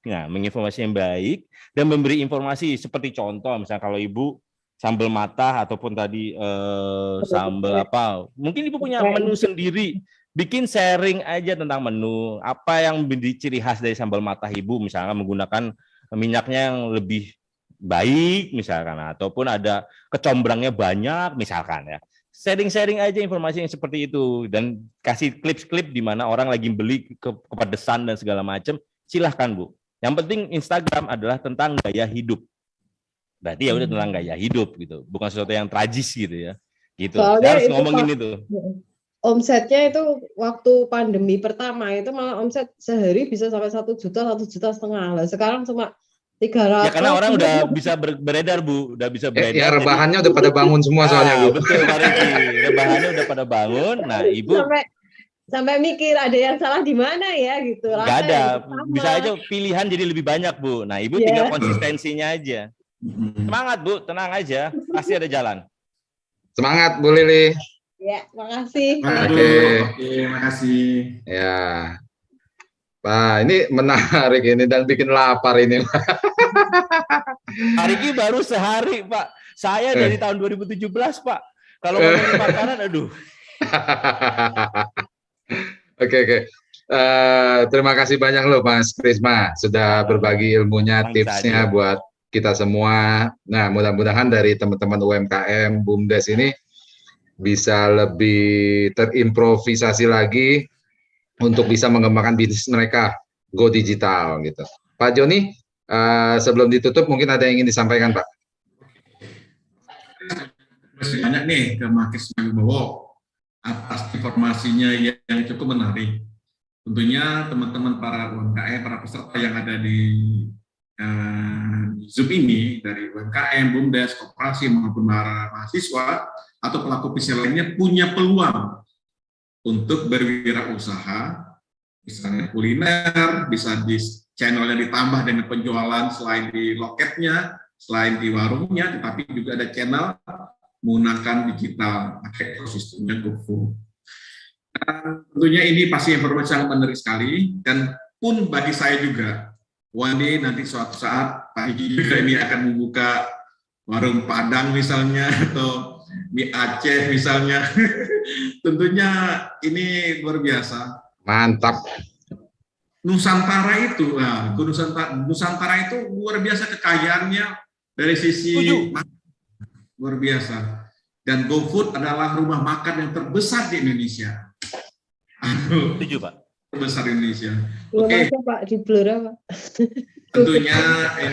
dan memberi informasi seperti contoh, misalnya kalau Ibu sambal matah ataupun tadi sambal apa, mungkin Ibu punya menu sendiri. Bikin sharing aja tentang menu, apa yang menjadi ciri khas dari sambal matah Ibu, misalnya menggunakan minyaknya yang lebih baik misalkan, ataupun ada kecombrangnya banyak misalkan ya. Sharing-sharing aja informasi yang seperti itu, dan kasih klip-klip di mana orang lagi beli kepedesan dan segala macam, silahkan Bu. Yang penting Instagram adalah tentang gaya hidup. Berarti ya udah tentang gaya hidup gitu, bukan sesuatu yang tragis gitu ya. Gitu. Saya harus ngomongin itu. Omsetnya itu waktu pandemi pertama itu malah omset sehari bisa sampai 1 juta, 1,5 juta. Lah sekarang cuma 300. Ya karena orang udah bisa beredar Bu, udah bisa beredar. Ya rebahannya udah pada bangun semua soalnya Bu. Betul Pak Riki, rebahannya udah pada bangun. Nah Ibu sampai mikir ada yang salah di mana ya gitu. Nggak ada, bisa aja pilihan jadi lebih banyak Bu. Nah Ibu tinggal konsistensinya aja. Semangat Bu, tenang aja, pasti ada jalan. Semangat Bu Lili. Ya, makasih. Oke, makasih. Ya, Pak, ini menarik ini dan bikin lapar ini. Hari ini baru sehari, Pak. Saya dari tahun 2017, Pak. Kalau ngomongin makanan, aduh. Oke. Terima kasih banyak loh, Mas Krisma, sudah berbagi ilmunya, tipsnya buat kita semua. Nah, mudah-mudahan dari teman-teman UMKM BUMDes ini bisa lebih terimprovisasi lagi untuk bisa mengembangkan bisnis mereka go digital gitu. Pak Joni, sebelum ditutup mungkin ada yang ingin disampaikan Pak. Terima kasih banyak nih ke Mas Krisma Wibowo atas informasinya yang cukup menarik. Tentunya teman-teman para UMKM, para peserta yang ada di Zoom ini dari UMKM, BUMDes, koperasi maupun para mahasiswa atau pelaku bisnis lainnya punya peluang untuk berwirausaha, misalnya kuliner, bisa di channelnya ditambah dengan penjualan selain di loketnya, selain di warungnya, tetapi juga ada channel menggunakan digital, pakai ekosistemnya GoFood. Tentunya ini pasti informasi yang menarik sekali, dan pun bagi saya juga, nanti suatu saat Pak Hiki juga ini akan membuka warung Padang misalnya, atau mie Aceh misalnya. Tentunya ini luar biasa. Mantap. Nusantara itu, Nusantara itu luar biasa kekayaannya dari sisi luar biasa. Dan GoFood adalah rumah makan yang terbesar di Indonesia. Setuju Pak. Terbesar di Indonesia. Oke. Pak di Blora Pak. Tentunya ini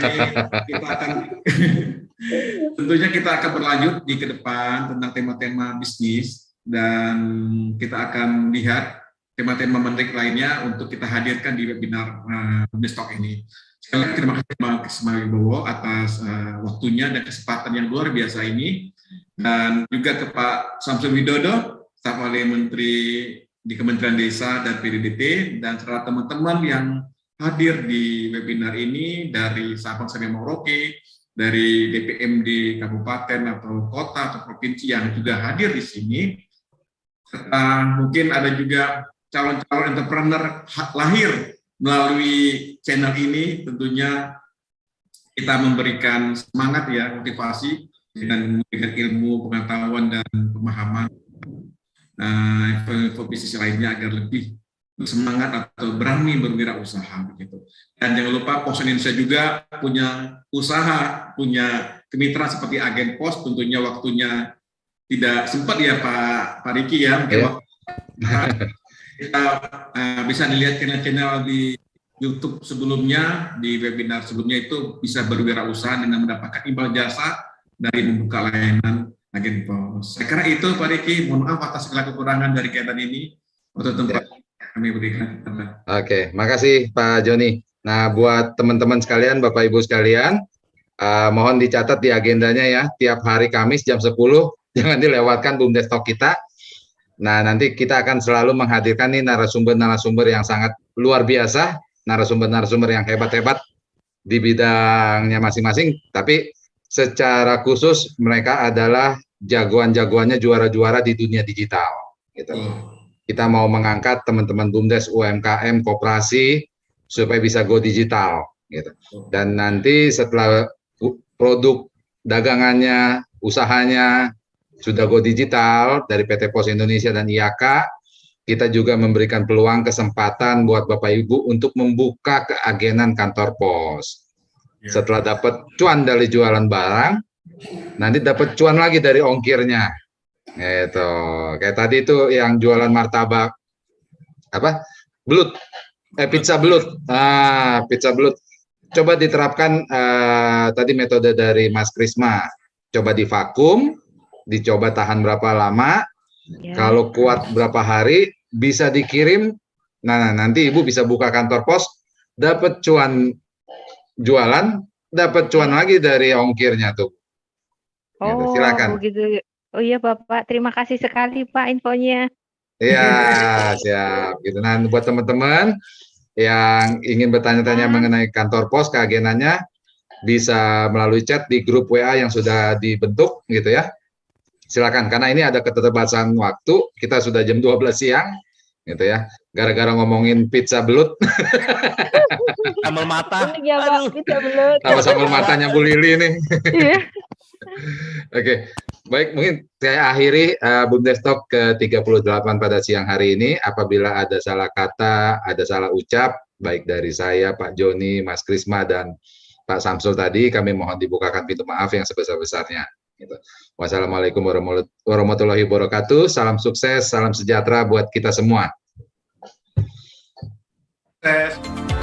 kita akan berlanjut di ke depan tentang tema-tema bisnis, dan kita akan lihat tema-tema menarik lainnya untuk kita hadirkan di webinar BUMDes Talk ini. Sekali lagi terima kasih Pak Krisma Wibowo atas waktunya dan kesempatan yang luar biasa ini, dan juga ke Pak Samsul Widodo, staf ahli Menteri di Kementerian Desa dan PDDT, dan serta teman-teman yang hadir di webinar ini dari Sabang sampai Merauke, dari DPMD kabupaten atau kota atau provinsi yang juga hadir di sini, serta mungkin ada juga calon-calon entrepreneur lahir melalui channel ini. Tentunya kita memberikan semangat ya, motivasi dengan memberikan ilmu, pengetahuan dan pemahaman info bisnis lainnya agar lebih bersemangat atau berani berwirausaha begitu. Dan jangan lupa Pos Indonesia juga punya usaha, punya kemitraan seperti Agen Pos. Tentunya waktunya tidak sempat ya Pak Riki ya. Kita bisa dilihat channel-channel di YouTube sebelumnya, di webinar sebelumnya itu bisa berwirausaha dengan mendapatkan imbal jasa dari membuka layanan Agen Pos. Saya kira itu Pak Riki. Mohon maaf atas segala kekurangan dari kegiatan ini. Untuk tempat kami berikan. Oke, makasih Pak Joni. Nah, buat teman-teman sekalian, Bapak Ibu sekalian, mohon dicatat di agendanya ya, tiap hari Kamis jam 10, jangan dilewatkan BUMDes Talk kita. Nah, nanti kita akan selalu menghadirkan nih narasumber-narasumber yang sangat luar biasa, narasumber-narasumber yang hebat-hebat di bidangnya masing-masing, tapi secara khusus mereka adalah jagoan-jagoannya, juara-juara di dunia digital. Gitu. Kita mau mengangkat teman-teman BUMDes, UMKM, koperasi supaya bisa go digital. Gitu. Dan nanti setelah produk dagangannya, usahanya sudah go digital dari PT Pos Indonesia dan IAK, kita juga memberikan peluang kesempatan buat Bapak Ibu untuk membuka keagenan kantor pos. Setelah dapat cuan dari jualan barang, nanti dapat cuan lagi dari ongkirnya. Gitu. Kayak tadi itu yang jualan martabak apa? Belut. Pizza belut. Pizza belut. Coba diterapkan tadi metode dari Mas Krisma. Coba divakum, dicoba tahan berapa lama, kalau kuat berapa hari, bisa dikirim. Nah, nanti Ibu bisa buka kantor pos, dapat cuan jualan, dapat cuan lagi dari ongkirnya tuh. Gitu, silakan. Begitu. Oh iya Bapak, terima kasih sekali Pak infonya. Iya, siap. Gitu. Nah, buat teman-teman yang ingin bertanya-tanya mengenai kantor pos, keagenannya, bisa melalui chat di grup WA yang sudah dibentuk, gitu ya. Silakan, karena ini ada keterbatasan waktu, kita sudah jam 12 siang, gitu ya. Gara-gara ngomongin pizza belut. Sambal mata. Iya Pak, pizza belut. Sama sambal matanya Bu Lili nih. Oke, baik, mungkin saya akhiri BUMDes Talk ke-38 pada siang hari ini. Apabila ada salah kata, ada salah ucap, baik dari saya, Pak Joni, Mas Krisma, dan Pak Samsul tadi, kami mohon dibukakan pintu maaf yang sebesar-besarnya. Gitu. Wassalamualaikum warahmatullahi wabarakatuh. Salam sukses, salam sejahtera buat kita semua. Sukses.